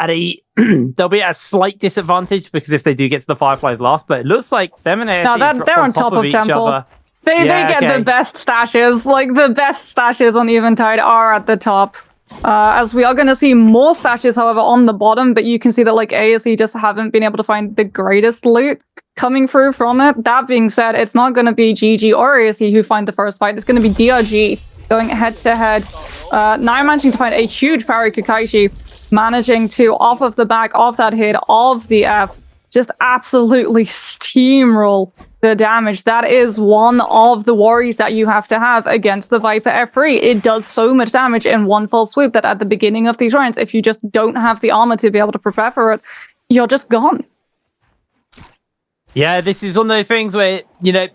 at a they'll be at a slight disadvantage because if they do get to the Fireflies last, but it looks like them and ASE they're on top of each Temple. other. They get the best stashes. Like, the best stashes on Eventide are at the top. As we are going to see more stashes, however, on the bottom, but you can see that, like, ASE just haven't been able to find the greatest loot coming through from it. That being said, it's not going to be GG or ASE who find the first fight. It's going to be DRG going head-to-head. Now managing to find a huge parry. Kakashi managing to, off of the back of that hit of the F, just absolutely steamroll the damage. That is one of the worries that you have to have against the Viper F3. It does so much damage in one fell swoop that at the beginning of these rounds, if you just don't have the armor to be able to prepare for it, you're just gone. Yeah, this is one of those things where, you know,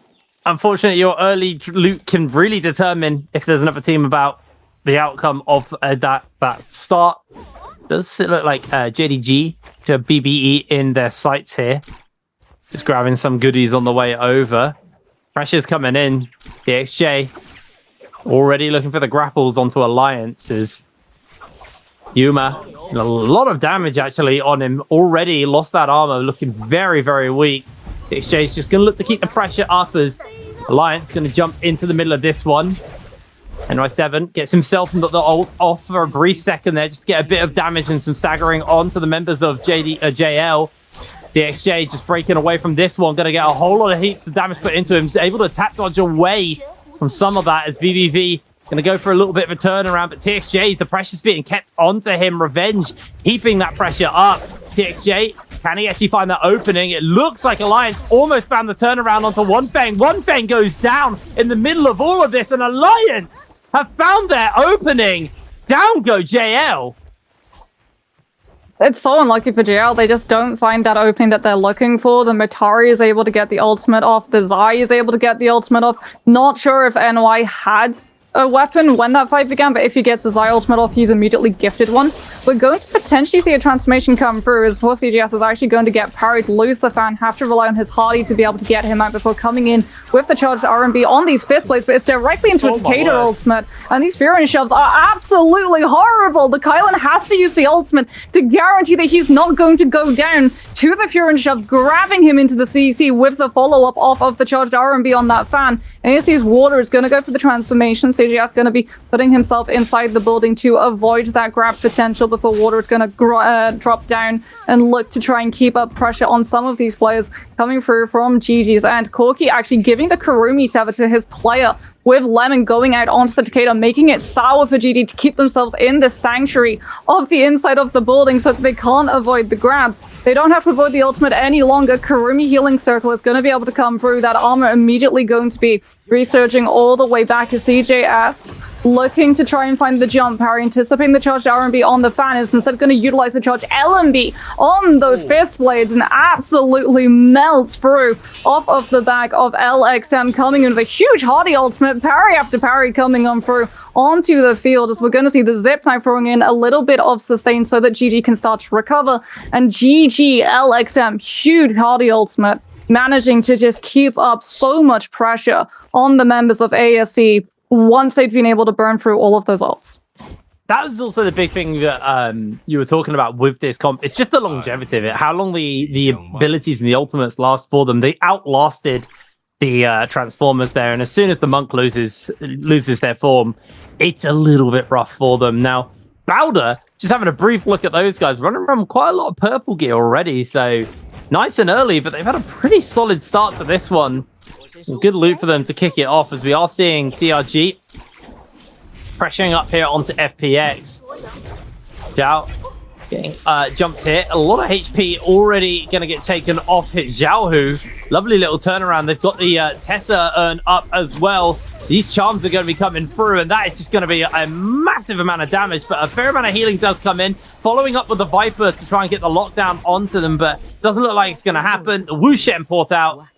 unfortunately, your early loot can really determine if there's another team about the outcome of that start. Does it look like JDG to BBE in their sights here? Just grabbing some goodies on the way over. Pressure's coming in. The XJ already looking for the grapples onto Alliances. Yuma, a lot of damage actually on him. Already lost that armor, looking very, very weak. The XJ's just going to look to keep the pressure up as Alliance going to jump into the middle of this one. NY7 gets himself the ult off for a brief second there, just to get a bit of damage and some staggering onto the members of JL. DXJ just breaking away from this one, going to get a whole lot of heaps of damage put into him, able to tap dodge away from some of that as VVV going to go for a little bit of a turnaround, but TXJ's, the pressure's being kept onto him. Revenge keeping that pressure up. TXJ, can he actually find that opening? It looks like Alliance almost found the turnaround onto One Feng. One Feng goes down in the middle of all of this, and Alliance have found their opening. Down go JL. It's so unlucky for JL. They just don't find that opening that they're looking for. The Matari is able to get the ultimate off. The Zai is able to get the ultimate off. Not sure if NY had a weapon when that fight began, but if he gets the Zai ultimate off, he's immediately gifted one. We're going to potentially see a transformation come through as poor CGS is actually going to get parried, lose the fan, have to rely on his Hardy to be able to get him out before coming in with the charged RMB on these fist blades, but it's directly into a Takeda ultimate, and these Furin shoves are absolutely horrible. The Kylan has to use the ultimate to guarantee that he's not going to go down to the Furin shove, grabbing him into the CC with the follow-up off of the charged RMB on that fan. ASC's Water is going to go for the transformation. CGS going to be putting himself inside the building to avoid that grab potential before Water is going to drop down and look to try and keep up pressure on some of these players coming through from GG's end. Corki actually giving the Kurumi Tether to his player, with Lemon going out onto the Takeda, making it sour for GG to keep themselves in the sanctuary of the inside of the building so that they can't avoid the grabs. They don't have to avoid the ultimate any longer. Kurumi Healing Circle is going to be able to come through. That armor immediately going to be resurging all the way back as CJS looking to try and find the jump parry, anticipating the charged RMB on the fan, is instead going to utilize the charged LMB on those fist blades and absolutely melts through off of the back of LXM, coming in with a huge Hardy ultimate, parry after parry coming on through onto the field, as we're going to see the zip knife throwing in a little bit of sustain so that GG can start to recover. And GG LXM, huge Hardy ultimate, managing to just keep up so much pressure on the members of ASC once they've been able to burn through all of those ults. That was also the big thing that you were talking about with this comp. It's just the longevity of it, how long the abilities and the ultimates last for them. They outlasted the Transformers there, and as soon as the Monk loses their form, it's a little bit rough for them. Now, Bowder, just having a brief look at those guys, running around quite a lot of purple gear already, so nice and early, but they've had a pretty solid start to this one. Some good loot for them to kick it off, as we are seeing DRG pressuring up here onto FPX. Zhao getting jumped here. A lot of HP already going to get taken off hit Xiaohu. Lovely little turnaround. They've got the Tessa urn up as well. These charms are going to be coming through, and that is just going to be a massive amount of damage, but a fair amount of healing does come in. Following up with the Viper to try and get the lockdown onto them, but doesn't look like it's going to happen. The Wushen port out.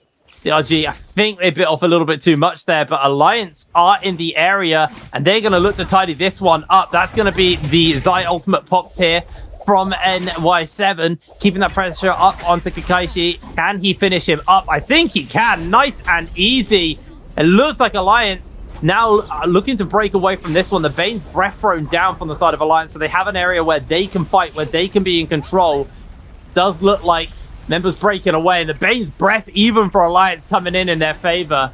DRG, I think they bit off a little bit too much there, but Alliance are in the area, and they're going to look to tidy this one up. That's going to be the Zai ultimate popped here from NY7, keeping that pressure up onto Kakashi. Can he finish him up? I think he can. Nice and easy. It looks like Alliance now looking to break away from this one. The Bane's Breath thrown down from the side of Alliance, so they have an area where they can fight, where they can be in control. Does look like members breaking away, and the Bane's Breath, even for Alliance, coming in their favor.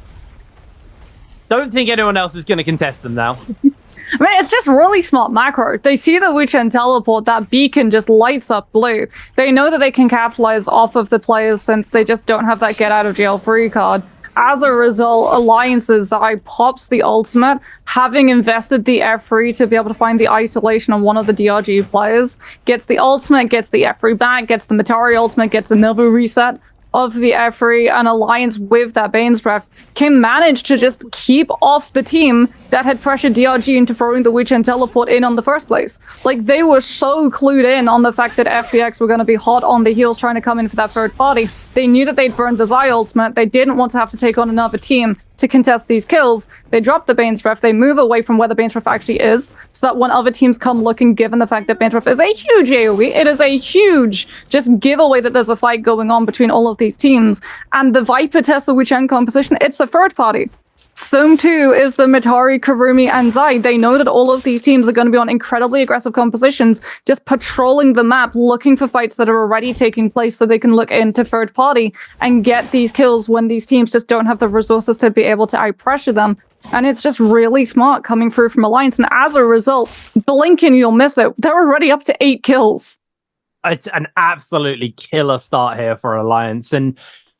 Don't think anyone else is going to contest them now. I mean, it's just really smart macro. They see the Witch and teleport, that beacon just lights up blue. They know that they can capitalize off of the players since they just don't have that get out of jail free card. As a result, Alliance's Zai pops the ultimate, having invested the F3 to be able to find the isolation on one of the DRG players, gets the ultimate, gets the F3 back, gets the Matari ultimate, gets another reset of the F3, and Alliance with that Bane's Breath can manage to just keep off the team that had pressured DRG into throwing the Witch and teleport in on the first place. Like, they were so clued in on the fact that FPX were going to be hot on the heels trying to come in for that third party. They knew that they'd burned the Zai ultimate. They didn't want to have to take on another team to contest these kills. They drop the Bane's Breath. They move away from where the Bane's Breath actually is, so that when other teams come looking, given the fact that Bane's Breath is a huge AoE, it is a huge just giveaway that there's a fight going on between all of these teams. And the Viper Tesla Witch End composition, it's a third party. Some too is the Matari, Karumi, and Zai. They know that all of these teams are going to be on incredibly aggressive compositions, just patrolling the map, looking for fights that are already taking place so they can look into third party and get these kills when these teams just don't have the resources to be able to out-pressure them. And it's just really smart coming through from Alliance. And as a result, blink and you'll miss it. They're already up to 8 kills. It's an absolutely killer start here for Alliance. And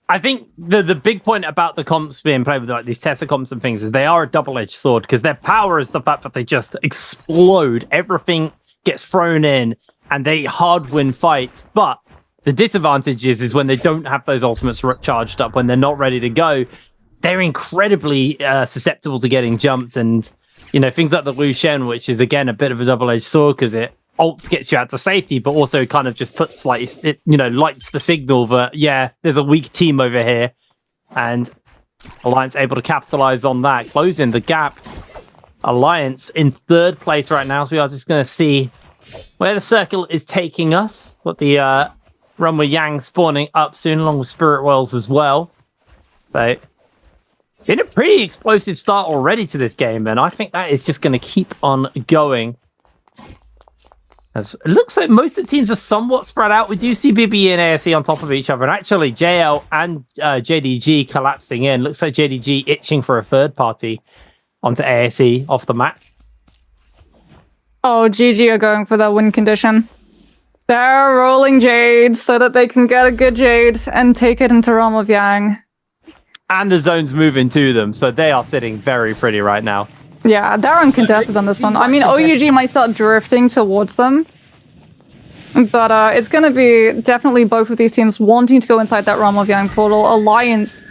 I think the big point about the comps being played with like these Tesla comps and things is they are a double-edged sword, because their power is the fact that they just explode. Everything gets thrown in and they hard win fights. But the disadvantage is when they don't have those ultimates charged up, when they're not ready to go, they're incredibly susceptible to getting jumped. And, you know, things like the Lu Shen, which is again a bit of a double-edged sword because it ults gets you out to safety, but also kind of just puts like it, you know, lights the signal that yeah, there's a weak team over here, and Alliance able to capitalize on that, closing the gap. Alliance in third place right now, so we are just going to see where the circle is taking us. What the run with Yang spawning up soon, along with Spirit Wells as well. So in a pretty explosive start already to this game, and I think that is just going to keep on going. As it looks like most of the teams are somewhat spread out. We do see BB and ASE on top of each other. And actually, JL and JDG collapsing in. Looks like JDG itching for a third party onto ASE off the map. Oh, GG are going for the win condition. They're rolling Jade so that they can get a good Jade and take it into Realm of Yang. And the zone's moving to them, so they are sitting very pretty right now. Yeah, they're uncontested on this one. I mean, OUG might start drifting towards them. But it's going to be definitely both of these teams wanting to go inside that Realm of Yang portal. Alliance,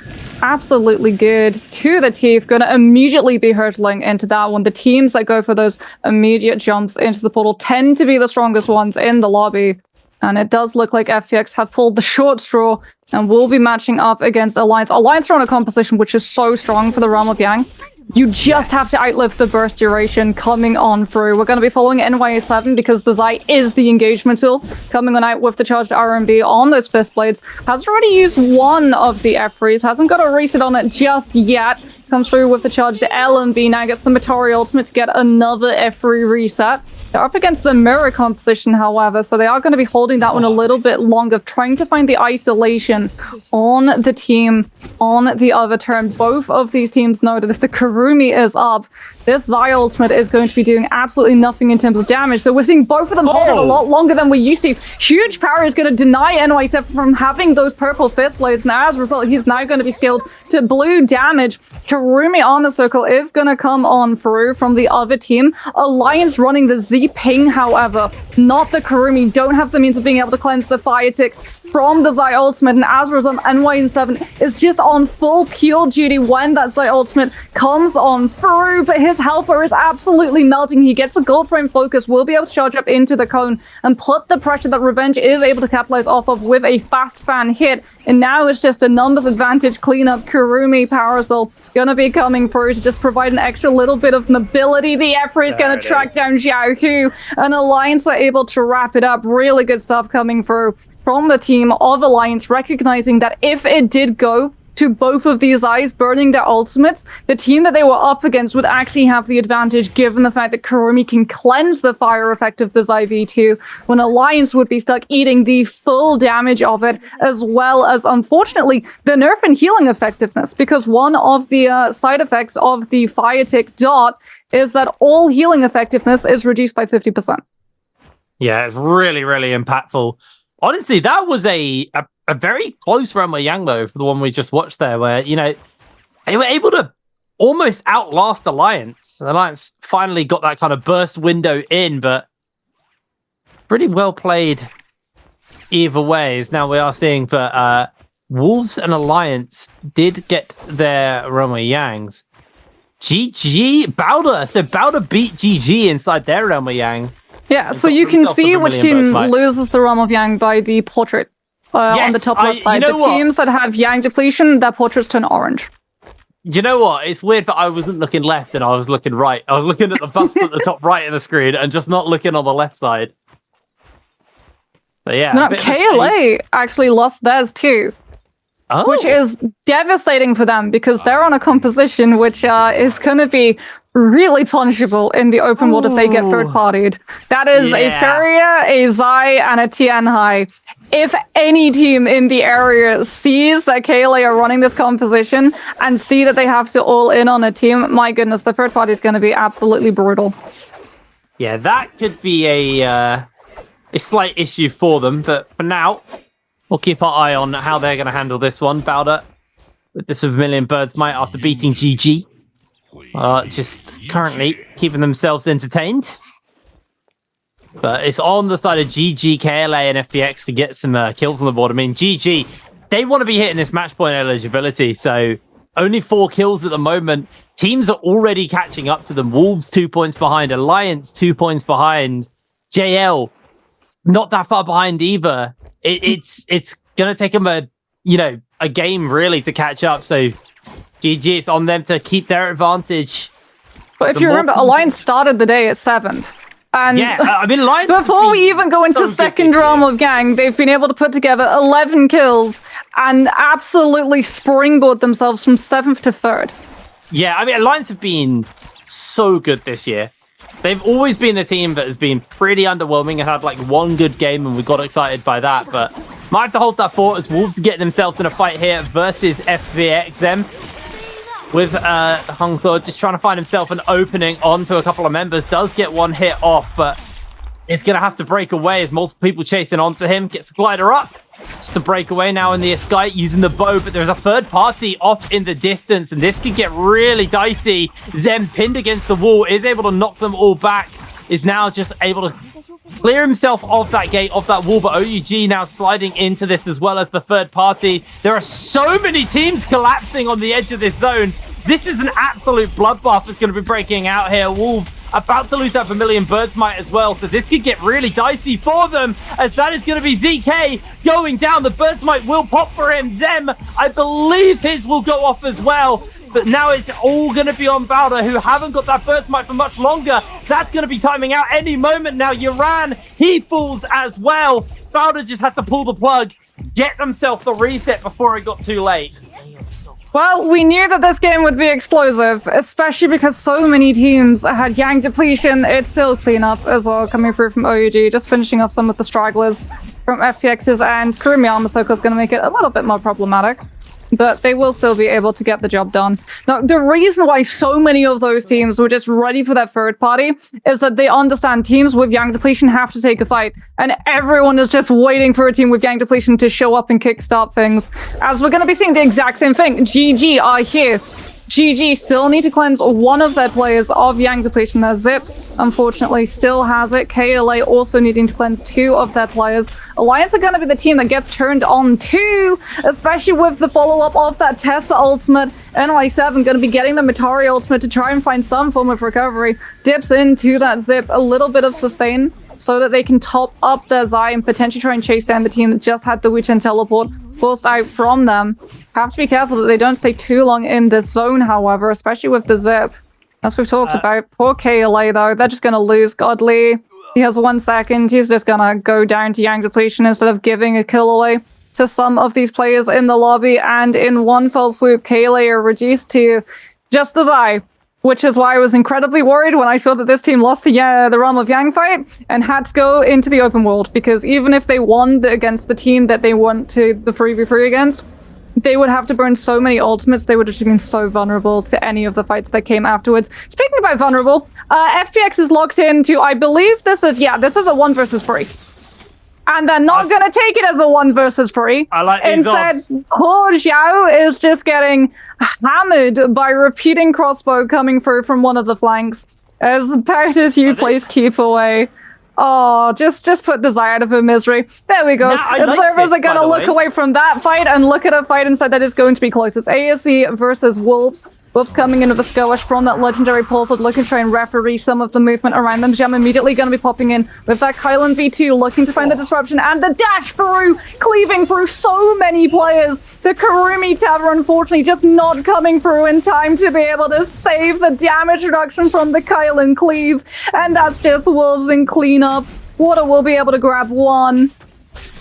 absolutely good to the teeth. Going to immediately be hurtling into that one. The teams that go for those immediate jumps into the portal tend to be the strongest ones in the lobby. And it does look like FPX have pulled the short straw and will be matching up against Alliance. Alliance are on a composition which is so strong for the Realm of Yang. You just have to outlive the burst duration coming on through. We're going to be following NY7 because the Zai is the engagement tool. Coming on out with the charged RMB on those fist blades. Has already used one of the F3s. Hasn't got a reset on it just yet. Comes through with the charged LMB. Now gets the Matari ultimate to get another F3 reset. They're up against the mirror composition, however, so they are going to be holding that one a little bit longer, trying to find the isolation on the team on the other turn. Both of these teams know that if the Karumi is up, this Zai ultimate is going to be doing absolutely nothing in terms of damage. So we're seeing both of them hold it a lot longer than we used to. Huge power is going to deny NY7 from having those purple fist blades. Now, as a result, he's now going to be scaled to blue damage. Karumi on the circle is going to come on through from the other team. Alliance running the Z ping, however, not the Karumi. Don't have the means of being able to cleanse the fire tick from the Zai ultimate, and as a result, NY7 is just on full pure duty when that Zai ultimate comes on through, but his helper is absolutely melting. He gets the gold frame focus, will be able to charge up into the cone and put the pressure that Revenge is able to capitalize off of with a fast fan hit, and now it's just a numbers advantage cleanup. Karumi Parasol gonna be coming through to just provide an extra little bit of mobility. The F3 is gonna track down Xiaohu, and Alliance are able to wrap it up. Really good stuff coming through from the team of Alliance, recognizing that if it did go to both of these eyes burning their ultimates, the team that they were up against would actually have the advantage given the fact that Kurumi can cleanse the fire effect of the Zai V2, when Alliance would be stuck eating the full damage of it, as well as, unfortunately, the nerf in healing effectiveness, because one of the side effects of the Fire Tick dot is that all healing effectiveness is reduced by 50%. Yeah, it's really, really impactful. Honestly, that was a very close run with Yang, though, for the one we just watched there, where, you know, they were able to almost outlast Alliance. Alliance finally got that kind of burst window in, but pretty well played either ways. Now we are seeing that Wolves and Alliance did get their run with Yangs. GG, Bowder. So Bowder beat GG inside their run with Yang. Yeah, so you can see which team loses the realm of Yang by the portrait on the top left side. The teams that have Yang depletion, their portraits turn orange. You know what? It's weird that I wasn't looking left and I was looking right. I was looking at the buffs at the top right of the screen and just not looking on the left side. But yeah. No, KLA actually lost theirs too. Oh. Which is devastating for them because they're on a composition which is going to be really punishable in the open world if they get third-partied. That is a Feria, a Zai, and a Tianhai. If any team in the area sees that KLA are running this composition and see that they have to all in on a team, my goodness, the third party is going to be absolutely brutal. Yeah, that could be a slight issue for them, but for now, we'll keep our eye on how they're going to handle this one. Bowder with this Vermilion Bird's Might after beating GG. Just currently keeping themselves entertained. But it's on the side of GG, KLA, and FBX to get some kills on the board. I mean, GG, they want to be hitting this match point eligibility, so only 4 kills at the moment. Teams are already catching up to them. Wolves 2 points behind, Alliance 2 points behind, JL not that far behind either. It's gonna take them a game really to catch up. So GG, it's on them to keep their advantage. But if you remember, Alliance started the day at 7th. And yeah, I mean, Alliance before we even go into second realm of Gang, they've been able to put together 11 kills and absolutely springboard themselves from 7th to 3rd. Yeah, I mean, Alliance have been so good this year. They've always been the team that has been pretty underwhelming and had like one good game, and we got excited by that. But might have to hold that fort as Wolves get themselves in a fight here versus FVXM. With Hungso just trying to find himself an opening onto a couple of members. Does get one hit off, but it's going to have to break away as multiple people chasing onto him. Gets the glider up. Just to break away now in the Escape using the bow, but there's a third party off in the distance, and this could get really dicey. Zem pinned against the wall, is able to knock them all back, is now just able to clear himself off that gate, off that wall, but OUG now sliding into this as well as the third party. There are so many teams collapsing on the edge of this zone. This is an absolute bloodbath that's going to be breaking out here. Wolves about to lose that Vermilion Bird's Might as well, so this could get really dicey for them, as that is going to be ZK going down. The Bird's Might will pop for him. Zem, I believe his will go off as well, but now it's all going to be on Bowder, who haven't got that Bird's Might for much longer. That's going to be timing out any moment now. Uran, he falls as well. Bowder just had to pull the plug, get themselves the reset before it got too late. Well, we knew that this game would be explosive, especially because so many teams had Yang depletion. It's still cleanup as well, coming through from OUG, just finishing off some of the stragglers from FPX's end. Kurumi Amasoko is going to make it a little bit more problematic, but they will still be able to get the job done. Now, the reason why so many of those teams were just ready for that third party is that they understand teams with Yang depletion have to take a fight, and everyone is just waiting for a team with Yang depletion to show up and kickstart things, as we're going to be seeing the exact same thing. GG are here. GG still need to cleanse one of their players of Yang depletion. Their Zip, unfortunately, still has it. KLA also needing to cleanse 2 of their players. Alliance are going to be the team that gets turned on too, especially with the follow-up of that Tessa ultimate. NY7 going to be getting the Matari ultimate to try and find some form of recovery. Dips into that Zip, a little bit of sustain, so that they can top up their Zai and potentially try and chase down the team that just had the Wuchen teleport forced out from them. Have to be careful that they don't stay too long in this zone, however, especially with the Zip. As we've talked about, poor KLA though, they're just going to lose Godly. He has 1 second, he's just going to go down to Yang depletion instead of giving a kill away. to some of these players in the lobby, and in one fell swoop, Kayle are reduced to just the Zai, which is why I was incredibly worried when I saw that this team lost the Realm of Yang fight and had to go into the open world, because even if they won against the team that they went to the 3v3 against, they would have to burn so many ultimates, they would have been so vulnerable to any of the fights that came afterwards. Speaking about vulnerable, FPX is locked into, I believe this is a 1 versus 3. And they're not going to take it as a 1 versus 3. I like these Instead, odds. poor Xiao is just getting hammered by repeating crossbow coming through from one of the flanks. As Paradise U plays keep away. Oh, just put the Zai out of her misery. There we go. Observers are going to look away from that fight and look at a fight inside that is going to be close. It's ASE versus Wolves. Wolves coming in with a skirmish from that legendary pulse, looking to try and referee some of the movement around them. Gem immediately going to be popping in with that Kylan V2, looking to find the disruption and the dash through, cleaving through so many players. The Kurumi Tower, unfortunately, just not coming through in time to be able to save the damage reduction from the Kylan cleave. And that's just Wolves in cleanup. Water will be able to grab one.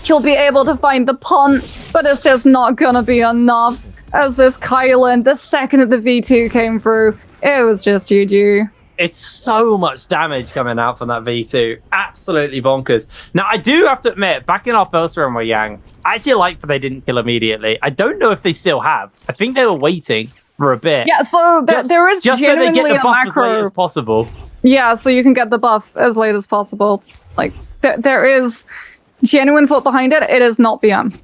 She'll be able to find the punt, but it's just not going to be enough. As this Kylan, the second that the V2 came through, it was just GG. It's so much damage coming out from that V2. Absolutely bonkers. Now, I do have to admit, back in our first round with Yang, I actually liked that they didn't kill immediately. I don't know if they still have. I think they were waiting for a bit. Yeah, so there is just genuinely so they get the buff a macro. as late as possible. Yeah, so you can get the buff as late as possible. Like, there is genuine thought behind it. It is not BM.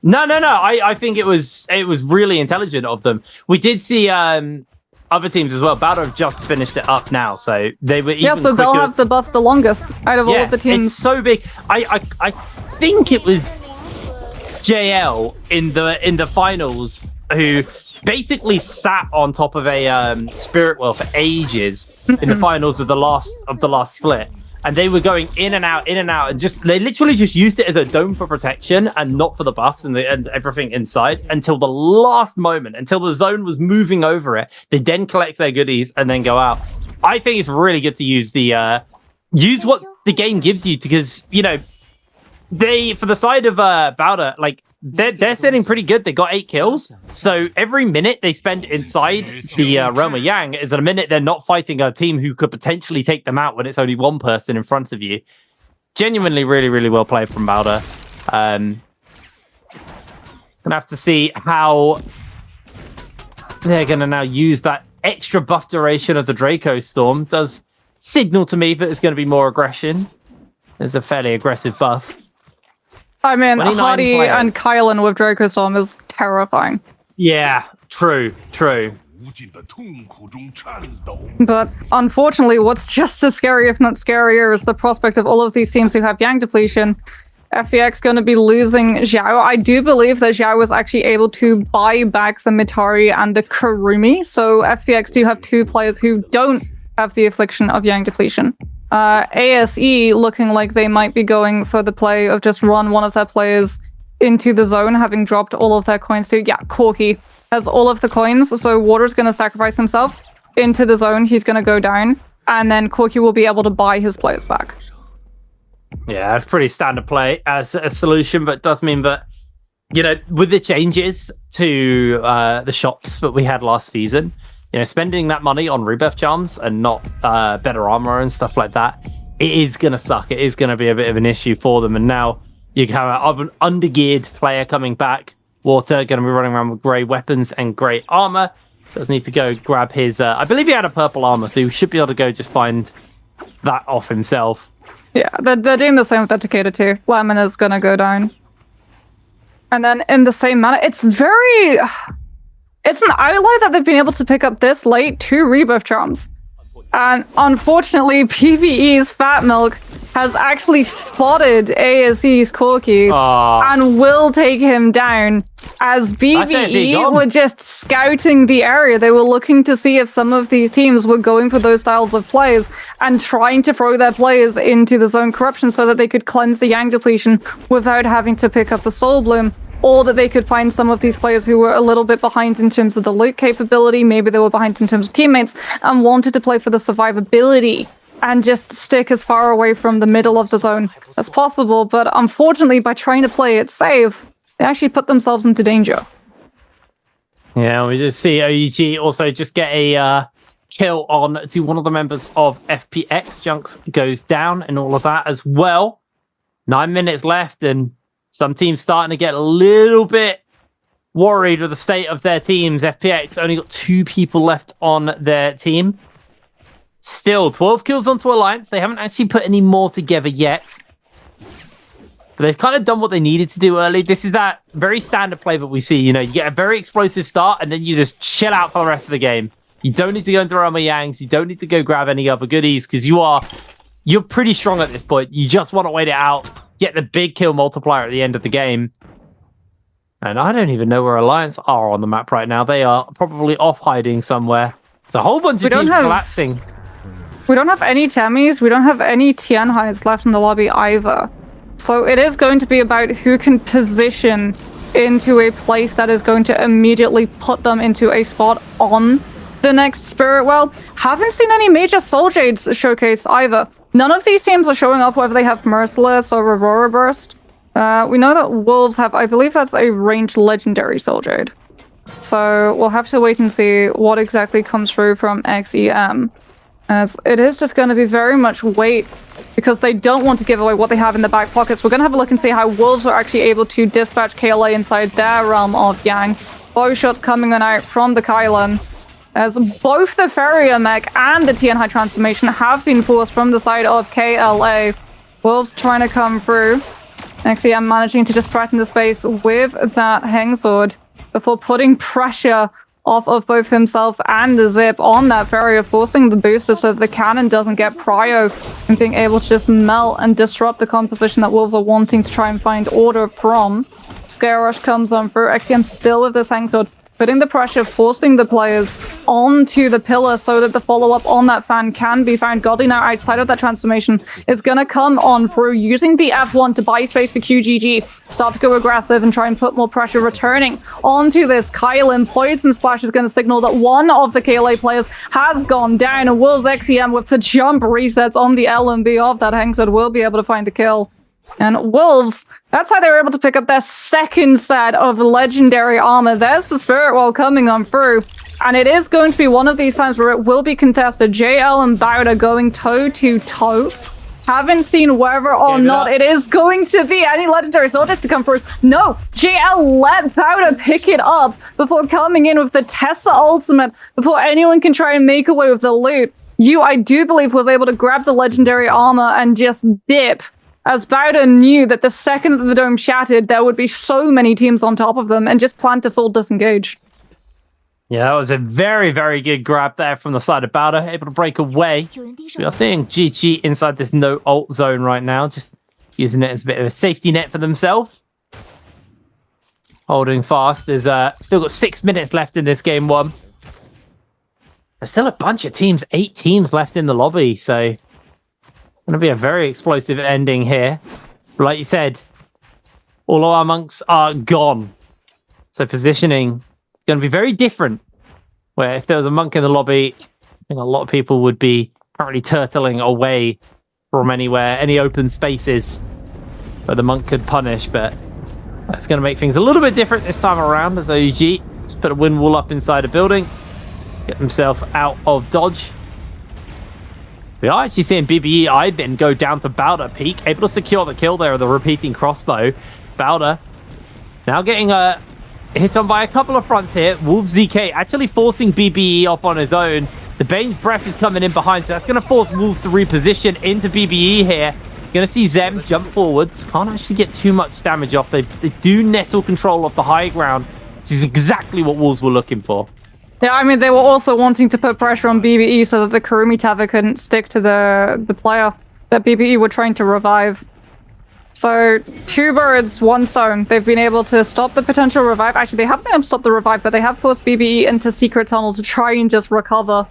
No. I think it was really intelligent of them. We did see other teams as well. Bowder have just finished it up now, so they were even so they'll have the buff the longest out of all of the teams. It's so big. I think it was JL in the finals who basically sat on top of a spirit well for ages in the finals of the last split. And they were going in and out, and they literally just used it as a dome for protection and not for the buffs and everything inside until the last moment, until the zone was moving over it. They then collect their goodies and then go out. I think it's really good to use use what the game gives you, because, you know, for the side of Bowder, like, they're sitting pretty good. They got 8 kills. So every minute they spend inside the realm of Yang is a minute they're not fighting a team who could potentially take them out when it's only one person in front of you. Genuinely really, really well played from Bowder. Gonna have to see how they're gonna now use that extra buff duration of the Draco Storm. Does signal to me that it's gonna be more aggression. There's a fairly aggressive buff. I mean, Hardy and Kylan with Draco Storm is terrifying. Yeah, true. But unfortunately, what's just as scary, if not scarier, is the prospect of all of these teams who have Yang depletion. FPX going to be losing Xiao. I do believe that Xiao was actually able to buy back the Mitari and the Kurumi, so FPX do have 2 players who don't have the affliction of Yang depletion. ASE looking like they might be going for the play of just run one of their players into the zone, having dropped all of their coins to... Yeah, Corky has all of the coins, so Water's going to sacrifice himself into the zone. He's going to go down, and then Corky will be able to buy his players back. Yeah, that's pretty standard play as a solution, but it does mean that, you know, with the changes to the shops that we had last season, you know, spending that money on rebirth charms and not better armor and stuff like that, it is going to suck. It is going to be a bit of an issue for them. And now you have an undergeared player coming back. Water going to be running around with grey weapons and grey armor. Does need to go grab his... I believe he had a purple armor, so he should be able to go just find that off himself. Yeah, they're doing the same with that Takeda too. Lemon is going to go down. And then in the same manner, it's very... It's an outlier that they've been able to pick up this late 2 rebirth charms. And unfortunately, PvE's Fat Milk has actually spotted ASE's Corky and will take him down. As BVE were just scouting the area, they were looking to see if some of these teams were going for those styles of plays and trying to throw their players into the zone corruption so that they could cleanse the Yang depletion without having to pick up the Soul Bloom. Or that they could find some of these players who were a little bit behind in terms of the loot capability, maybe they were behind in terms of teammates, and wanted to play for the survivability and just stick as far away from the middle of the zone as possible. But unfortunately, by trying to play it safe, they actually put themselves into danger. Yeah, we just see OUG also just get a kill on to one of the members of FPX. Junks goes down and all of that as well. 9 minutes left, and some teams starting to get a little bit worried with the state of their teams. FPX only got 2 people left on their team. Still, 12 kills onto Alliance. They haven't actually put any more together yet. But they've kind of done what they needed to do early. This is that very standard play that we see. You know, you get a very explosive start, and then you just chill out for the rest of the game. You don't need to go into Rama Yangs. You don't need to go grab any other goodies, because you're pretty strong at this point. You just want to wait it out, get the big kill multiplier at the end of the game. And I don't even know where Alliance are on the map right now. They are probably off hiding somewhere. It's a whole bunch of teams collapsing. We don't have any Tammys. We don't have any Tian hides left in the lobby either. So it is going to be about who can position into a place that is going to immediately put them into a spot on the next Spirit Well. Haven't seen any major Soul Jades showcased either. None of these teams are showing off whether they have Merciless or Aurora Burst. We know that Wolves have, I believe that's a ranged legendary Soul Jade. So we'll have to wait and see what exactly comes through from XEM. As it is just going to be very much wait, because they don't want to give away what they have in the back pockets. We're going to have a look and see how Wolves are actually able to dispatch KLA inside their realm of Yang. Bow shots coming on out from the Kylan, as both the Farrier mech and the Tian High transformation have been forced from the side of KLA. Wolves trying to come through. XEM managing to just threaten the space with that Hang Sword before putting pressure off of both himself and the Zip on that Farrier, forcing the booster so that the cannon doesn't get prio and being able to just melt and disrupt the composition that Wolves are wanting to try and find order from. Scare Rush comes on through. XEM still with this Hang Sword, putting the pressure, forcing the players onto the pillar so that the follow-up on that fan can be found. Godly now outside of that transformation is going to come on through, using the F1 to buy space for QGG, start to go aggressive and try and put more pressure, returning onto this Kylan. Poison Splash is going to signal that one of the KLA players has gone down, and Will's XEM with the jump resets on the LMB of that Hangsword will be able to find the kill. And Wolves, that's how they were able to pick up their second set of legendary armor. There's the Spirit Wall coming on through. And it is going to be one of these times where it will be contested. JL and Bowder going toe-to-toe. Haven't seen whether or not it is going to be any legendary soldiers to come through. No, JL let Bowder pick it up before coming in with the Tessa ultimate, before anyone can try and make away with the loot. I do believe, was able to grab the legendary armor and just dip, as Bowder knew that the second that the dome shattered, there would be so many teams on top of them, and just planned to full disengage. Yeah, that was a very, very good grab there from the side of Bowder, able to break away. We are seeing GG inside this no ult zone right now, just using it as a bit of a safety net for themselves. Holding fast. There's still got 6 minutes left in this game one. There's still a bunch of teams, 8 teams left in the lobby, so going to be a very explosive ending here. But like you said, all of our monks are gone. So positioning going to be very different. Where if there was a monk in the lobby, I think a lot of people would be currently turtling away from anywhere, any open spaces where the monk could punish. But that's going to make things a little bit different this time around, as OUG just put a wind wall up inside a building, get himself out of dodge. We are actually seeing BBE Ibin go down to Bowder peak, able to secure the kill there with a repeating crossbow. Bowder now getting hit on by a couple of fronts here. Wolves ZK actually forcing BBE off on his own. The Bane's Breath is coming in behind, so that's going to force Wolves to reposition into BBE here. Going to see Zem jump forwards. Can't actually get too much damage off. They do nestle control of the high ground, which is exactly what Wolves were looking for. Yeah, I mean, they were also wanting to put pressure on BBE so that the Kurumi Tava couldn't stick to the player that BBE were trying to revive. So, 2 birds, 1 stone. They've been able to stop the potential revive. Actually, they haven't been able to stop the revive, but they have forced BBE into secret tunnel to try and just recover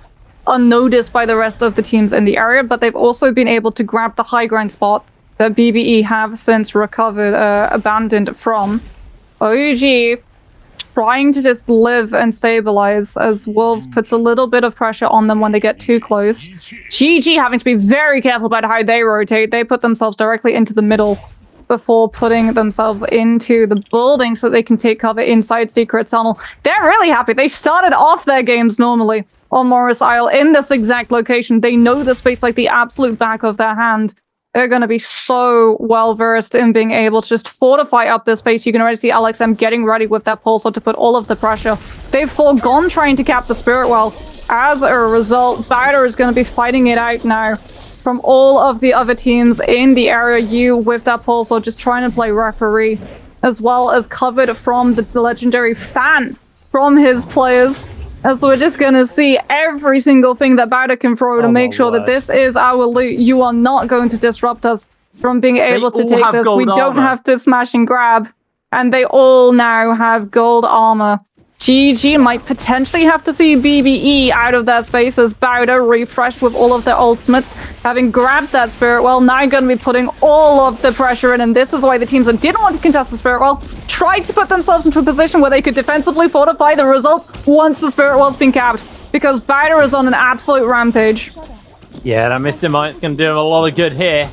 unnoticed by the rest of the teams in the area. But they've also been able to grab the high ground spot that BBE have since recovered, abandoned from. OUG trying to just live and stabilize as Wolves puts a little bit of pressure on them when they get too close. GG having to be very careful about how they rotate. They put themselves directly into the middle before putting themselves into the building so they can take cover inside Secret Tunnel. They're really happy. They started off their games normally on Morris Isle in this exact location. They know the space like the absolute back of their hand. They're going to be so well versed in being able to just fortify up this space. You can already see LXM getting ready with that pulsar to put all of the pressure. They've foregone trying to cap the Spirit Well. As a result, Bowder is going to be fighting it out now from all of the other teams in the area. You with that pulsar just trying to play referee, as well as covered from the legendary fan from his players. As we're just going to see every single thing that Bowder can throw to make sure that this is our loot. You are not going to disrupt us from being able to take this. We don't have to smash and grab. And they all now have gold armor. GG might potentially have to see BBE out of their space as Bowder refreshed with all of their ultimates, having grabbed that Spirit Well, now going to be putting all of the pressure in, and this is why the teams that didn't want to contest the Spirit Well tried to put themselves into a position where they could defensively fortify the results once the Spirit Well's been capped, because Bowder is on an absolute rampage. Yeah, that Mr. Might's going to do him a lot of good here.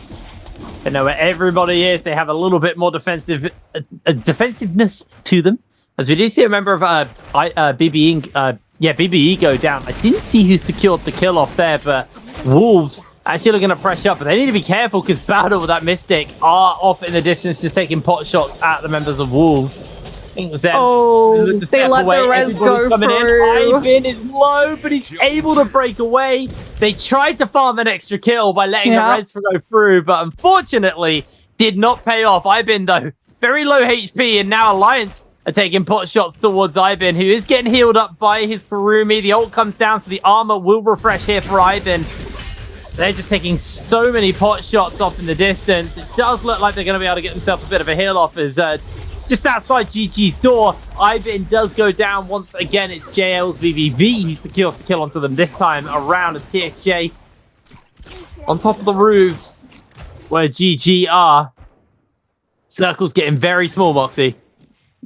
But no, where everybody is, they have a little bit more defensiveness to them. As we did see a member of BBE go down. I didn't see who secured the kill off there, but Wolves actually looking to pressure up. But they need to be careful because Bowder with that Mystic are off in the distance, just taking pot shots at the members of Wolves. I think it was them. Oh, they let the res go through. Ivan is low, but he's able to break away. They tried to farm an extra kill by letting the res go through, but unfortunately did not pay off. Ivan, though, very low HP, and now Alliance are taking pot shots towards Ivan, who is getting healed up by his Furumi. The ult comes down, so the armor will refresh here for Ivan. They're just taking so many pot shots off in the distance. It does look like they're going to be able to get themselves a bit of a heal off as just outside GG's door, Ivan does go down once again. It's JL's VVV who secures the kill onto them this time around as TXJ on top of the roofs where GG are. Circle's getting very small, Moxie.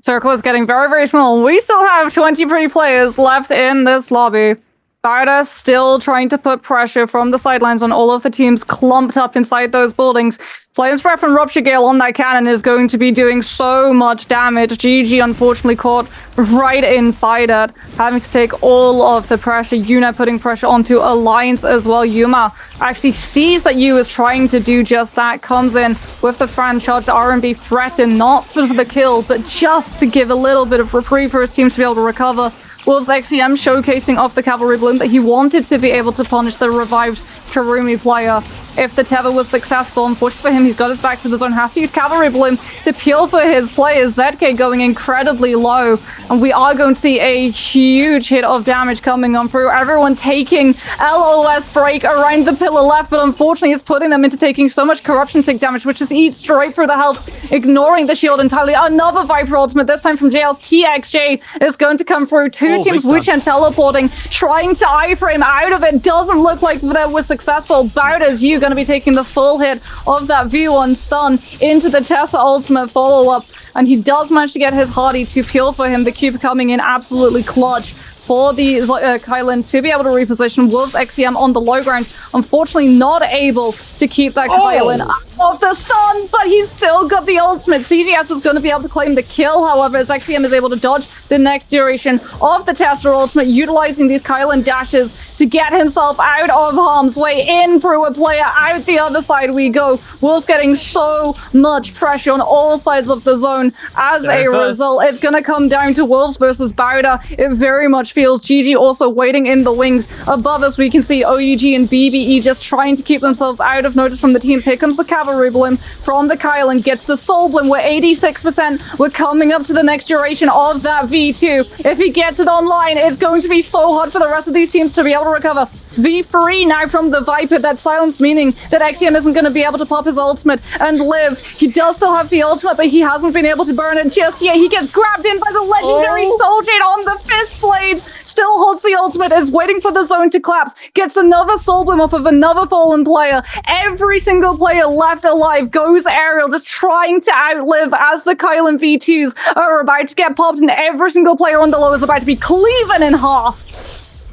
Circle is getting very, very small. We still have 23 players left in this lobby. Bowder still trying to put pressure from the sidelines on all of the teams clumped up inside those buildings. Flames Breath and Rupture Gale on that cannon is going to be doing so much damage. GG unfortunately caught right inside it, having to take all of the pressure. Yuna putting pressure onto Alliance as well. Yuma actually sees that Yu is trying to do just that, comes in with the Fran charged R&B threaten, not for the kill, but just to give a little bit of reprieve for his team to be able to recover. Wolves XCM showcasing off the Cavalry Bloom that he wanted to be able to punish the revived Karumi player if the tether was successful. Unfortunately for him, he's got his back to the zone, has to use Cavalry Bloom to peel for his players. ZK going incredibly low, and we are going to see a huge hit of damage coming on through. Everyone taking LOS break around the pillar left, but unfortunately it's putting them into taking so much corruption tick damage, which just eats straight through the health, ignoring the shield entirely. Another Viper ultimate, this time from JL's TXJ, is going to come through. Two teams Witch and teleporting, trying to iframe out of it. Doesn't look like that was successful. Bowder's You going to be taking the full hit of that V1 stun into the Tessa ultimate follow-up, and he does manage to get his Hardy to peel for him. The cube coming in absolutely clutch for the Kylan to be able to reposition. Wolves XCM on the low ground, unfortunately not able to keep that Kylan out of the stun, but he's still got the ultimate. CGS is going to be able to claim the kill, however, as XCM is able to dodge the next duration of the Tester ultimate, utilizing these Kylan dashes to get himself out of harm's way, in through a player, out the other side we go. Wolves getting so much pressure on all sides of the zone. As a result, it's going to come down to Wolves versus Bowder. It very much feels. GG also waiting in the wings. Above us, we can see OUG and BBE just trying to keep themselves out of notice from the teams. Here comes the Cavalry Bloom from the Kylan, gets the Soul Bloom. We're 86%. We're coming up to the next duration of that V2. If he gets it online, it's going to be so hard for the rest of these teams to be able to recover. 6v3 now from the Viper. That silence meaning that XM isn't going to be able to pop his ultimate and live. He does still have the ultimate, but he hasn't been able to burn it just yet. He gets grabbed in by the legendary Soldier on the fist blades. Still holds the ultimate, is waiting for the zone to collapse. Gets another soul bloom off of another fallen player. Every single player left alive goes aerial, just trying to outlive as the Kylan V2s are about to get popped, and every single player on the low is about to be cleaving in half.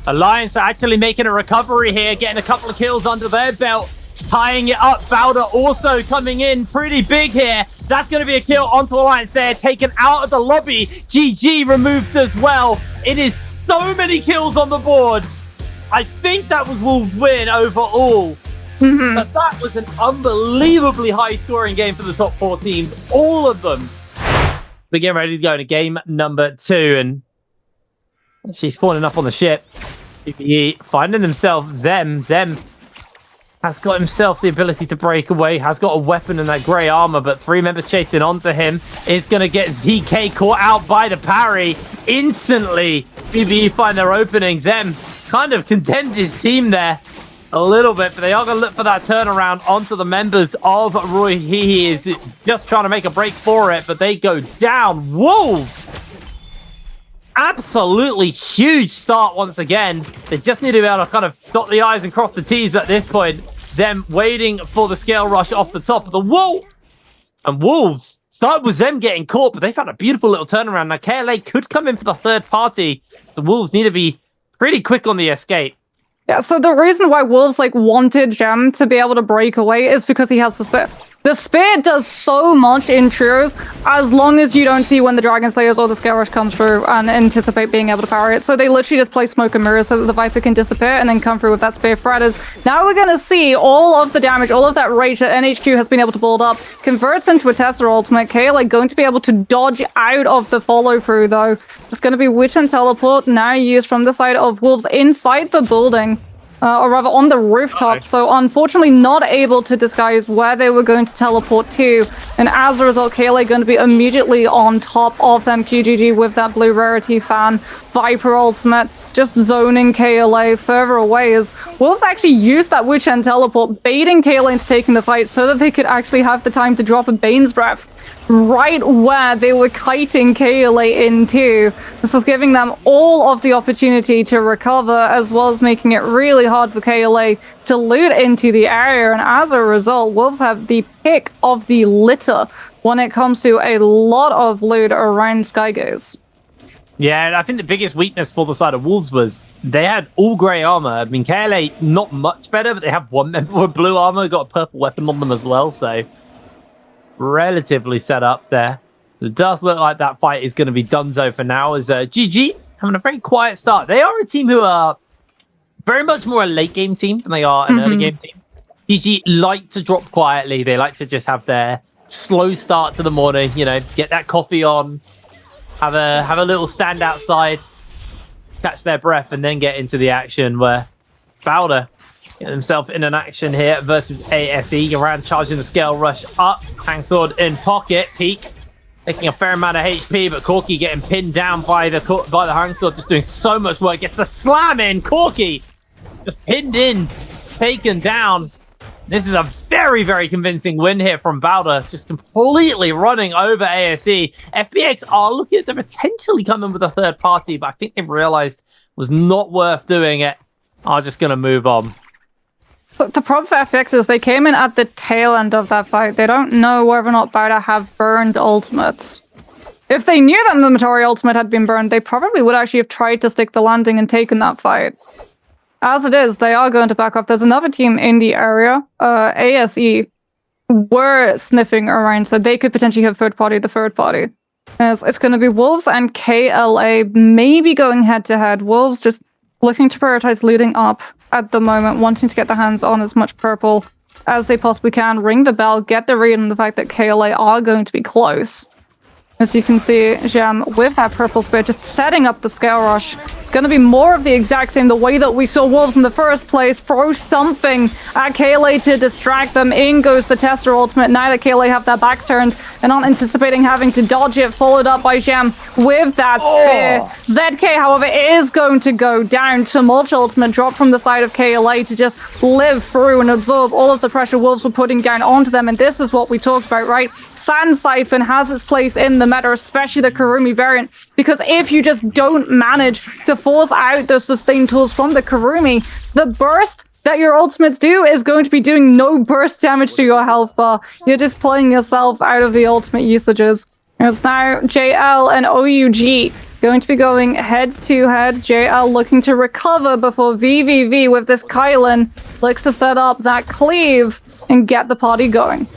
Alliance are actually making a recovery here, getting a couple of kills under their belt, tying it up. Bowder also coming in pretty big here. That's going to be a kill onto Alliance there, taken out of the lobby. GG removed as well. It is so many kills on the board. I think that was Wolves' win overall. But that was an unbelievably high-scoring game for the top 4 teams. All of them. We're getting ready to go into game number 2, and she's spawning up on the ship. PPE finding themselves Zem. Zem has got himself the ability to break away, has got a weapon and that grey armor, but 3 members chasing onto him. It's going to get ZK caught out by the parry. Instantly, PPE find their opening. Zem kind of condemned his team there a little bit, but they are going to look for that turnaround onto the members of Roy. He is just trying to make a break for it, but they go down. Wolves! Absolutely huge start once again. They just need to be able to kind of dot the I's and cross the T's at this point. Zem waiting for the scale rush off the top of the wall. And Wolves started with Zem getting caught, but they found a beautiful little turnaround. Now KLA could come in for the third party. The Wolves need to be pretty quick on the escape. Yeah, so the reason why Wolves wanted Gem to be able to break away is because he has the spear. The spear does so much in trios as long as you don't see when the Dragon Slayers or the Scale Rush comes through and anticipate being able to power it. So they literally just play Smoke and Mirror so that the Viper can disappear and then come through with that spear Fretters. Now we're going to see all of the damage, all of that rage that NHQ has been able to build up, converts into a Tesla ultimate. KLA going to be able to dodge out of the follow through though. It's going to be Witch and Teleport now used from the side of Wolves inside the building. Or rather on the rooftop, so unfortunately not able to disguise where they were going to teleport to, and as a result KLA going to be immediately on top of them. QGG with that blue rarity fan, Viper ultimate, just zoning KLA further away as Wolves actually used that Witch and teleport, baiting KLA into taking the fight so that they could actually have the time to drop a Bane's Breath right where they were kiting KLA into. This was giving them all of the opportunity to recover, as well as making it really hard for KLA to loot into the area, and as a result, Wolves have the pick of the litter when it comes to a lot of loot around Skygaze. Yeah, and I think the biggest weakness for the side of Wolves was they had all grey armor. I mean, KLA not much better, but they have one member with blue armor, got a purple weapon on them as well, so relatively set up there. It does look like that fight is going to be donezo for now, as GG having a very quiet start. They are a team who are very much more a late game team than they are an early game team. GG like to drop quietly. They like to just have their slow start to the morning, you know, get that coffee on, have a little stand outside, catch their breath, and then get into the action, where Bowder get himself in an action here versus ASE. Around charging the scale rush up. Tang sword in pocket. Peak taking a fair amount of HP, but Corky getting pinned down by the hang sword, just doing so much work. Gets the slam in. Corky just pinned in, taken down. This is a very, very convincing win here from Bowder, just completely running over ASE. FBX are looking to potentially come in with a third party, but I think they've realized it was not worth doing it. Are just going to move on. So the problem for FX is they came in at the tail end of that fight. They don't know whether or not Bowder have burned ultimates. If they knew that the Matori ultimate had been burned, they probably would actually have tried to stick the landing and taken that fight. As it is, they are going to back off. There's another team in the area. ASE were sniffing around, so they could potentially have the third party. It's going to be Wolves and KLA maybe going head-to-head. Wolves just looking to prioritize looting up at the moment, wanting to get their hands on as much purple as they possibly can, ring the bell, get the read on the fact that KLA are going to be close. As you can see, Gem with that purple spear just setting up the scale rush. It's going to be more of the exact same, the way that we saw Wolves in the first place. Throw something at Kaylee to distract them. In goes the Tester ultimate. Now that Kaylee have their backs turned and not anticipating having to dodge it, followed up by Gem with that spear. ZK, however, is going to go down. Tumult ultimate drop from the side of Kaylee to just live through and absorb all of the pressure Wolves were putting down onto them. And this is what we talked about, right? Sand Siphon has its place in the meta, especially the Kurumi variant, because if you just don't manage to force out those sustain tools from the Kurumi, the burst that your ultimates do is going to be doing no burst damage to your health bar. You're just pulling yourself out of the ultimate usages. It's now JL and OUG going to be going head-to-head. JL looking to recover before VVV with this Kylan looks to set up that cleave and get the party going.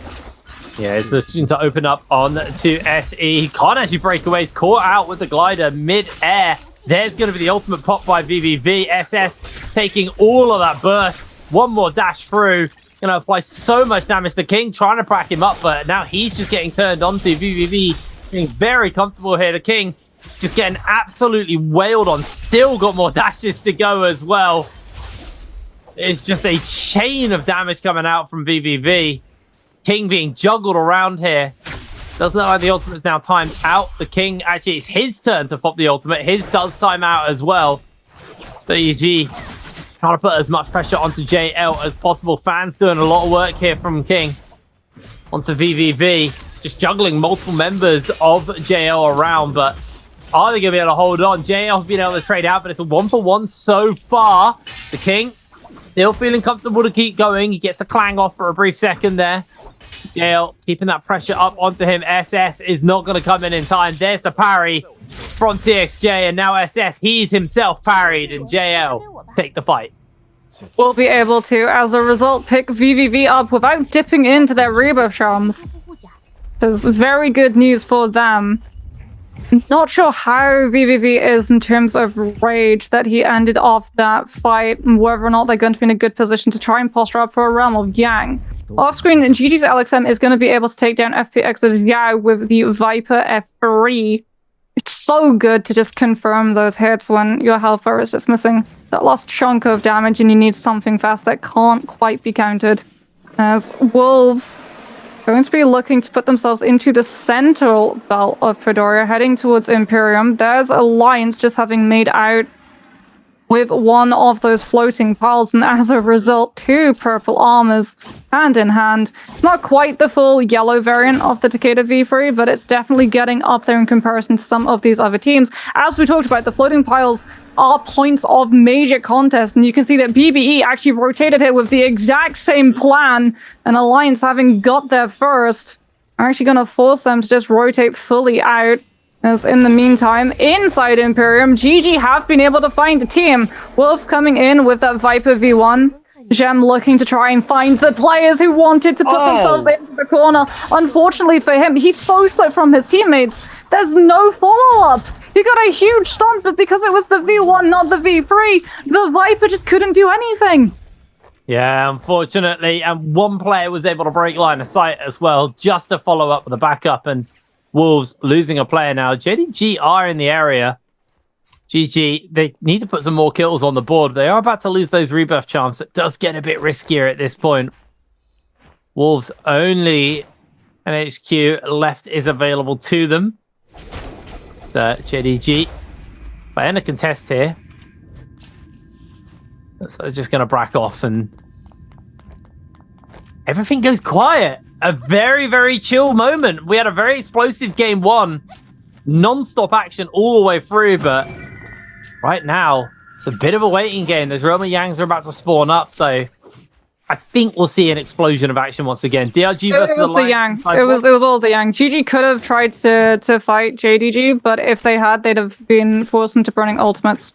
Yeah, it's looking to open up on to SE. He can't actually break away. He's caught out with the glider mid-air. There's going to be the ultimate pop by VVV. SS taking all of that burst. One more dash through. Going to apply so much damage. The King trying to back him up, but now he's just getting turned onto. VVV being very comfortable here. The King just getting absolutely wailed on. Still got more dashes to go as well. It's just a chain of damage coming out from VVV. King being juggled around here. Doesn't look like the ultimate's now timed out. The King, actually, it's his turn to pop the ultimate. His does time out as well. WG trying to put as much pressure onto JL as possible. Fans doing a lot of work here from King. Onto VVV. Just juggling multiple members of JL around, but are they going to be able to hold on? JL being able to trade out, but it's a 1-for-1 so far. The King still feeling comfortable to keep going. He gets the clang off for a brief second there. JL keeping that pressure up onto him. SS is not going to come in time. There's the parry from TXJ, and now SS, he's himself parried, and JL take the fight. Will be able to, as a result, pick VVV up without dipping into their rebuff charms. That's very good news for them. Not sure how VVV is in terms of rage that he ended off that fight, and whether or not they're going to be in a good position to try and posture up for a Realm of Yang. Off-screen, GG's LXM is going to be able to take down FPX's Yao with the Viper F3. It's so good to just confirm those hits when your health bar is just missing that last chunk of damage and you need something fast that can't quite be countered. As Wolves going to be looking to put themselves into the central belt of Padoria, heading towards Imperium. There's Alliance just having made out with one of those floating piles, and as a result, two purple armors hand in hand. It's not quite the full yellow variant of the Takeda V3, but it's definitely getting up there in comparison to some of these other teams. As we talked about, the floating piles are points of major contest, and you can see that BBE actually rotated here with the exact same plan, and Alliance, having got there first, are actually going to force them to just rotate fully out. As in the meantime, inside Imperium, GG have been able to find a team. Wolves coming in with that Viper V1. Gem looking to try and find the players who wanted to put themselves into the corner. Unfortunately for him, he's so split from his teammates. There's no follow-up. He got a huge stomp, but because it was the V1, not the V3, the Viper just couldn't do anything. Yeah, unfortunately. And one player was able to break line of sight as well, just to follow up with the backup, and Wolves losing a player now. JDG are in the area. GG, they need to put some more kills on the board. They are about to lose those rebuff charms. It does get a bit riskier at this point. Wolves only an HQ left is available to them. The JDG playing a contest here. So they're just going to back off and everything goes quiet. A very, very chill moment. We had a very explosive game one. Non-stop action all the way through, but right now, it's a bit of a waiting game. Those Roma Yangs are about to spawn up, so I think we'll see an explosion of action once again. DRG versus it was the Yang. It was all the Yang. GG could have tried to fight JDG, but if they had, they'd have been forced into burning ultimates.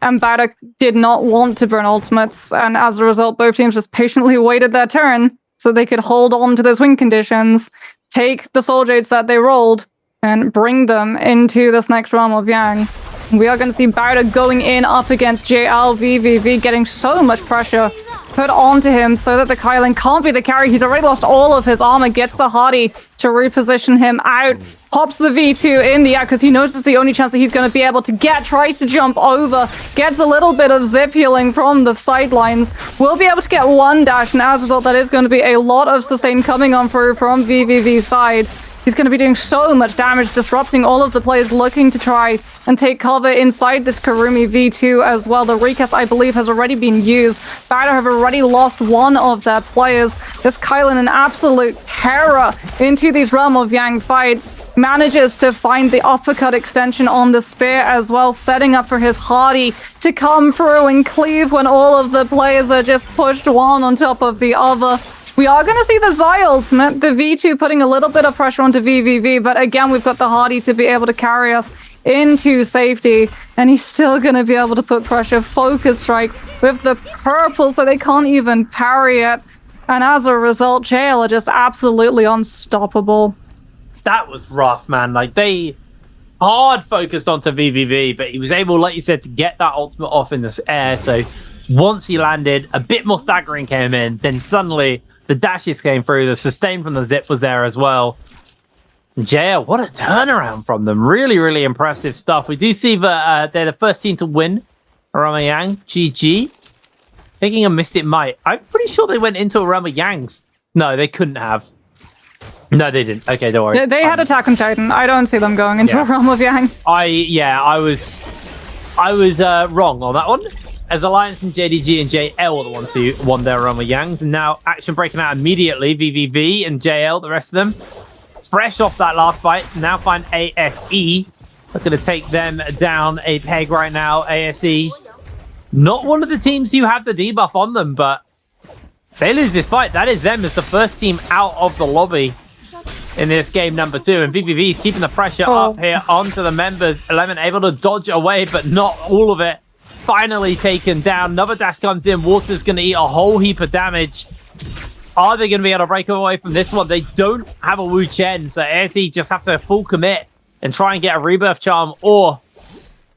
And BIWEEK did not want to burn ultimates, and as a result, both teams just patiently waited their turn so they could hold on to those win conditions, take the Soul Jades that they rolled, and bring them into this next Realm of Yang. We are going to see BIWEEK going in up against JL, VVV, getting so much pressure put onto him so that the Kylan can't be the carry. He's already lost all of his armor, gets the Hardy to reposition him out, pops the V2 in the air because he knows it's the only chance that he's going to be able to get, tries to jump over, gets a little bit of zip healing from the sidelines, will be able to get one dash, and as a result that is going to be a lot of sustain coming on through from VVV's side. He's going to be doing so much damage, disrupting all of the players looking to try and take cover inside this Kurumi V2 as well. The recast, I believe, has already been used. Bowder have already lost one of their players. This Kylan, an absolute terror into these Realm of Yang fights, manages to find the uppercut extension on the spear as well, setting up for his Hardy to come through and cleave when all of the players are just pushed one on top of the other. We are going to see the Zai ultimate, the V2 putting a little bit of pressure onto VVV, but again, we've got the Hardy to be able to carry us into safety, and he's still going to be able to put pressure. Focus strike with the purple, so they can't even parry it, and as a result, JL are just absolutely unstoppable. That was rough, man. Like, they hard focused onto VVV, but he was able, like you said, to get that ultimate off in this air, so once he landed, a bit more staggering came in, then suddenly the dashes came through, the sustain from the zip was there as well. JL, what a turnaround from them. Really, really impressive stuff. We do see that they're the first team to win Arama Yang. GG. Taking a Mystic Might. I'm pretty sure they went into Arama Yang's. No, they couldn't have. No, they didn't. Okay, don't worry. They had Attack on Titan. I don't see them going into a Realm of Yang. I was wrong on that one. As Alliance and JDG and JL are the ones who won their Realm of Yangs, and now action breaking out immediately. VVV and JL, the rest of them, fresh off that last fight, now find ASE. That's going to take them down a peg right now. ASE, not one of the teams who have the debuff on them, but if they lose this fight, that is them as the first team out of the lobby in this game number 2. And VVV is keeping the pressure up here onto the members. 11 able to dodge away, but not all of it. Finally taken down. Another dash comes in. Water's going to eat a whole heap of damage. Are they going to be able to break away from this one? They don't have a Wu Chen, so ASE just have to full commit and try and get a rebirth charm or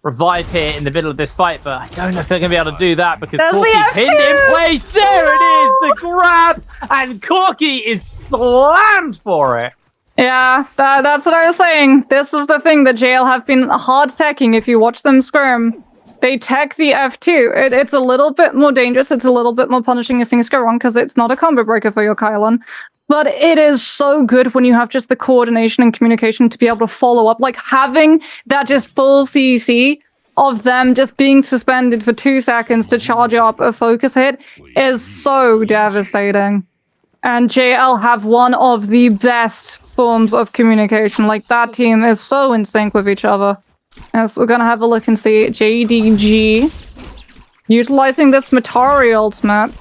revive here in the middle of this fight. But I don't know if they're going to be able to do that because Corky pinned in place. There it is, the grab, and Corky is slammed for it. Yeah, that's what I was saying. This is the thing that JL have been hard teching. If you watch them skirm, they tech the F2. It's a little bit more dangerous. It's a little bit more punishing if things go wrong because it's not a combo breaker for your Kylan. But it is so good when you have just the coordination and communication to be able to follow up. Like having that just full CC of them just being suspended for 2 seconds to charge up a focus hit is so devastating. And JL have one of the best forms of communication. Like that team is so in sync with each other. Yes, we're gonna have a look and see JDG utilizing this Matari ultimate,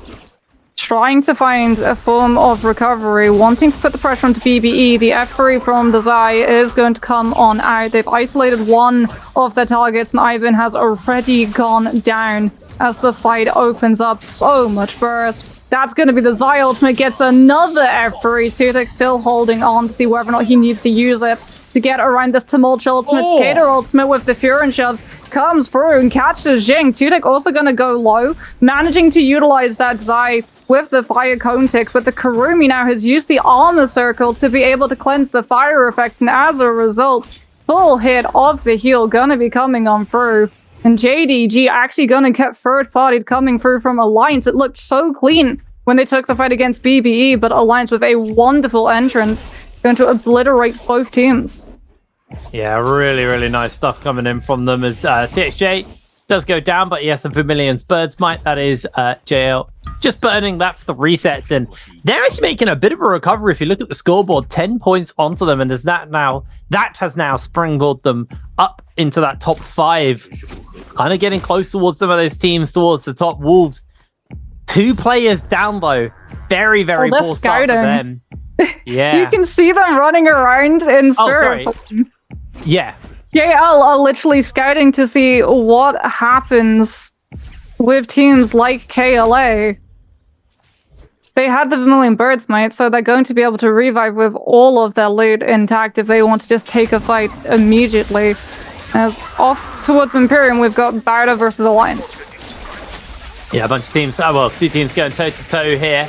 trying to find a form of recovery, wanting to put the pressure onto BBE. The F3 from the Zai is going to come on out. They've isolated one of their targets, and Ivan has already gone down as the fight opens up. So much burst. That's going to be the Zai ultimate, gets another F3. Tutik still holding on to see whether or not he needs to use it to get around this Tumult ultimate. Skater ultimate with the Furin shoves comes through and catches Jing. Tutik also going to go low, managing to utilize that Zai with the fire cone tick, but the Kurumi now has used the armor circle to be able to cleanse the fire effect, and as a result, full hit of the heal gonna be coming on through. And JDG actually gonna get third-partied coming through from Alliance. It looked so clean when they took the fight against BBE, but Alliance with a wonderful entrance going to obliterate both teams. Yeah, really, really nice stuff coming in from them as TXJ does go down, but he has the Vermilion's Bird's Might. That is JL just burning that for the resets, and they're actually making a bit of a recovery. If you look at the scoreboard, 10 points onto them, and that has now springboarded them up into that top 5, kind of getting close towards some of those teams towards the top. Wolves, 2 players down though. Very, very poor start for them. Yeah, you can see them running around in spirit. Yeah. JL are literally scouting to see what happens with teams like KLA. They had the Vermilion Bird's Might, so they're going to be able to revive with all of their loot intact if they want to just take a fight immediately. As off towards Imperium, we've got Barda versus Alliance. Yeah, a bunch of teams. Oh, well, 2 teams going toe-to-toe here.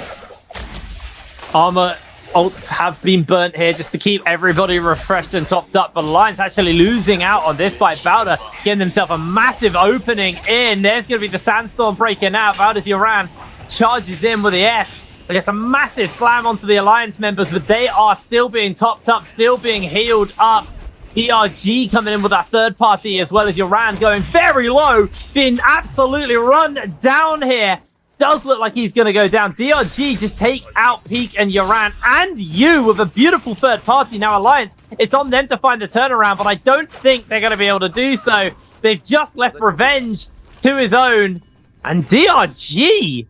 Armor ults have been burnt here just to keep everybody refreshed and topped up. But Alliance actually losing out on this by Bowder, getting themselves a massive opening in. There's going to be the Sandstorm breaking out. Bowder's Yoran charges in with the F. They get a massive slam onto the Alliance members, but they are still being topped up, still being healed up. ERG coming in with that third party, as well as Yoran going very low, being absolutely run down here. Does look like he's going to go down. DRG just take out Peak and Yoran and you with a beautiful third party. Now Alliance, it's on them to find the turnaround, but I don't think they're going to be able to do so. They've just left Revenge to his own. And DRG,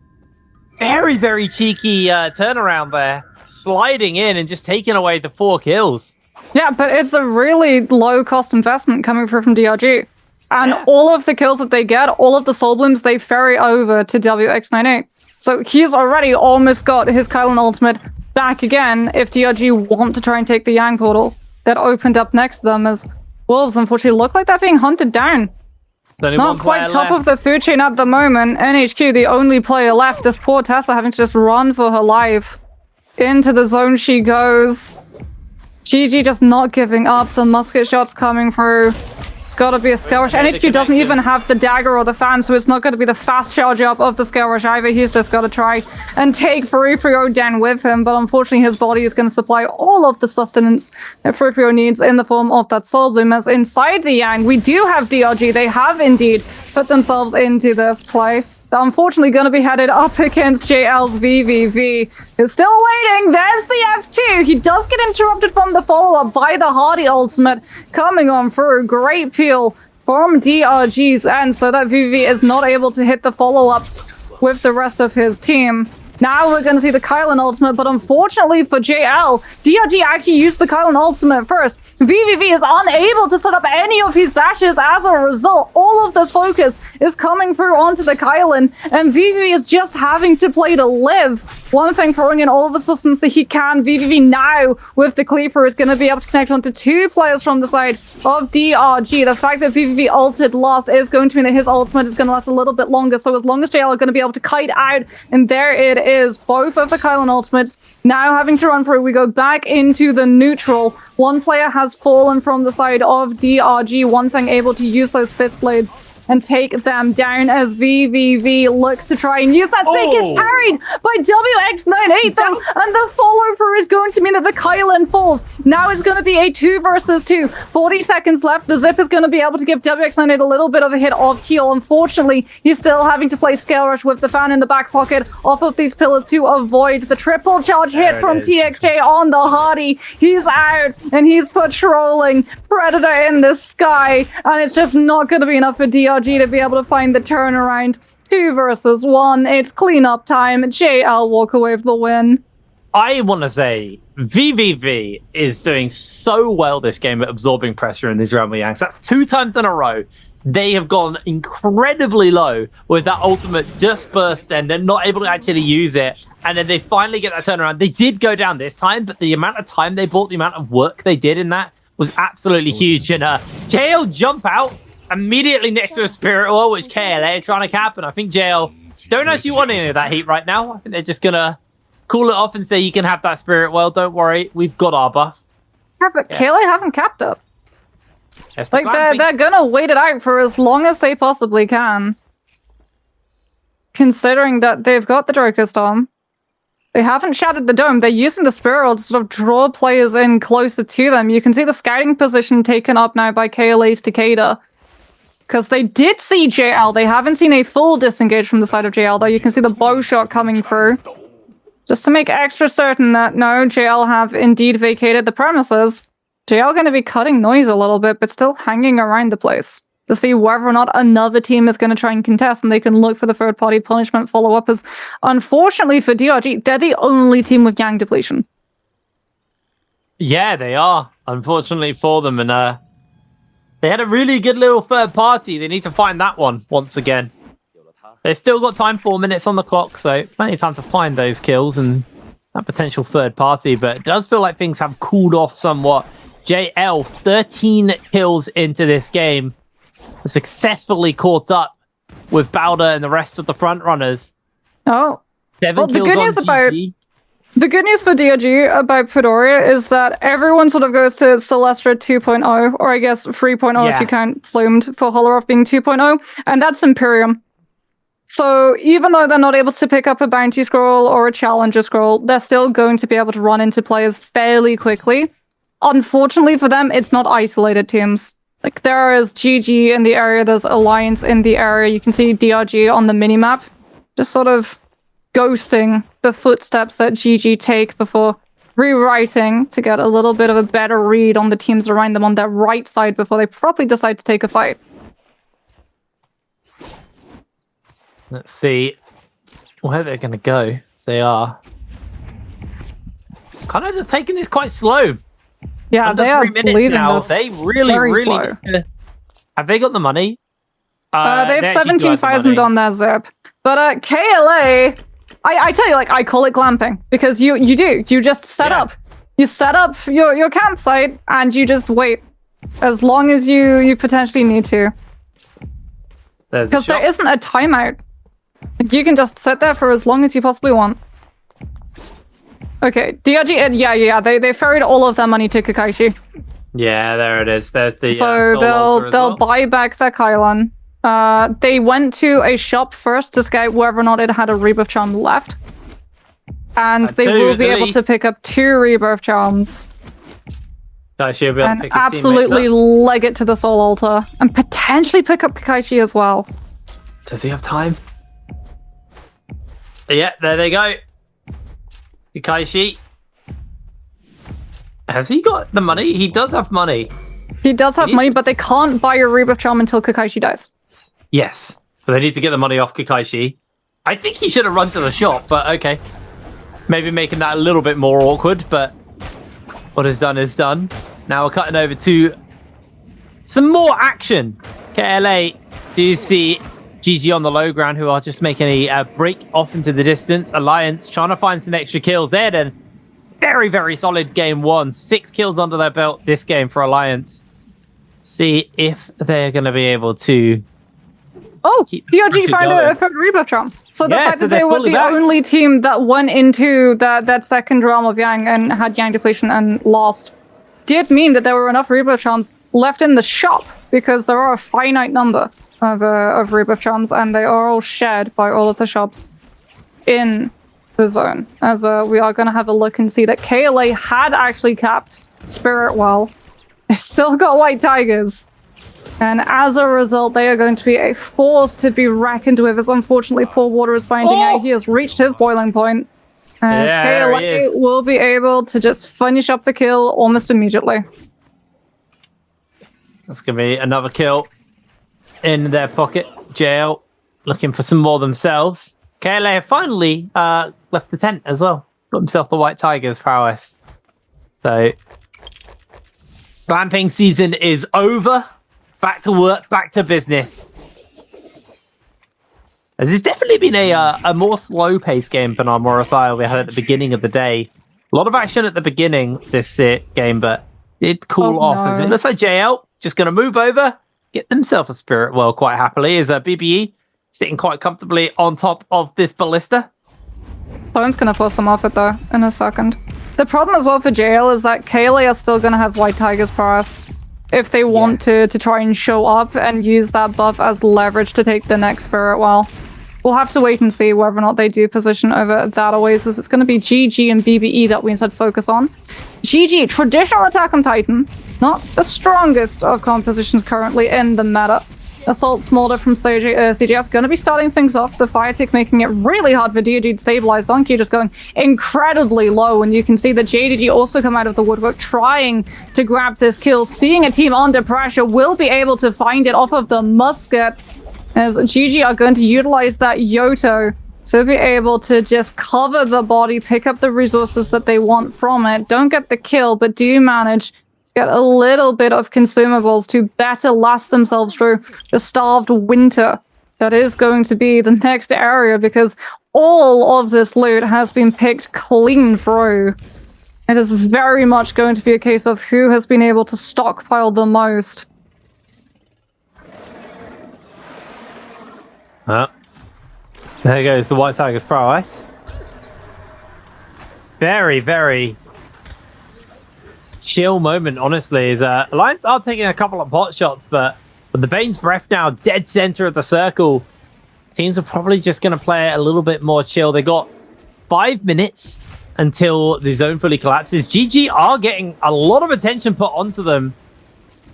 very, very cheeky turnaround there. Sliding in and just taking away the 4 kills. Yeah, but it's a really low-cost investment coming through from DRG. And all of the kills that they get, all of the Soul Blooms, they ferry over to WX98. So he's already almost got his Kylan ultimate back again if DRG want to try and take the Yang portal that opened up next to them, as Wolves unfortunately look like they're being hunted down. Not quite top of the food chain at the moment. NHQ, the only player left. This poor Tessa having to just run for her life. Into the zone she goes. GG just not giving up. The musket shots coming through. It's got to be a Scale Rush. NHQ doesn't even have the dagger or the fan, so it's not going to be the fast charge up of the Scale Rush either. He's just got to try and take Frufrio down with him, but unfortunately his body is going to supply all of the sustenance that Frufrio needs in the form of that Soul Bloom. As inside the Yang, we do have DRG. They have indeed put themselves into this play. They're unfortunately going to be headed up against JL's VVV, who's still waiting. There's the F2. He does get interrupted from the follow-up by the Hardy ultimate coming on through. Great peel from DRG's end, so that VVV is not able to hit the follow-up with the rest of his team. Now we're going to see the Kylan ultimate, but unfortunately for JL, DRG actually used the Kylan ultimate first. VVV is unable to set up any of his dashes as a result. All of this focus is coming through onto the Kylan, and VVV is just having to play to live. One thing, throwing in all of the substance that he can. VVV now, with the Cleaver, is going to be able to connect onto 2 players from the side of DRG. The fact that VVV ulted last is going to mean that his ultimate is going to last a little bit longer, so as long as JL are going to be able to kite out, and there it is, both of the Kylan ultimates now having to run through. We go back into the neutral. One player has fallen from the side of DRG. One thing able to use those fist blades and take them down as VVV looks to try and use that spike. Gets parried by WX98 though, and the follow through is going to mean that the Kylan falls. Now it's going to be a 2 versus 2. 40 seconds left. The Zip is going to be able to give WX98 a little bit of a hit of heal. Unfortunately, he's still having to play Scale Rush with the fan in the back pocket off of these pillars to avoid the triple charge hit from TXJ on the Hardy. He's out and he's patrolling Predator in the sky, and it's just not going to be enough for DRG to be able to find the turnaround. 2 versus 1. It's cleanup time. JL walk away with the win. I want to say VVV is doing so well this game at absorbing pressure in these Realm of Yanks. That's 2 times in a row. They have gone incredibly low with that ultimate just burst, and they're not able to actually use it. And then they finally get that turnaround. They did go down this time, but the amount of time they bought, the amount of work they did in that was absolutely huge. And JL jump out immediately next to a Spirit Wall, which KLA are trying to cap, and I think JL don't actually want any of that heat right now. I think they're just gonna cool it off and say, you can have that Spirit Well, don't worry, we've got our buff. Yeah, but KLA haven't capped it. That's like, they're gonna wait it out for as long as they possibly can. Considering that they've got the Draco Storm. They haven't shattered the dome. They're using the Spiral to sort of draw players in closer to them. You can see the scouting position taken up now by KLA's Takeda. Because they did see JL. They haven't seen a full disengage from the side of JL, though. You can see the bow shot coming through. Just to make extra certain that, no, JL have indeed vacated the premises. JL going to be cutting noise a little bit, but still hanging around the place to see whether or not another team is going to try and contest, and they can look for the third-party punishment follow-up. As unfortunately for DRG, they're the only team with Yang depletion. Yeah, they are, unfortunately for them. And they had a really good little third party. They need to find that one once again. They've still got time, 4 minutes on the clock, so plenty of time to find those kills and that potential third party. But it does feel like things have cooled off somewhat. JL, 13 kills into this game, successfully caught up with Bowder and the rest of the front runners. Oh. 7 Well, the kills good on news about GG. the good news for DRG about Pedoria is that everyone sort of goes to Celestra 2.0, or I guess 3.0 if Yeah. you count Plumed for Holoroth being 2.0, and that's Imperium. So even though they're not able to pick up a bounty scroll or a challenger scroll, they're still going to be able to run into players fairly quickly. Unfortunately for them, it's not isolated teams. Like, there is GG in the area, there's Alliance in the area, you can see DRG on the minimap, just sort of ghosting the footsteps that GG take before rewriting to get a little bit of a better read on the teams around them on their right side before they probably decide to take a fight. Let's see where they're going to go. They are kind of just taking this quite slow. Yeah, Under they 3 are minutes leaving now. this They really, very really slow. have they got the money? They have actually do have the 17,000 money. on their zip. But KLA, I tell you, like, I call it glamping because you do. You just set Yeah. up. You set up your campsite and you just wait as long as you potentially need to. There's a Because there shot. isn't a timeout. You can just sit there for as long as you possibly want. Okay, DRG, yeah, they ferried all of their money to Kakashi. Yeah, there it is. There's the So Soul Altar as they'll well. buy back their Kylon. They went to a shop first to scout whether or not it had a Rebirth Charm left. And they two will at be the able to least. pick up 2 Rebirth Charms Kakashi will be able to and pick his teammates absolutely up. leg it to the Soul Altar and potentially pick up Kakashi as well. Does he have time? Yeah, there they go. Kakashi. Has he got the money? He does have money. He does have He needs money, to- but they can't buy a Rebirth Charm until Kakashi dies. Yes. But they need to get the money off Kakashi. I think he should have run to the shop, but okay. Maybe making that a little bit more awkward, but what is done is done. Now we're cutting over to some more action. KLA do see GG on the low ground, who are just making a break off into the distance. Alliance trying to find some extra kills there then. Very, very solid game 1. 6 kills under their belt this game for Alliance. See if they're going to be able to... Oh, Keep the DRG pressure found going. a third Rebirth Charm. So the Yeah, fact so that they they're were fully the back. only team that went into that second realm of Yang and had Yang depletion and lost did mean that there were enough Rebirth Charms left in the shop, because there are a finite number of Rebirth Charms and they are all shared by all of the shops in the zone. As we are going to have a look and see that KLA had actually capped Spirit Well. They've still got White Tigers. And as a result, they are going to be a force to be reckoned with, as unfortunately Poor Water is finding out he has reached his boiling point. As Yeah, there he KLA is. will be able to just finish up the kill almost immediately. That's going to be another kill in their pocket. JL looking for some more themselves. KLA have finally left the tent as well. Got himself the White Tigers prowess. So, glamping season is over. Back to work, back to business. As it's definitely been a more slow-paced game than our Morosai we had at the beginning of the day. A lot of action at the beginning this game, but it cool off. As it looks like JL just going to move over, get themselves a Spirit Well quite happily. Is BBE sitting quite comfortably on top of this ballista. Bone's going to force them off it though in a second. The problem as well for JL is that KLA are still going to have White Tigers prowess if they want to try and show up and use that buff as leverage to take the next Spirit Well. We'll have to wait and see whether or not they do position over that Oasis. It's going to be GG and BBE that we instead focus on. GG, traditional attack on Titan. Not the strongest of compositions currently in the meta. Assault Smolder from CGS going to be starting things off. The Fire Tick making it really hard for DRG to stabilize. Donkey just going incredibly low, and you can see that JDG also come out of the woodwork trying to grab this kill. Seeing a team under pressure, will be able to find it off of the musket, as GG are going to utilize that Yoto to be able to just cover the body, pick up the resources that they want from it. Don't get the kill, but do manage get a little bit of consumables to better last themselves through the starved winter that is going to be the next area, because all of this loot has been picked clean through. It is very much going to be a case of who has been able to stockpile the most. Well, there goes the White Tiger's prowess. Very, very chill moment, honestly. Is Alliance are taking a couple of pot shots, but with the Bane's Breath now dead center of the circle, teams are probably just going to play it a little bit more chill. They got 5 minutes until the zone fully collapses. GG are getting a lot of attention put onto them.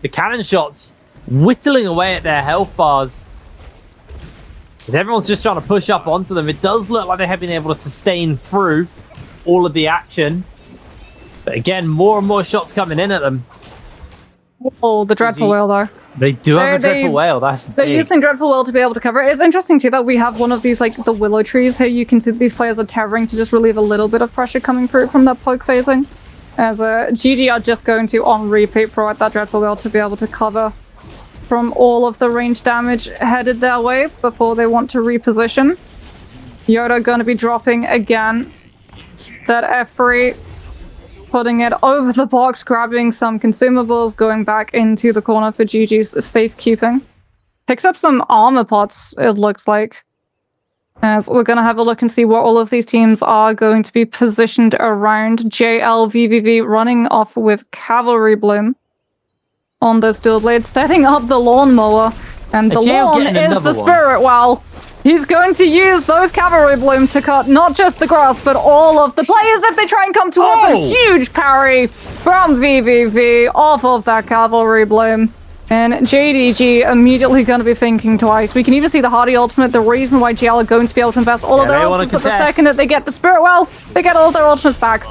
The cannon shots whittling away at their health bars. As everyone's just trying to push up onto them, it does look like they have been able to sustain through all of the action. But again, more and more shots coming in at them. Oh, the Dreadful Whale, though. They do have a Dreadful Whale. That's big. They're using Dreadful Whale to be able to cover it. It's interesting, too, that we have one of these, like, the willow trees here. You can see these players are tethering to just relieve a little bit of pressure coming through from that poke phasing. As GG are just going to, on repeat, throw out that Dreadful Whale to be able to cover from all of the range damage headed their way before they want to reposition. Yoda going to be dropping again. That F3, putting it over the box, grabbing some consumables, going back into the corner for GG's safekeeping. Picks up some armor pots, it looks like. As we're going to have a look and see what all of these teams are going to be positioned around. JLVVV running off with Cavalry Bloom on those dual blades, setting up the lawnmower. And the lawn is the Spirit Well. He's going to use those Cavalry Bloom to cut not just the grass, but all of the players if they try and come towards a huge parry from VVV off of that Cavalry Bloom. And JDG immediately going to be thinking twice. We can even see the Hardy ultimate. The reason why GL are going to be able to invest all of their ultimates at the second that they get the Spirit Well, they get all of their ultimates back.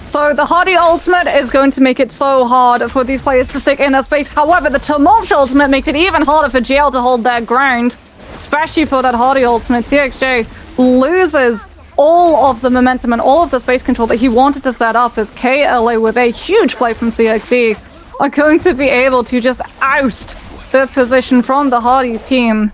So the Hardy ultimate is going to make it so hard for these players to stick in that space. However, the Tumult ultimate makes it even harder for GL to hold their ground. Especially for that Hardy ultimate. CXJ loses all of the momentum and all of the space control that he wanted to set up as KLA, with a huge play from CXE, are going to be able to just oust the position from the Hardy's team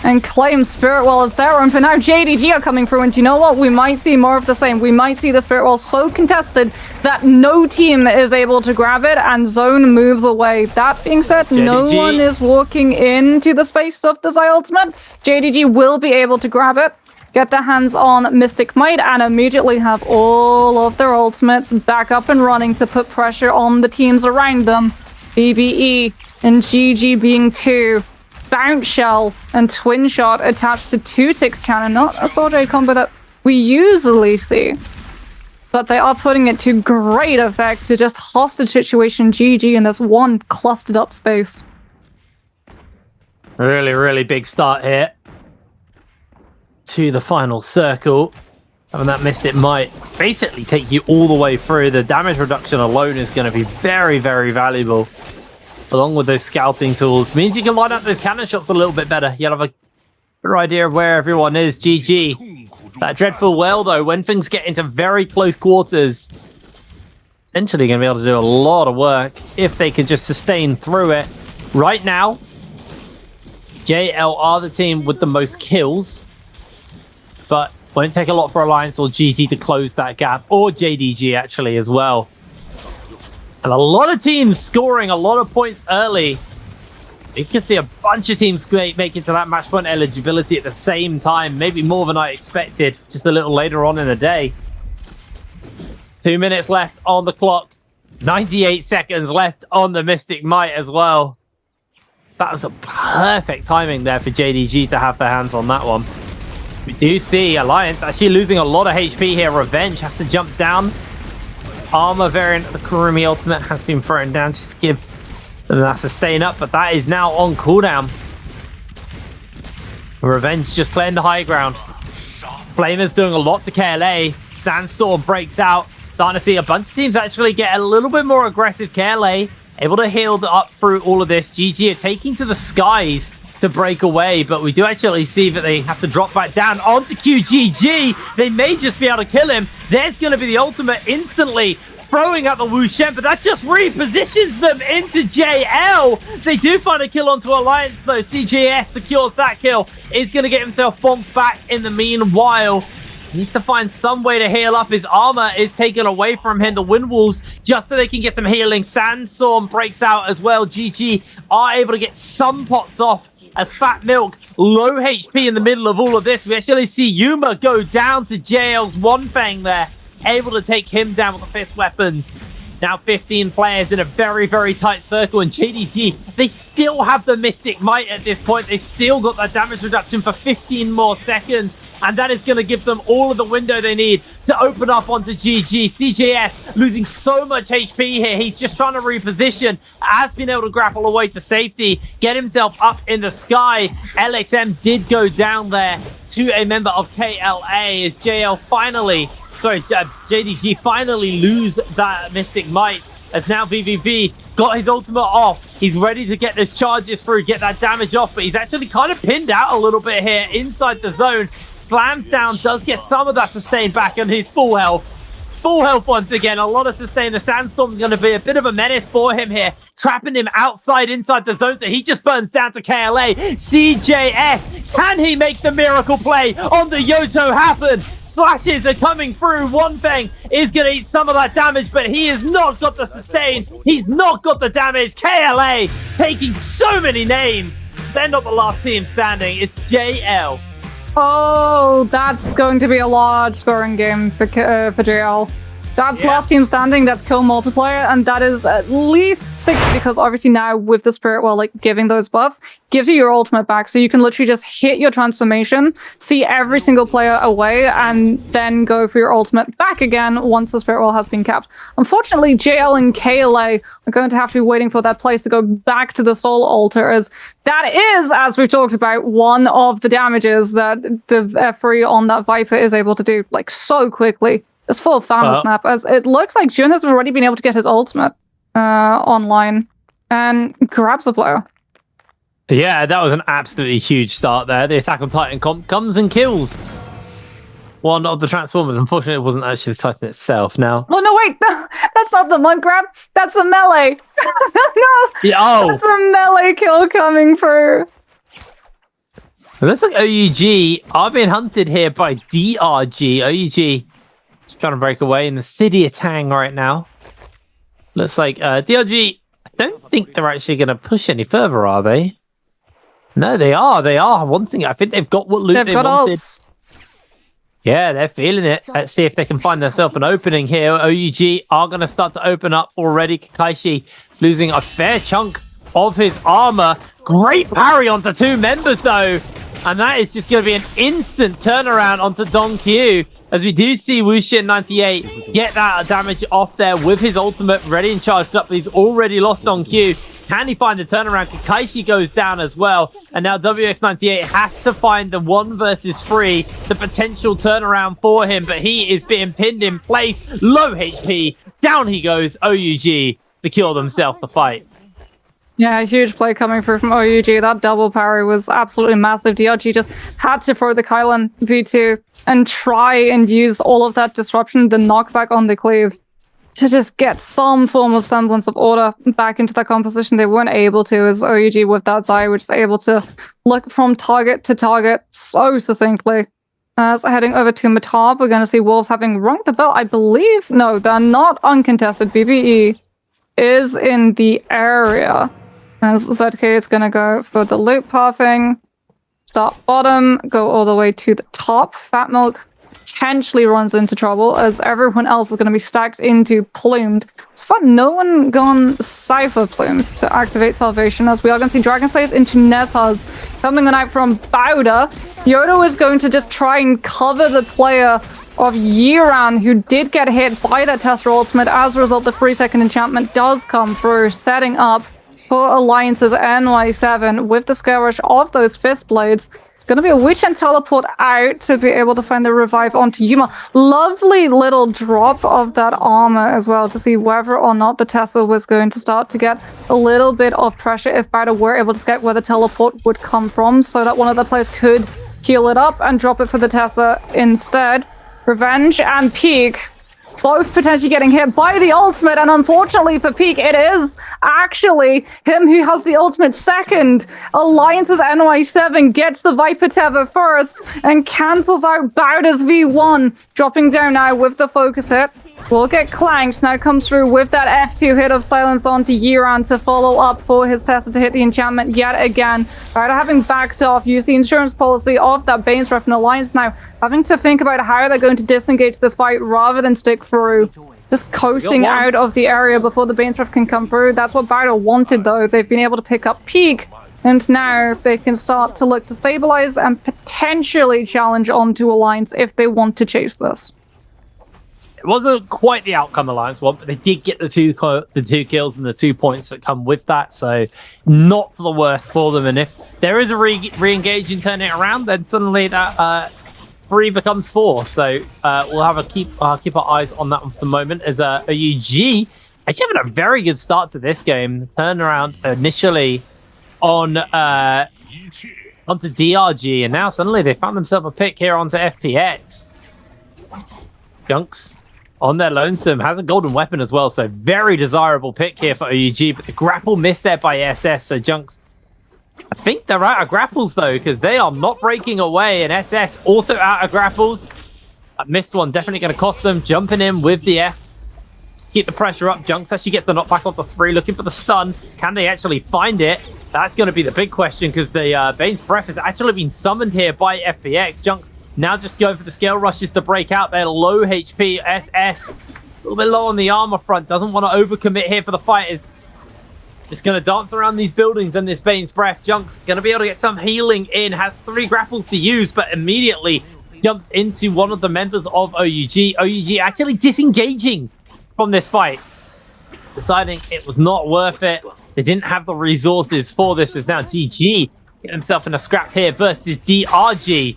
and claim Spirit Well as their own. But now JDG are coming through, and you know what? We might see more of the same. We might see the Spirit Well so contested that no team is able to grab it, and zone moves away. That being said, JDG. No one is walking into the space of the Zai ultimate. JDG will be able to grab it, get their hands on Mystic Might, and immediately have all of their ultimates back up and running to put pressure on the teams around them. BBE and GG being 2. Bounce Shell and Twin Shot attached to 2-6 cannon, not a Sword J combo that we usually see. But they are putting it to great effect to just hostage situation GG in this one clustered up space. Really, really big start here to the final circle. Having that Mystic Might basically take you all the way through. The damage reduction alone is going to be very, very valuable. Along with those scouting tools, means you can line up those cannon shots a little bit better. You'll have a better idea of where everyone is. GG. That Dreadful Whale, though, when things get into very close quarters, essentially going to be able to do a lot of work if they can just sustain through it. Right now, JL are the team with the most kills, but won't take a lot for Alliance or GG to close that gap, or JDG actually as well. And a lot of teams scoring a lot of points early. You can see a bunch of teams make it to that match point eligibility at the same time. Maybe more than I expected, just a little later on in the day. 2 minutes left on the clock. 98 seconds left on the Mystic Might as well. That was the perfect timing there for JDG to have their hands on that one. We do see Alliance actually losing a lot of HP here. Revenge has to jump down. Armor variant of the Kurumi ultimate has been thrown down just to give them that sustain up, but that is now on cooldown. Revenge just playing the high ground. Flamer's doing a lot to KLA. Sandstorm breaks out. Starting to see a bunch of teams actually get a little bit more aggressive. KLA able to heal up through all of this. GG are taking to the skies to break away, but we do actually see that they have to drop back down onto QGG. They may just be able to kill him. There's going to be the ultimate instantly throwing out the Wu Shen, but that just repositions them into JL. They do find a kill onto Alliance though. CJS secures that kill. Is going to get himself bonked back in the meanwhile. Needs to find some way to heal up. His armor is taken away from him. The Wind Wolves, just so they can get some healing. Sandstorm breaks out as well. GG are able to get some pots off as Fat Milk, low HP in the middle of all of this. We actually see Yuma go down to JL's One Fang there, able to take him down with the fifth weapons. Now 15 players in a very, very tight circle, and JDG, they still have the Mystic Might at this point. They still got that damage reduction for 15 more seconds, and that is going to give them all of the window they need to open up onto GG. CJS losing so much HP here. He's just trying to reposition, has been able to grapple away to safety, get himself up in the sky. LXM did go down there to a member of KLA as JDG finally lose that Mystic Might, as now BVB got his ultimate off. He's ready to get those charges through, get that damage off, but he's actually kind of pinned out a little bit here inside the zone. Slams down, does get some of that sustain back on his full health. Full health once again, a lot of sustain. The Sandstorm's going to be a bit of a menace for him here, trapping him inside the zone, so he just burns down to KLA. CJS, can he make the miracle play on the Yoto happen? Slashes are coming through. One Fang is going to eat some of that damage, but he has not got the sustain. He's not got the damage. KLA taking so many names. They're not the last team standing. It's JL. Oh, that's going to be a large scoring game for JL. That's last team standing, that's kill multiplier, and that is at least 6, because obviously now with the Spirit Well, like giving those buffs, gives you your ultimate back, so you can literally just hit your transformation, see every single player away, and then go for your ultimate back again once the Spirit Well has been capped. Unfortunately, JL and KLA are going to have to be waiting for that place to go back to the Soul Altar, as that is, as we've talked about, one of the damages that the F3 on that Viper is able to do, like, so quickly. It's full of Thanos Snap, as it looks like Jun has already been able to get his ultimate online and grabs the player. Yeah, that was an absolutely huge start there. The Attack on Titan comp comes and kills one of the Transformers. Unfortunately, it wasn't actually the Titan itself now. Oh, no, wait. That's not the monk grab. That's a melee. No. Yeah, oh. That's a melee kill coming through. It looks like OUG are being hunted here by DRG. OUG trying to break away in the city of Tang right now. Looks like DRG, I don't think they're actually going to push any further, are they? No, they are. They are. One thing, I think they've got what loot they wanted. Ults. Yeah, they're feeling it. Let's see if they can find themselves an opening here. OUG are going to start to open up already. Kakaishi losing a fair chunk of his armor. Great parry onto 2 members, though. And that is just going to be an instant turnaround onto Don Q, as we do see Wuxian98 get that damage off there with his ultimate ready and charged up, but he's already lost on Q. Can he find the turnaround? Kakaishi goes down as well, and now WX98 has to find the 1 versus 3, the potential turnaround for him, but he is being pinned in place. Low HP, down he goes. OUG secure themselves the fight. Yeah, huge play coming through from OUG. That double parry was absolutely massive. DRG just had to throw the Kylan V2 and try and use all of that disruption, the knockback on the cleave, to just get some form of semblance of order back into that composition. They weren't able to, as OUG with that Zai, which is able to look from target to target so succinctly. So heading over to Matab, we're going to see Wolves having rung the bell, I believe. No, they're not uncontested. BBE is in the area. As ZK is going to go for the loop pathing, start bottom, go all the way to the top. Fat Milk potentially runs into trouble, as everyone else is going to be stacked into Plumed. It's fun, no one gone Cypher Plumed to activate Salvation, as we are going to see Dragon Slayers into Nezhaz coming on out from Bauda. Yodo is going to just try and cover the player of Yiran, who did get hit by that Tesla ultimate. As a result, the 3-second enchantment does come through, setting up for Alliance's NY7 with the scale rush of those Fist Blades. It's going to be a Witch and teleport out to be able to find the revive onto Yuma. Lovely little drop of that armor as well, to see whether or not the Tesla was going to start to get a little bit of pressure if Bauda were able to get where the teleport would come from, so that one of the players could heal it up and drop it for the Tesla instead. Revenge and Peak both potentially getting hit by the ultimate, and unfortunately for Peak, it is actually him who has the ultimate second. Alliance's NY7 gets the Viper Tether first and cancels out Bauda's V1, dropping down now with the focus hit. will get clanked. Now comes through with that F2 hit of silence onto Yiran to follow up for his Tesla to hit the enchantment yet again. Ryder having backed off, used the insurance policy of that Bane's Ref and Alliance now, having to think about how they're going to disengage this fight rather than stick through. Just coasting out of the area before the Bane's Ref can come through. That's what Bardo wanted though. They've been able to pick up Peak, and now they can start to look to stabilize and potentially challenge onto Alliance if they want to chase this. It wasn't quite the outcome Alliance want, but they did get the two kills and the 2 points that come with that, so not the worst for them. And if there is a re-engage and turn it around, then suddenly that 3 becomes 4. So we'll have a keep our eyes on that one for the moment. As OUG actually having a very good start to this game. The turnaround initially on onto DRG, and now suddenly they found themselves a pick here onto FPX. Junks on their lonesome, has a golden weapon as well, so very desirable pick here for OUG, but the grapple missed there by SS, so Junks, I think they're out of grapples though, because they are not breaking away, and SS also out of grapples. That missed one, definitely going to cost them, jumping in with the F. Just keep the pressure up. Junks actually gets the knockback onto 3, looking for the stun. Can they actually find it? That's going to be the big question, because the Bane's Breath has actually been summoned here by FPX. Junks now just going for the scale rushes to break out their low HP. SS a little bit low on the armor front, doesn't want to overcommit here for the fight. Is just going to dance around these buildings and this Bane's Breath. Junk's going to be able to get some healing in, has 3 grapples to use, but immediately jumps into one of the members of OUG. OUG actually disengaging from this fight, deciding it was not worth it. They didn't have the resources for this, as now GG get himself in a scrap here versus DRG.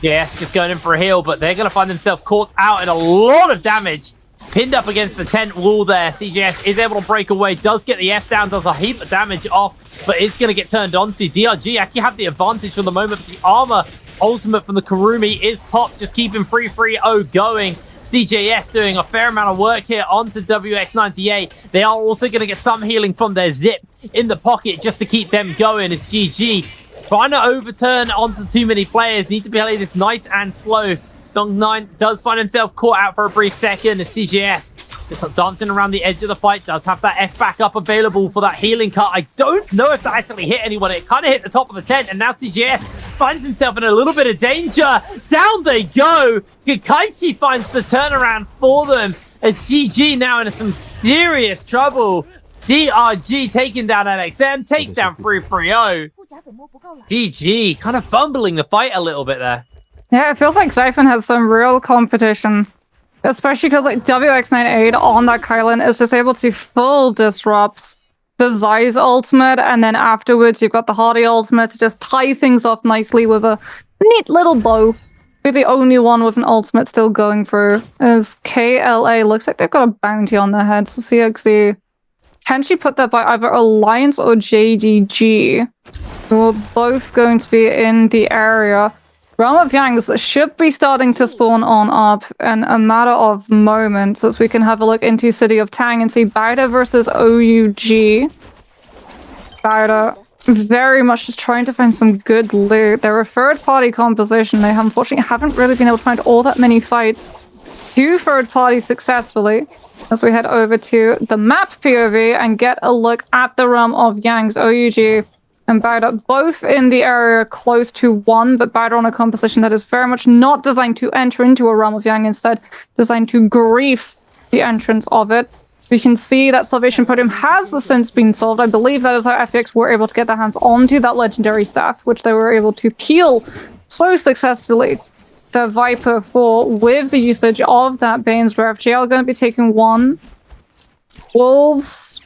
Yes, just going in for a heal, but they're going to find themselves caught out in a lot of damage. Pinned up against the tent wall there. CJS is able to break away, does get the F down, does a heap of damage off, but is going to get turned onto. DRG actually have the advantage for the moment, but the armor ultimate from the Kurumi is popped, just keeping 3-3-0 going. CJS doing a fair amount of work here onto WX98. They are also going to get some healing from their zip in the pocket just to keep them going. It's GG. Trying to overturn onto too many players. Need to play this nice and slow. Dong9 does find himself caught out for a brief second as CJS just dancing around the edge of the fight. Does have that F back up available for that healing cut. I don't know if that actually hit anyone. It kind of hit the top of the tent, and now CJS finds himself in a little bit of danger. Down they go. Kakaichi finds the turnaround for them as GG now in some serious trouble. DRG taking down LXM, takes down 3-3-0. GG, kind of fumbling the fight a little bit there. Yeah, it feels like Xiphon has some real competition. Especially because like WX98 on that Kylan is just able to full disrupt the Zai's ultimate, and then afterwards you've got the Hardy ultimate to just tie things off nicely with a neat little bow. Be the only one with an ultimate still going through. As KLA looks like they've got a bounty on their heads. So CXZ. Can she put that by either Alliance or JDG? Who are both going to be in the area. Realm of Yangs should be starting to spawn on up in a matter of moments, as we can have a look into City of Tang and see Bauda versus OUG. Bauda very much just trying to find some good loot. They're a third-party composition. They unfortunately haven't really been able to find all that many fights to third parties successfully. As we head over to the map POV and get a look at the Realm of Yangs, OUG and Bauda both in the area close to 1, but Bauda on a composition that is very much not designed to enter into a Realm of Yang, instead designed to grief the entrance of it. We can see that Salvation Podium has since been solved. I believe that is how FPX were able to get their hands onto that legendary staff, which they were able to peel so successfully. The Viper 4 with the usage of that Bane's Breath. JL going to be taking 1. Wolves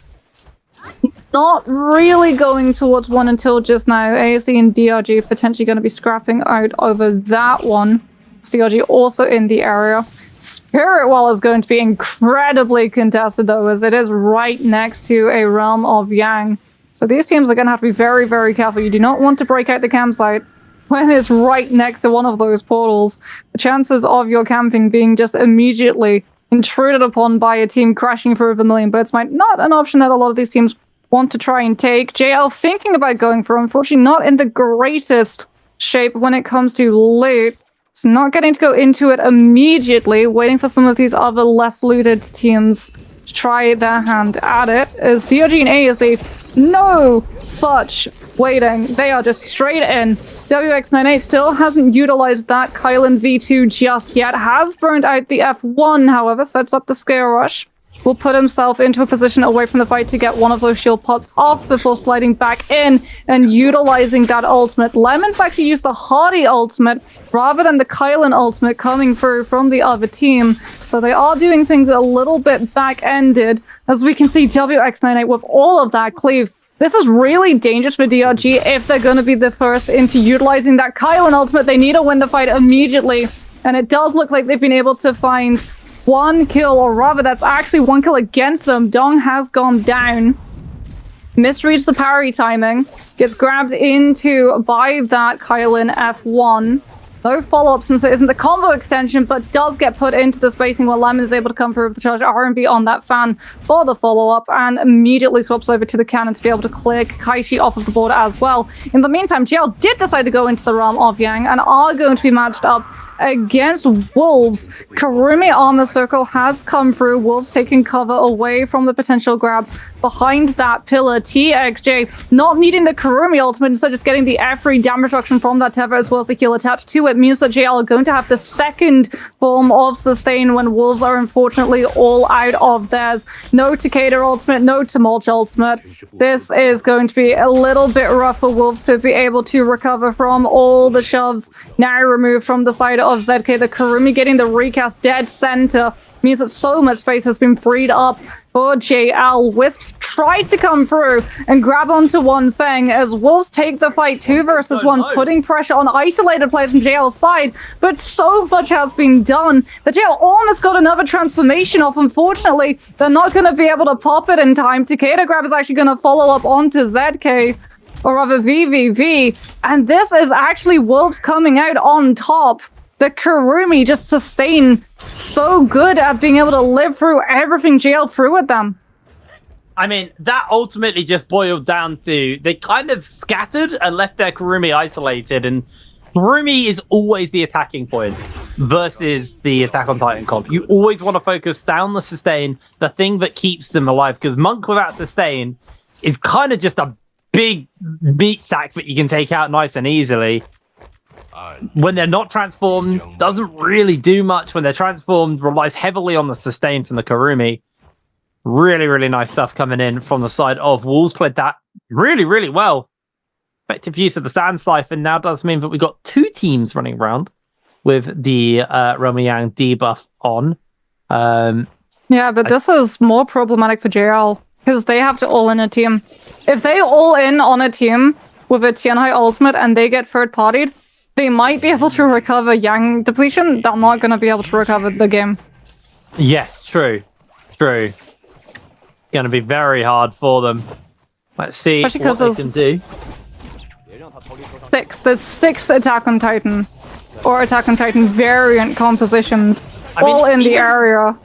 not really going towards 1 until just now. ASC and DRG potentially going to be scrapping out over that one. CRG also in the area. Spirit Wall is going to be incredibly contested though, as it is right next to a Realm of Yang. So these teams are going to have to be very, very careful. You do not want to break out the campsite when it's right next to one of those portals. The chances of your camping being just immediately intruded upon by a team crashing through a Vermilion Birds might not an option that a lot of these teams want to try and take. JL thinking about going for, unfortunately not in the greatest shape when it comes to loot. It's not getting to go into it immediately, waiting for some of these other less looted teams to try their hand at it. As DRG and A is a no such waiting. They are just straight in. WX98 still hasn't utilized that Kylan V2 just yet. Has burned out the F1, however, sets up the scare rush. Will put himself into a position away from the fight to get one of those shield pots off before sliding back in and utilizing that ultimate. Lemon's actually used the Hardy ultimate rather than the Kylan ultimate coming through from the other team. So they are doing things a little bit back-ended. As we can see, WX98 with all of that cleave. This is really dangerous for DRG if they're going to be the first into utilizing that Kylan ultimate. They need to win the fight immediately. And it does look like they've been able to find one kill, or rather, that's actually one kill against them. Dong has gone down. Misreads the parry timing. Gets grabbed into by that Kylan F1. No follow-up since it isn't the combo extension, but does get put into the spacing where Lemon is able to come through with the charge R&B on that fan for the follow-up and immediately swaps over to the cannon to be able to clear Kakashi off of the board as well. In the meantime, GL did decide to go into the realm of Yang and are going to be matched up against Wolves. Karumi Armor Circle has come through. Wolves taking cover away from the potential grabs behind that pillar. TXJ not needing the Karumi ultimate, instead just getting the F3 damage reduction from that tether as well as the heal attached to it. Means that JL are going to have the second form of sustain when Wolves are unfortunately all out of theirs. No Takeda ultimate, no Tumult ultimate. This is going to be a little bit rough for Wolves to be able to recover from all the shoves now removed from the side of ZK. The Karumi getting the recast dead center means that so much space has been freed up for JL. Wisps tried to come through and grab onto one thing as Wolves take the fight 2 versus 1, putting pressure on isolated players from JL's side, but so much has been done. The JL almost got another transformation off. Unfortunately, they're not going to be able to pop it in time. Takeda grab is actually going to follow up onto ZK, or rather VVV, and this is actually Wolves coming out on top. The Karumi just sustain so good at being able to live through everything JL threw at them. I mean, that ultimately just boiled down to they kind of scattered and left their Karumi isolated, and Karumi is always the attacking point versus the Attack on Titan comp. You always want to focus down the sustain, the thing that keeps them alive, because Monk without sustain is kind of just a big meat sack that you can take out nice and easily. When they're not transformed, doesn't really do much. When they're transformed, relies heavily on the sustain from the Karumi. Really, really nice stuff coming in from the side of Wolves. Played that really, really well. Effective use of the Sand Siphon now does mean that we've got 2 teams running around with the Realm of Yang debuff on. Yeah, but this is more problematic for JL because they have to all in a team. If they all in on a team with a Tianhai ultimate and they get third-partied, they might be able to recover Yang depletion. They're not going to be able to recover the game. Yes, true. True. It's going to be very hard for them. Let's see what they can do. There's 6 Attack on Titan or Attack on Titan variant compositions all in the area.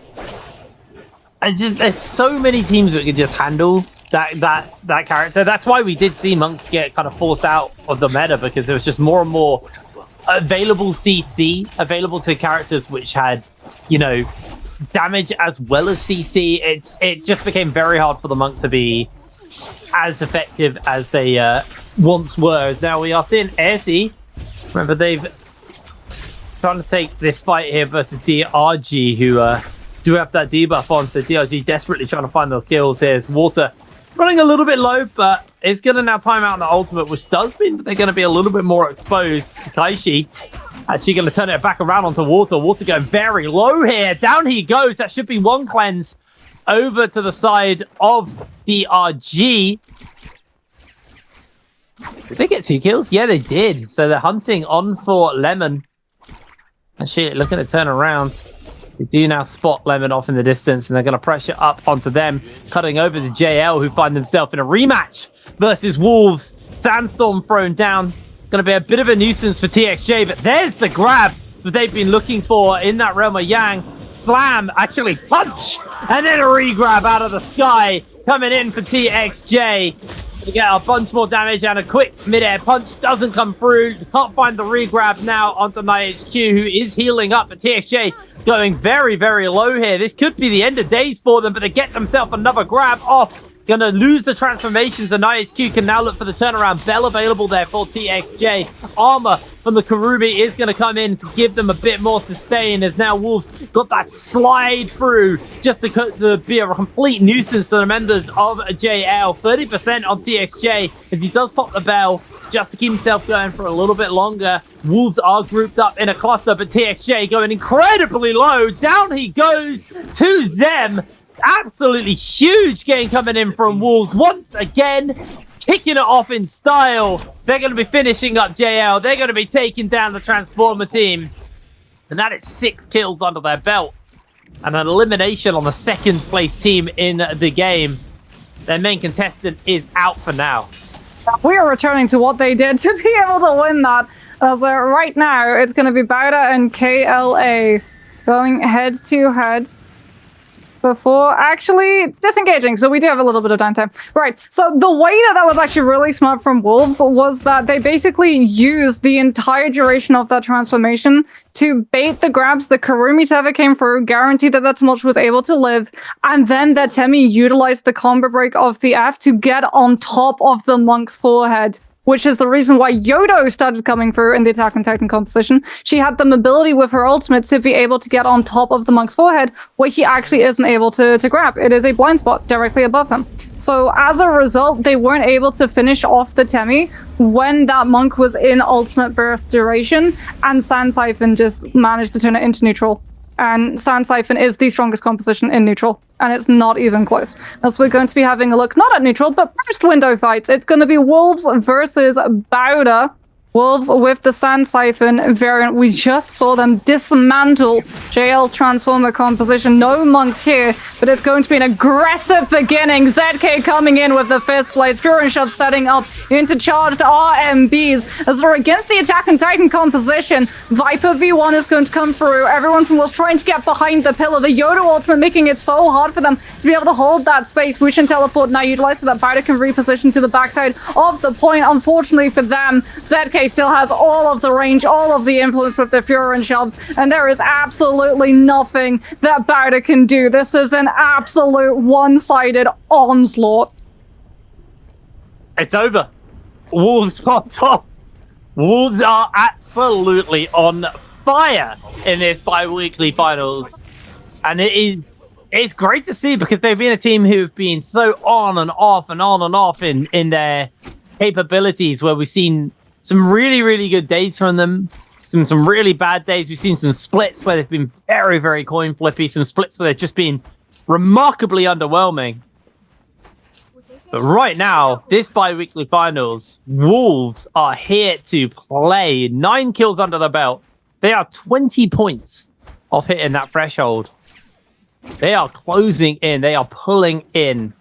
There's so many teams that can just handle that character. That's why we did see Monk get kind of forced out of the meta, because there was just more and more available CC available to characters which had, you know, damage as well as CC. It just became very hard for the Monk to be as effective as they once were. Now we are seeing ASE. Remember, they've trying to take this fight here versus DRG, who do have that debuff on. So DRG desperately trying to find the kills here. As Water running a little bit low, but it's going to now time out on the ultimate, which does mean that they're going to be a little bit more exposed. Kaishi actually going to turn it back around onto Water. Water going very low here. Down he goes. That should be one cleanse over to the side of DRG. Did they get 2 kills? Yeah, they did. So they're hunting on for Lemon. Actually, looking to turn around. They do now spot Lemon off in the distance, and they're going to pressure up onto them, cutting over the JL, who find themselves in a rematch versus Wolves. Sandstorm thrown down. Going to be a bit of a nuisance for TXJ, but there's the grab that they've been looking for in that Realm of Yang. Slam, actually punch, and then a re-grab out of the sky coming in for TXJ. We get a bunch more damage, and a quick mid-air punch doesn't come through. Can't find the re-grab now onto NiHQ, who is healing up, but TXJ going very, very low here. This could be the end of days for them, but they get themselves another grab off. Gonna lose the transformations, and NiHQ can now look for the turnaround. Bell available there for TXJ. Armor from the Kurumi is gonna come in to give them a bit more sustain, as now Wolves got that slide through just to be a complete nuisance to the members of JL. 30% on TXJ, as he does pop the bell just to keep himself going for a little bit longer. Wolves are grouped up in a cluster, but TXJ going incredibly low. Down he goes to them. Absolutely huge game coming in from Wolves once again, kicking it off in style. They're going to be finishing up JL. They're going to be taking down the Transformer team, and that is 6 kills under their belt and an elimination on the second place team in the game. Their main contestant is out for now. We are returning to what they did to be able to win that. As right now, it's going to be Bauda and KLA going head to head before actually disengaging. So we do have a little bit of downtime. Right. So the way that was actually really smart from Wolves was that they basically used the entire duration of that transformation to bait the grabs. The Kurumi Teva came through, guaranteed that that Tumulch was able to live, and then that Temi utilized the combo break of the F to get on top of the Monk's forehead, which is the reason why Yodo started coming through in the Attack on Titan composition. She had the mobility with her ultimate to be able to get on top of the Monk's forehead, where he actually isn't able to grab. It is a blind spot directly above him. So as a result, they weren't able to finish off the Temi when that Monk was in ultimate burst duration, and Sand Siphon just managed to turn it into neutral. And Sand Siphon is the strongest composition in neutral, and it's not even close. As we're going to be having a look, not at neutral, but burst window fights. It's going to be Wolves versus Bauda. Wolves with the Sand Siphon variant. We just saw them dismantle JL's Transformer composition. No Monks here, but it's going to be an aggressive beginning. ZK coming in with the Fist Blades. Fury and Shove setting up into charged RMBs. As they're against the Attack on Titan composition, Viper V1 is going to come through. Everyone from Wolves trying to get behind the pillar. The Yoda ultimate making it so hard for them to be able to hold that space. Wushin Teleport now utilized so that Bauda can reposition to the backside of the point. Unfortunately for them, ZK still has all of the range, all of the influence with the Fury and Shoves, and there is absolutely nothing that Bauda can do. This is an absolute one-sided onslaught. It's over. Wolves popped off. Wolves are absolutely on fire in this bi-weekly finals, and it's great to see, because they've been a team who've been so on and off and on and off in their capabilities, where we've seen some really, really good days from them, some really bad days. We've seen some splits where they've been very, very coin flippy, some splits where they've just been remarkably underwhelming. But right now, this bi-weekly finals, Wolves are here to play. 9 kills under the belt. They are 20 points off hitting that threshold. They are closing in. They are pulling in.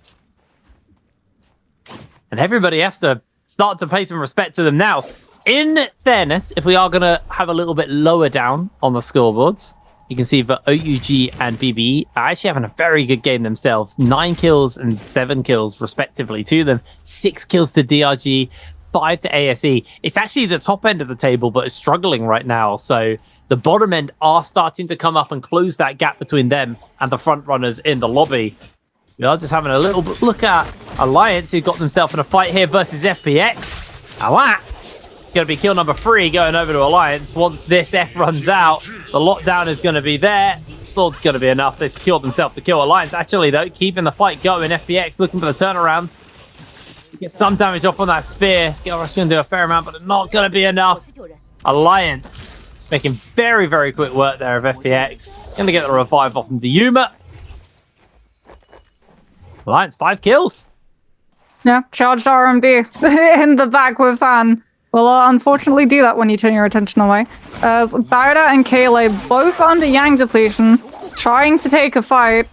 And everybody has to start to pay some respect to them now. In fairness, if we are going to have a little bit lower down on the scoreboards, you can see that OUG and BBE are actually having a very good game themselves. 9 kills and 7 kills respectively to them. 6 kills to DRG, 5 to ASE. It's actually the top end of the table, but it's struggling right now. So the bottom end are starting to come up and close that gap between them and the front runners in the lobby. We are just having a little look at Alliance, who got themselves in a fight here versus FPX. And that's going to be kill number 3 going over to Alliance. Once this F runs out, the lockdown is going to be there. Thought going to be enough. They secured themselves to kill Alliance. Actually, though, keeping the fight going. FPX looking for the turnaround. Get some damage off on that spear. Skillrush going to do a fair amount, but not going to be enough. Alliance just making very, very quick work there of FPX. Going to get the revive off into Yuma. Alliance, 5 kills. Yeah, charged RMB in the back with Fan. Will unfortunately do that when you turn your attention away. As Bauda and Kayla both under Yang depletion, trying to take a fight.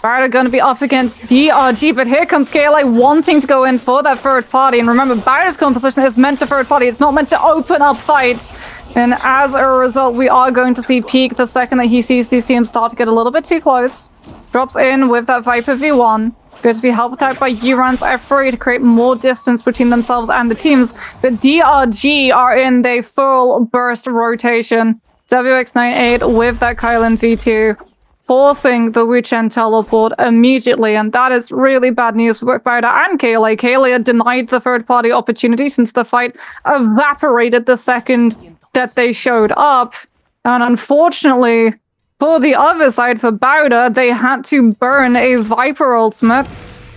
Bauda going to be up against DRG, but here comes Kayla wanting to go in for that third party. And remember, Bauda's composition is meant to third party. It's not meant to open up fights. And as a result, we are going to see Peak the second that he sees these teams start to get a little bit too close. Drops in with that Viper V1. Good to be helped out by Uran's F3 to create more distance between themselves and the teams. But DRG are in their full burst rotation. WX98 with that Kylan V2, forcing the Wuchen teleport immediately. And that is really bad news for both Bowder and KLA. KLA denied the third-party opportunity since the fight evaporated the second that they showed up. And unfortunately, for the other side, for Bowder, they had to burn a Viper ultimate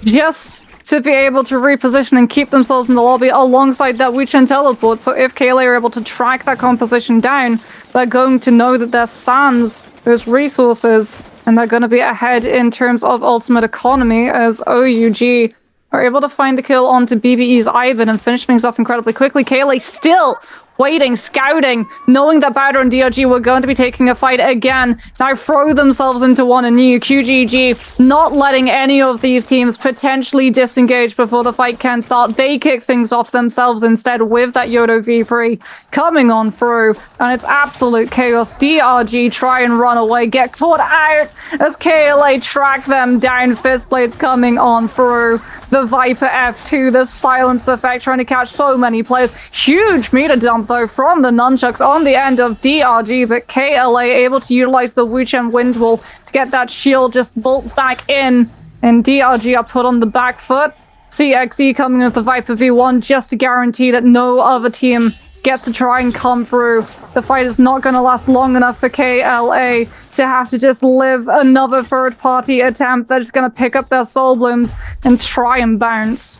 just to be able to reposition and keep themselves in the lobby alongside that Wuchen teleport. So if KLA are able to track that composition down, they're going to know that they're sans those resources, and they're going to be ahead in terms of ultimate economy as OUG are able to find the kill onto BBE's Ivan and finish things off incredibly quickly. KLA still waiting, scouting, knowing that Bowder and DRG were going to be taking a fight again. Now throw themselves into one anew. QGG not letting any of these teams potentially disengage before the fight can start. They kick things off themselves instead with that Yodo V3 coming on through, and it's absolute chaos. DRG try and run away, get caught out as KLA track them down. Fistblades coming on through. The Viper F2, the silence effect, trying to catch so many players. Huge meter dump, though, from the nunchucks on the end of DRG, but KLA able to utilize the Wuchen wind wall to get that shield just bolt back in, and DRG are put on the back foot. CXE coming with the Viper V1 just to guarantee that no other team gets to try and come through. The fight is not going to last long enough for KLA to have to just live another third-party attempt that is going to pick up their soul blooms and try and bounce.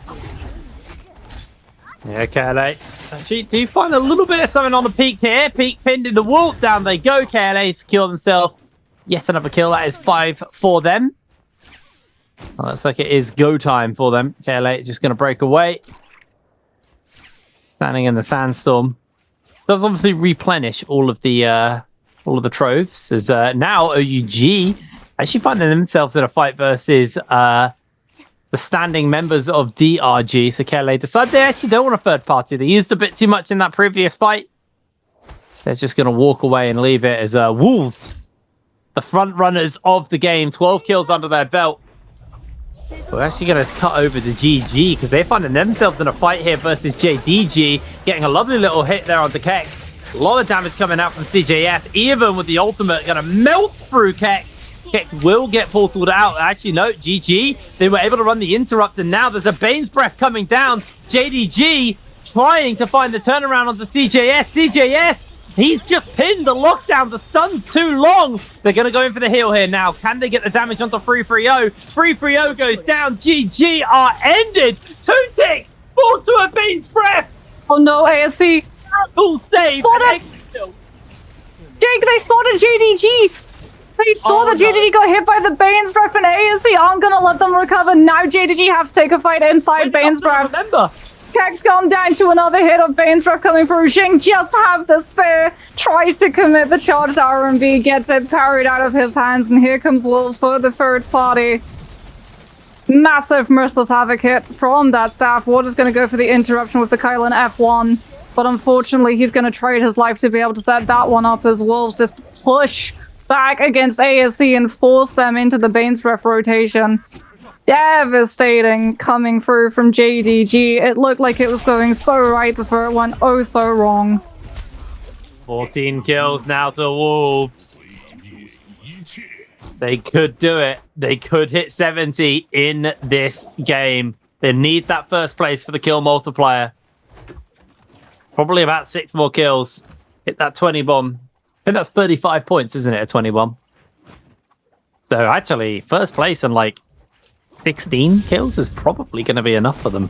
Yeah, KLA. Actually, do you find a little bit of something on the peak here? Peak pinned in the wall. Down they go. KLA secure themselves. Yet another kill. That is 5 for them. Well, looks like it is go time for them. KLA just going to break away. Standing in the sandstorm. Does obviously replenish all of the trophies. As now OUG actually finding themselves in a fight versus the standing members of DRG. So KLA decide they actually don't want a third party. They used a bit too much in that previous fight. They're just going to walk away and leave it as Wolves, the front runners of the game, 12 kills under their belt. We're actually going to cut over to GG because they're finding themselves in a fight here versus JDG, getting a lovely little hit there onto Keck. A lot of damage coming out from CJS, even with the ultimate going to melt through Keck. Keck will get portaled out. Actually, no, GG. They were able to run the interrupt, and now there's a Bane's Breath coming down. JDG trying to find the turnaround onto CJS. CJS, he's just pinned the lockdown. The stun's too long. They're going to go in for the heal here now. Can they get the damage onto 330? 330 goes down. GG are ended. 2-tick. Fall to a Bane's Breath. Oh no, ASC. Cool save. Spotted. Jake, they spotted JDG. They saw that JDG got hit by the Bane's Breath, and ASC aren't going to let them recover. Now JDG have to take a fight inside Bane's Breath. Remember. Keck's gone down to another hit of Bane's Breath coming through. Xing just have the spare, tries to commit the charged R&B, gets it parried out of his hands, and here comes Wolves for the third party. Massive Merciless Havoc hit from that staff. Water's going to go for the interruption with the Kylan F1, but unfortunately he's going to trade his life to be able to set that one up as Wolves just push back against ASC and force them into the Bane's Breath rotation. Devastating coming through from JDG. It looked like it was going so right before it went oh so wrong. 14 kills now to Wolves. They could do it. They could hit 70 in this game. They need that first place for the kill multiplier. Probably about 6 more kills. Hit that 20 bomb. I think that's 35 points, isn't it? A 20 bomb. So actually, first place and like 16 kills is probably going to be enough for them.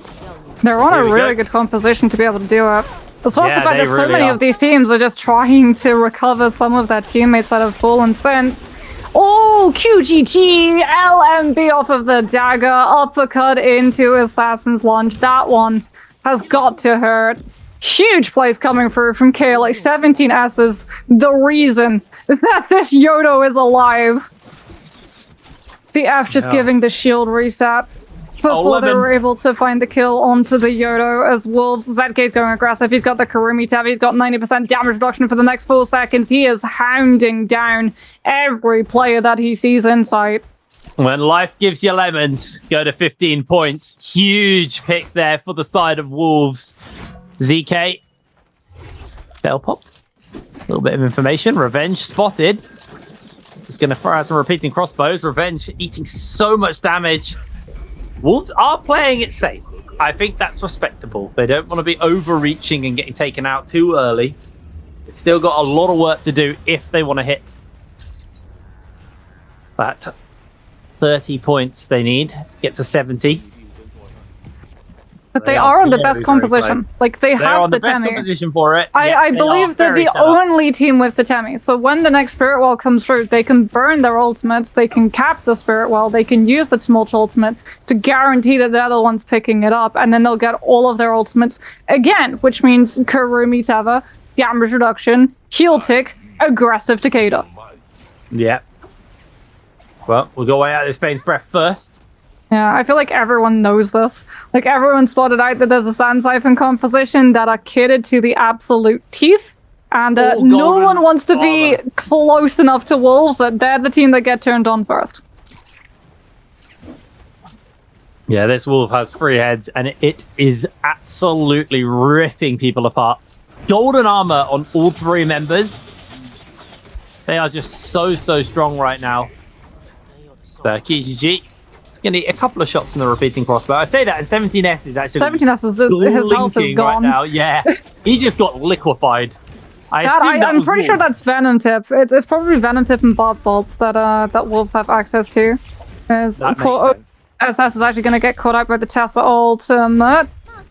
They're on a really good composition to be able to do it. As well as the fact that so many of these teams are just trying to recover some of their teammates that have fallen since. Oh, QGG, LMB off of the dagger, uppercut into Assassin's Lunge. That one has got to hurt. Huge plays coming through from KLA. 17 S's, the reason that this Yodo is alive. The F just giving the shield reset before they were able to find the kill onto the Yodo as Wolves. ZK's going aggressive. He's got the Karumi tab. He's got 90% damage reduction for the next 4 seconds. He is hounding down every player that he sees in sight. When life gives you lemons, go to 15 points. Huge pick there for the side of Wolves. ZK. Bell popped. A little bit of information. Revenge spotted. He's going to throw out some repeating crossbows. Revenge eating so much damage. Wolves are playing it safe. I think that's respectable. They don't want to be overreaching and getting taken out too early. They've still got a lot of work to do if they want to hit that 30 points they need to get to 70. But they are on the best composition. Close. Like, they have the best Temi. composition for it. I believe they're the only team with the Temi. So when the next Spirit Wall comes through, they can burn their ultimates, they can cap the Spirit Wall, they can use the Tumult ultimate to guarantee that they're the ones picking it up, and then they'll get all of their ultimates again, which means Kurumi Teva, damage reduction, heal tick, aggressive Takeda. Yeah. Well, we'll go way out of this Bane's Breath first. Yeah, I feel like everyone knows this. Like, everyone spotted out that there's a Sand Siphon composition that are kitted to the absolute teeth. And no one wants to be close enough to Wolves that they're the team that get turned on first. Yeah, this Wolf has 3 heads, and it is absolutely ripping people apart. Golden armor on all 3 members. They are just so strong right now. So, KGG. Going to need a couple of shots in the repeating crossbow. I say that, and 17S is actually 17S is just, his health is gone. Right now. Yeah, he just got liquefied. I'm pretty sure that's Venom Tip. It's probably Venom Tip and Barb Bolts that Wolves have access to. That makes sense. SS is actually going to get caught out by the Tessa ultimate.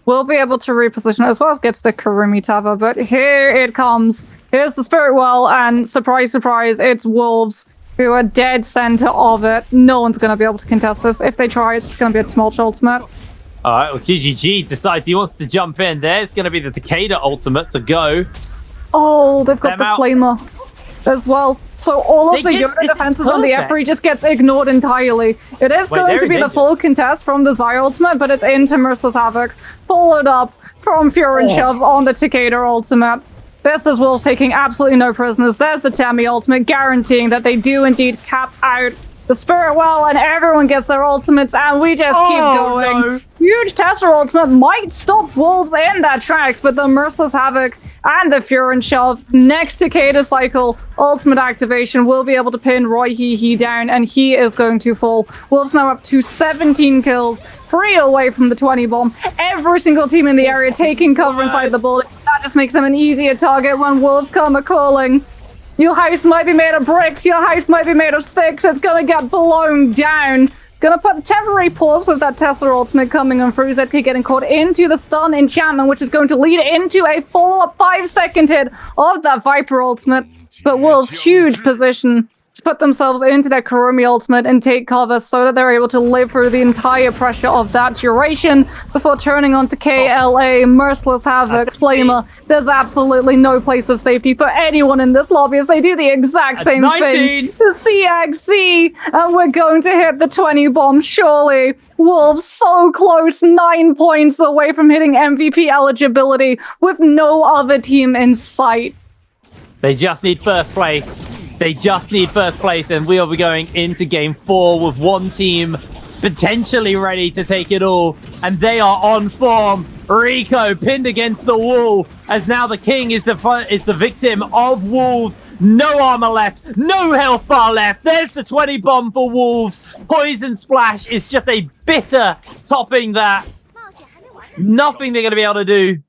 We'll be able to reposition as well as get to the Kurumi Tava, but here it comes. Here's the Spirit Well, and surprise, surprise, it's Wolves who are dead center of it. No one's going to be able to contest this. If they try, it's going to be a Tumult ultimate. All right, well, QGG decides he wants to jump in. There's going to be the Takeda ultimate to go. Oh, they've got the Flamer as well. So all of the Yoda defenses on the Efri just gets ignored entirely. It is going to be the full contest from the Zai ultimate, but it's into Merciless Havoc, followed up from Furin Shoves on the Takeda ultimate. This is Wolves taking absolutely no prisoners. There's the Temi ultimate, guaranteeing that they do indeed cap out the Spirit Well, and everyone gets their ultimates, and we just keep going. No. Huge Tessera ultimate might stop Wolves in their tracks, but the Merciless Havoc and the Furin Shove next to Takeda cycle ultimate activation will be able to pin Roy He down, and he is going to fall. Wolves now up to 17 kills, 3 away from the 20 bomb. Every single team in the area taking cover inside the building. That just makes them an easier target when Wolves come a-calling. Your house might be made of bricks, your house might be made of sticks, it's gonna get blown down. It's gonna put a temporary pause with that Tesla ultimate coming on through. ZK getting caught into the stun enchantment, which is going to lead into a follow-up 5-second hit of that Viper ultimate. But Wolves, huge position to put themselves into their Kurumi ultimate and take cover so that they're able to live through the entire pressure of that duration before turning on to KLA, Merciless Havoc, Flamer. There's absolutely no place of safety for anyone in this lobby as they do the exact same thing to CXC, and we're going to hit the 20 bomb, surely. Wolves so close, 9 points away from hitting MVP eligibility with no other team in sight. They just need first place. They just need first place, and we'll be going into game 4 with one team potentially ready to take it all, and they are on form. Rico pinned against the wall, as now the king is the victim of Wolves. No armor left, no health bar left. There's the 20 bomb for Wolves. Poison Splash is just a bitter topping that. Nothing they're going to be able to do.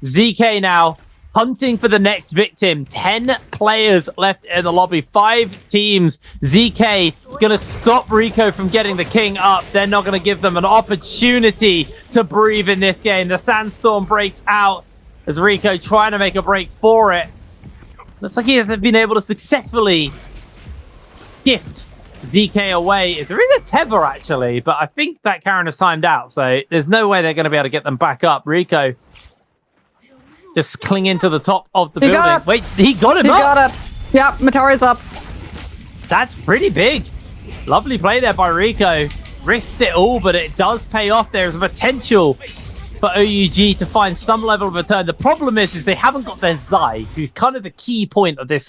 ZK now hunting for the next victim. 10 players left in the lobby. 5 teams. ZK gonna stop Rico from getting the king up. They're not gonna give them an opportunity to breathe in this game. The sandstorm breaks out as Rico trying to make a break for it. Looks like he hasn't been able to successfully gift ZK away. There is a tether actually, but I think that Karen has timed out, so there's no way they're gonna be able to get them back up. Rico just clinging to the top of the building. Wait, he got him up. He got it. Yep, Matari's up. That's pretty big. Lovely play there by Rico. Risked it all, but it does pay off. There's a potential for OUG to find some level of return. The problem is they haven't got their Zai, who's kind of the key point of this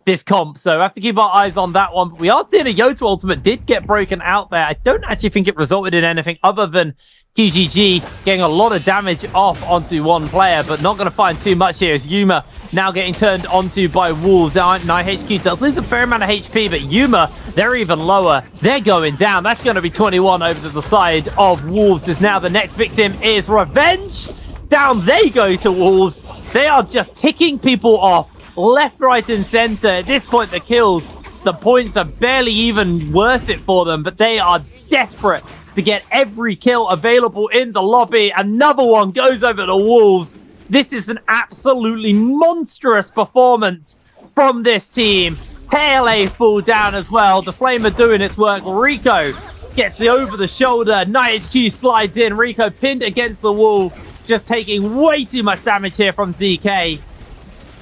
this comp, so we have to keep our eyes on that one. But we are seeing a Yoto ultimate did get broken out there. I don't actually think it resulted in anything other than QGG getting a lot of damage off onto one player, but not going to find too much here as Yuma now getting turned onto by Wolves. Now, HQ does lose a fair amount of HP, but Yuma, they're even lower. They're going down. That's going to be 21 over to the side of Wolves, as now the next victim is Revenge. Down they go to Wolves. They are just ticking people off left, right, and center. At this point, the kills, the points are barely even worth it for them, but they are desperate to get every kill available in the lobby. Another one goes over to Wolves. This is an absolutely monstrous performance from this team. KLA fall down as well. The Flame are doing its work. Rico gets the over the shoulder. NightHQ slides in. Rico pinned against the wall, just taking way too much damage here from ZK.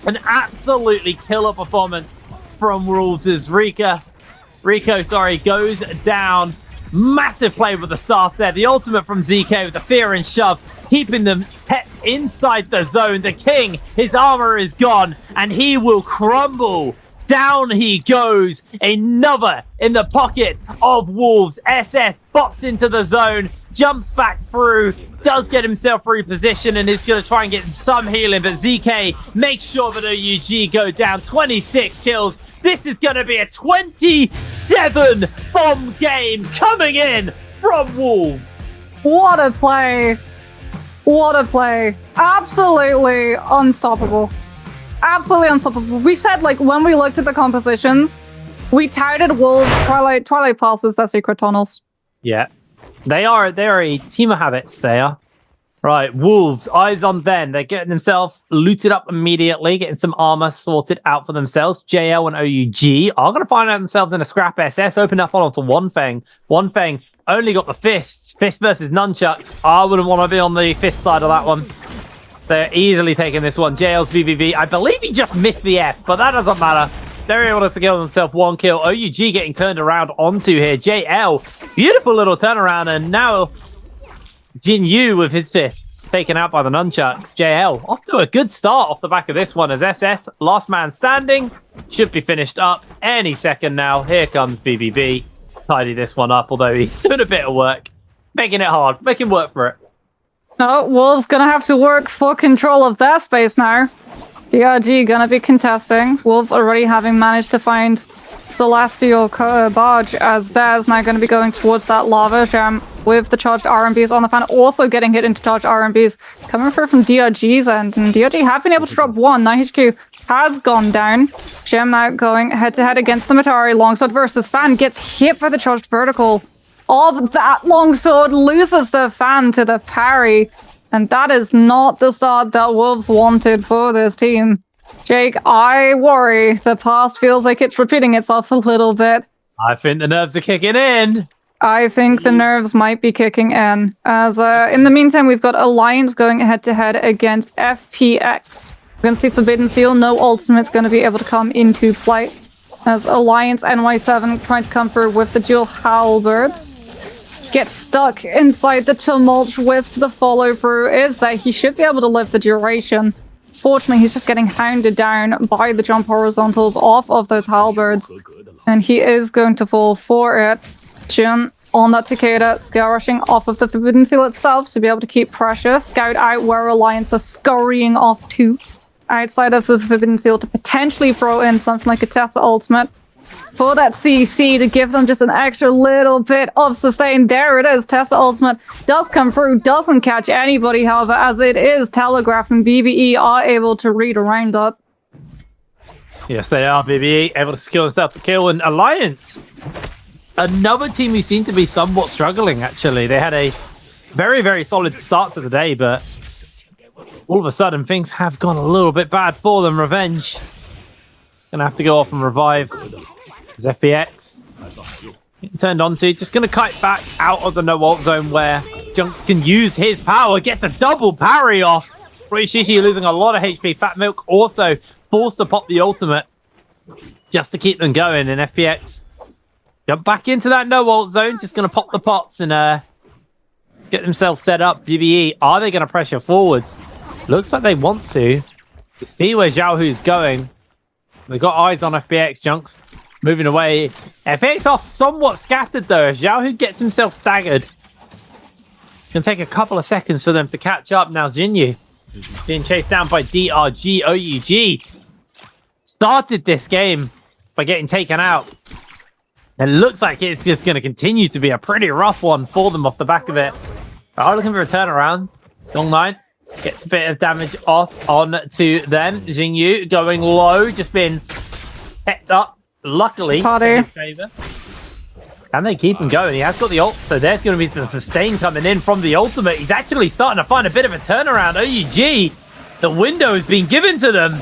An absolutely killer performance from Wolves as Rico goes down. Massive play with the staff there. The ultimate from ZK with the fear and shove, keeping them inside the zone. The king, his armor is gone, and he will crumble. Down he goes. Another in the pocket of Wolves. SS bopped into the zone, jumps back through, does get himself repositioned, and is going to try and get some healing, but ZK makes sure that OUG go down. 26 kills. This is going to be a 27 bomb game coming in from Wolves. What a play. What a play. Absolutely unstoppable. Absolutely unstoppable. We said, like, when we looked at the compositions, we touted Wolves, Twilight passes their secret tunnels. Yeah. They're a team of habits, they are. Right, Wolves, eyes on them. They're getting themselves looted up immediately, getting some armor sorted out for themselves. JL and OUG are going to find out themselves in a scrap. SS open up onto One Feng. One Feng only got the fists. Fist versus nunchucks. I wouldn't want to be on the fist side of that one. They're easily taking this one. JL's BBB. I believe he just missed the F, but that doesn't matter. They're able to secure themselves one kill. OUG getting turned around onto here. JL, beautiful little turnaround, and now Jin Yu with his fists taken out by the nunchucks. JL off to a good start off the back of this one as SS, last man standing, should be finished up any second now. Here comes BBB. Tidy this one up, although he's doing a bit of work. Making it hard. Making work for it. Oh, Wolves gonna have to work for control of their space now. DRG gonna be contesting. Wolves already having managed to find Celestial Barge, as theirs now going to be going towards that lava gem with the charged RMBs on the fan, also getting hit into charged RMBs coming through from DRG's end, and DRG have been able to drop one. NightHQ has gone down. Gem now going head to head against the Matari. Longsword versus fan, gets hit by the charged vertical of that longsword, loses the fan to the parry, and that is not the start that Wolves wanted for this team. Jake, I worry. The past feels like it's repeating itself a little bit. I think the nerves are kicking in. I think the nerves might be kicking in. As in the meantime, we've got Alliance going head-to-head against FPX. We're going to see Forbidden Seal. No ultimate's going to be able to come into play. As Alliance NY7 trying to come through with the dual halberds. Gets stuck inside the Tumult Wisp. The follow-through is that he should be able to live the duration. Fortunately, he's just getting hounded down by the jump horizontals off of those halberds. And he is going to fall for it. Jun on that Takeda, scale rushing off of the Forbidden Seal itself to be able to keep pressure. Scout out where Alliance are scurrying off to. Outside of the Forbidden Seal to potentially throw in something like a Tessa ultimate. For that CC to give them just an extra little bit of sustain. There it is. Tessa ultimate does come through, doesn't catch anybody, however, as it is telegraphed, and BBE are able to read around that. Yes, they are. BBE able to secure themselves the kill. And Alliance, another team who seem to be somewhat struggling, actually. They had a very, very solid start to the day, but all of a sudden things have gone a little bit bad for them. Revenge gonna have to go off and revive. As FPX getting turned onto, just gonna kite back out of the no ult zone where Junks can use his power, gets a double parry off. Roishishi losing a lot of HP. Fat Milk also forced to pop the ultimate just to keep them going, and FPX jump back into that no ult zone, just gonna pop the pots and get themselves set up. BBE, are they gonna pressure forwards? Looks like they want to. See where Xiaohu's going. They've got eyes on FBX. Junks moving away. FBX are somewhat scattered though. Xiaohu gets himself staggered. Gonna take a couple of seconds for them to catch up. Now Xinyu being chased down by DRG. OUG started this game by getting taken out. It looks like it's just going to continue to be a pretty rough one for them off the back of it. They are looking for a turnaround. Dong9 gets a bit of damage off on to them. Xingyu going low, just been kept up, luckily, in his favor. Can they keep him going? He has got the ult, so there's going to be the sustain coming in from the ultimate. He's actually starting to find a bit of a turnaround. OUG, the window has been given to them.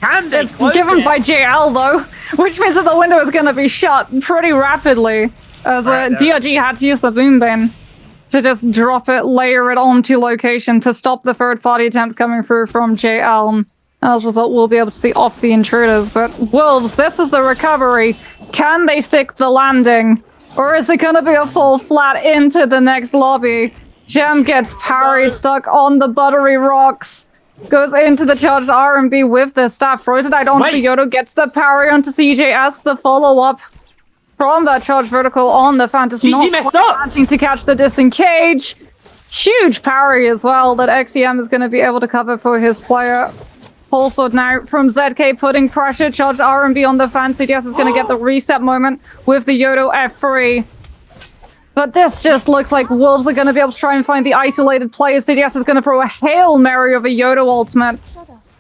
It's given by JL though, which means that the window is going to be shut pretty rapidly. As DRG had to use the Boombeam to just drop it, layer it onto location to stop the third-party attempt coming through from JL. As a result, we'll be able to see off the intruders. But Wolves, this is the recovery. Can they stick the landing? Or is it going to be a full flat into the next lobby? Gem gets parried, stuck on the buttery rocks. Goes into the charged R&B with the staff. Throws it out onto Yodo. Gets the parry onto CJS. The follow-up from that charged vertical on the Phantom. Not managing to catch the disengage. Huge parry as well that XEM is going to be able to cover for his player. Full sword now from ZK putting pressure. Charged R&B on the fan. CJS is going to get the reset moment with the Yodo F3. But this just looks like Wolves are going to be able to try and find the isolated players. CDS is going to throw a Hail Mary of a Yodo ultimate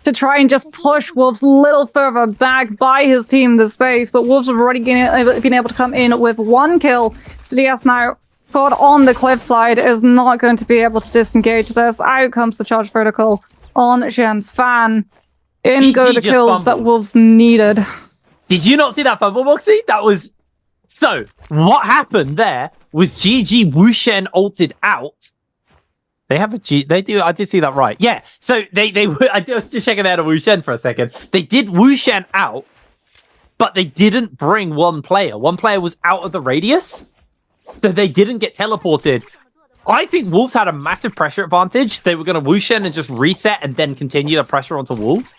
to try and just push Wolves a little further back by his team the space. But Wolves have already been able to come in with 1 kill. CDS now caught on the cliffside is not going to be able to disengage this. Out comes the charge vertical on Gem's fan. In go the kills that Wolves needed. Did you not see that fumble, Moxie? That was... So, what happened there was GG Wushen ulted out. They have a G... They do... I did see that right. Yeah. So, they I was just checking out of Wushen for a second. They did Wushen out, but they didn't bring one player. One player was out of the radius, so they didn't get teleported. I think Wolves had a massive pressure advantage. They were going to Wushen and just reset and then continue the pressure onto Wolves.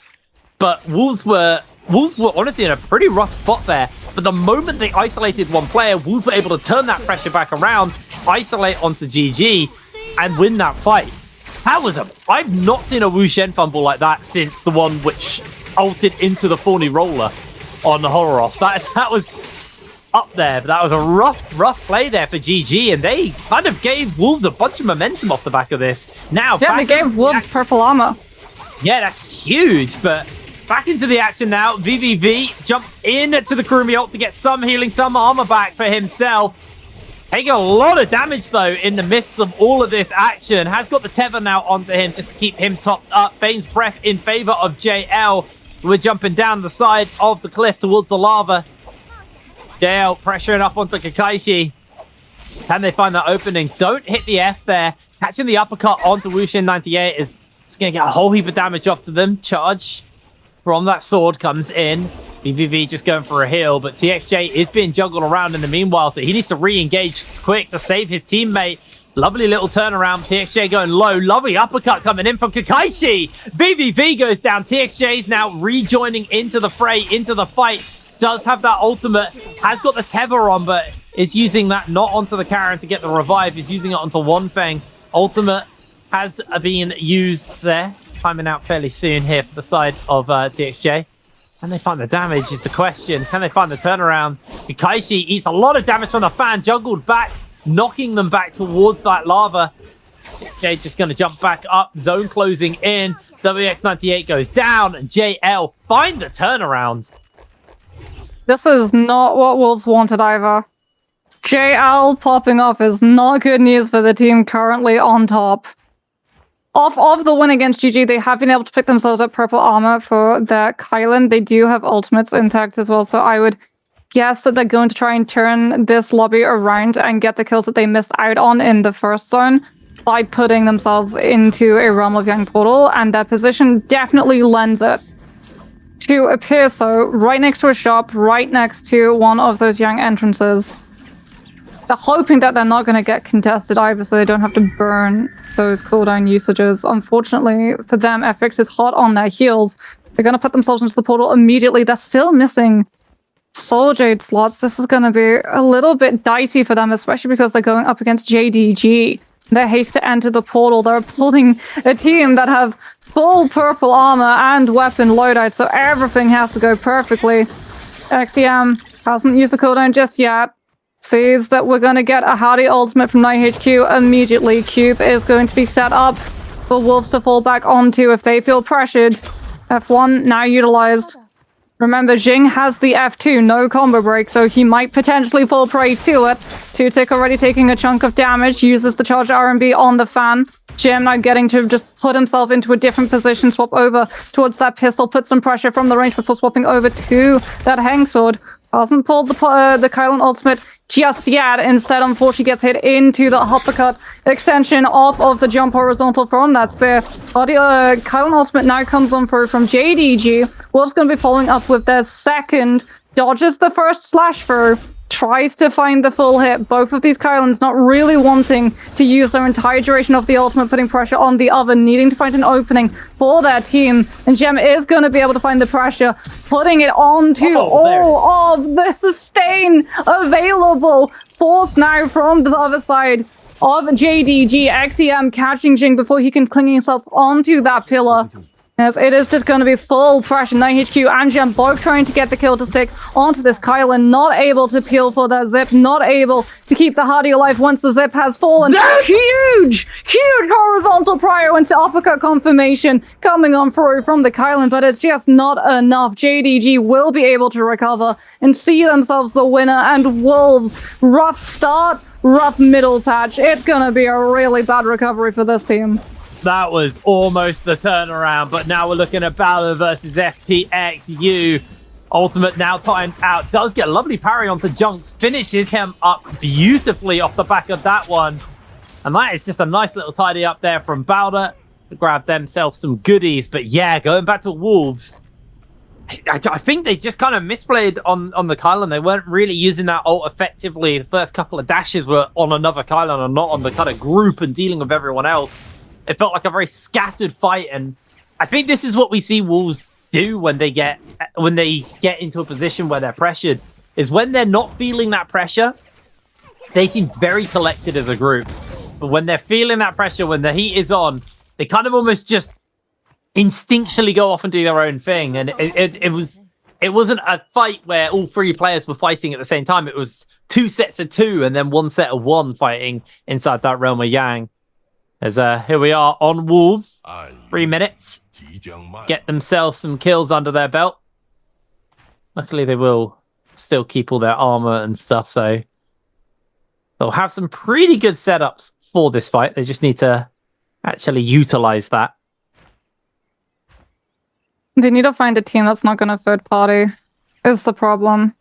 But Wolves were honestly in a pretty rough spot there. But the moment they isolated one player, Wolves were able to turn that pressure back around, isolate onto GG, and win that fight. That was I've not seen a Wushen fumble like that since the one which ulted into the Thorny Roller on the Horroroth. That was up there, but that was a rough play there for GG, and they kind of gave Wolves a bunch of momentum off the back of this. Now, yeah, they gave Wolves purple armor. Yeah, that's huge, but back into the action now. VVV jumps in to the Kurumi ult to get some healing, some armor back for himself. Taking a lot of damage, though, in the midst of all of this action. Has got the tether now onto him just to keep him topped up. Bane's Breath in favor of JL. We're jumping down the side of the cliff towards the lava. JL pressuring up onto Kakaishi. Can they find that opening? Don't hit the F there. Catching the uppercut onto Wushin 98 is going to get a whole heap of damage off to them. Charge from that sword comes in. BVV just going for a heal, but TXJ is being juggled around in the meanwhile, so he needs to re-engage quick to save his teammate. Lovely little turnaround. TXJ going low. Lovely uppercut coming in from Kakaishi. BVV goes down. TXJ is now rejoining into the fray, into the fight. Does have that ultimate. Has got the tether on, but is using that not onto the Karen to get the revive. Is using it onto One Feng. Ultimate has been used there. Timing out fairly soon here for the side of TXJ. Can they find the damage is the question. Can they find the turnaround? Kakaishi eats a lot of damage from the fan. Juggled back, knocking them back towards that lava. TXJ just going to jump back up. Zone closing in. WX98 goes down. And JL find the turnaround. This is not what Wolves wanted either. JL popping off is not good news for the team currently on top. Off of the win against GG, they have been able to pick themselves up purple armor for their Kylan. They do have ultimates intact as well, so I would guess that they're going to try and turn this lobby around and get the kills that they missed out on in the first zone by putting themselves into a Realm of Young portal, and their position definitely lends it to appear so, right next to a shop, right next to one of those young entrances. They're hoping that they're not going to get contested either, so they don't have to burn those cooldown usages. Unfortunately for them, FX is hot on their heels. They're going to put themselves into the portal immediately. They're still missing Soul Jade slots. This is going to be a little bit dicey for them, especially because they're going up against JDG. Their haste to enter the portal. They're pulling a team that have full purple armor and weapon loadout, so everything has to go perfectly. XEM hasn't used the cooldown just yet. Sees that we're going to get a Hardy ultimate from Night HQ immediately. Cube is going to be set up for Wolves to fall back onto if they feel pressured. F1 now utilized. Remember, Jing has the F2, no combo break, so he might potentially fall prey to it. Two-Tick already taking a chunk of damage, uses the charged R&B on the fan. Jim now getting to just put himself into a different position, swap over towards that pistol, put some pressure from the range before swapping over to that Hang Sword. Hasn't pulled the Kylan ultimate just yet. Instead, unfortunately, gets hit into the uppercut extension off of the jump horizontal from that spear. Kylan ultimate now comes on through from JDG. Wolf's going to be following up with their second. Dodges the first slash through. Tries to find the full hit. Both of these Kylans not really wanting to use their entire duration of the ultimate, putting pressure on the other, needing to find an opening for their team. And Gem is going to be able to find the pressure, putting it onto all of the sustain available. Force now from the other side of JDG. XEM catching Jing before he can cling himself onto that pillar. As it is just going to be full pressure. Night HQ and Gem both trying to get the kill to stick onto this Kylan. Not able to peel for that zip. Not able to keep the Hardy alive once the zip has fallen. Huge horizontal prio into uppercut confirmation coming on through from the Kylan, but it's just not enough. JDG will be able to recover and see themselves the winner, and Wolves, rough start, rough middle patch. It's going to be a really bad recovery for this team. That was almost the turnaround, but now we're looking at Balor versus FPXU. Ultimate now timed out. Does get a lovely parry onto Junks. Finishes him up beautifully off the back of that one. And that is just a nice little tidy up there from Balor to grab themselves some goodies. But yeah, going back to Wolves, I think they just kind of misplayed on the Kylan. They weren't really using that ult effectively. The first couple of dashes were on another Kylan and not on the kind of group and dealing with everyone else. It felt like a very scattered fight, and I think this is what we see Wolves do when they get into a position where they're pressured, is when they're not feeling that pressure, they seem very collected as a group. But when they're feeling that pressure, when the heat is on, they kind of almost just instinctually go off and do their own thing. And it wasn't a fight where all three players were fighting at the same time. It was 2 sets of 2 and then 1 set of 1 fighting inside that realm of Yang. As here we are on Wolves, 3 minutes, get themselves some kills under their belt. Luckily, they will still keep all their armor and stuff, so they'll have some pretty good setups for this fight. They just need to actually utilize that. They need to find a team that's not going to third party, is the problem.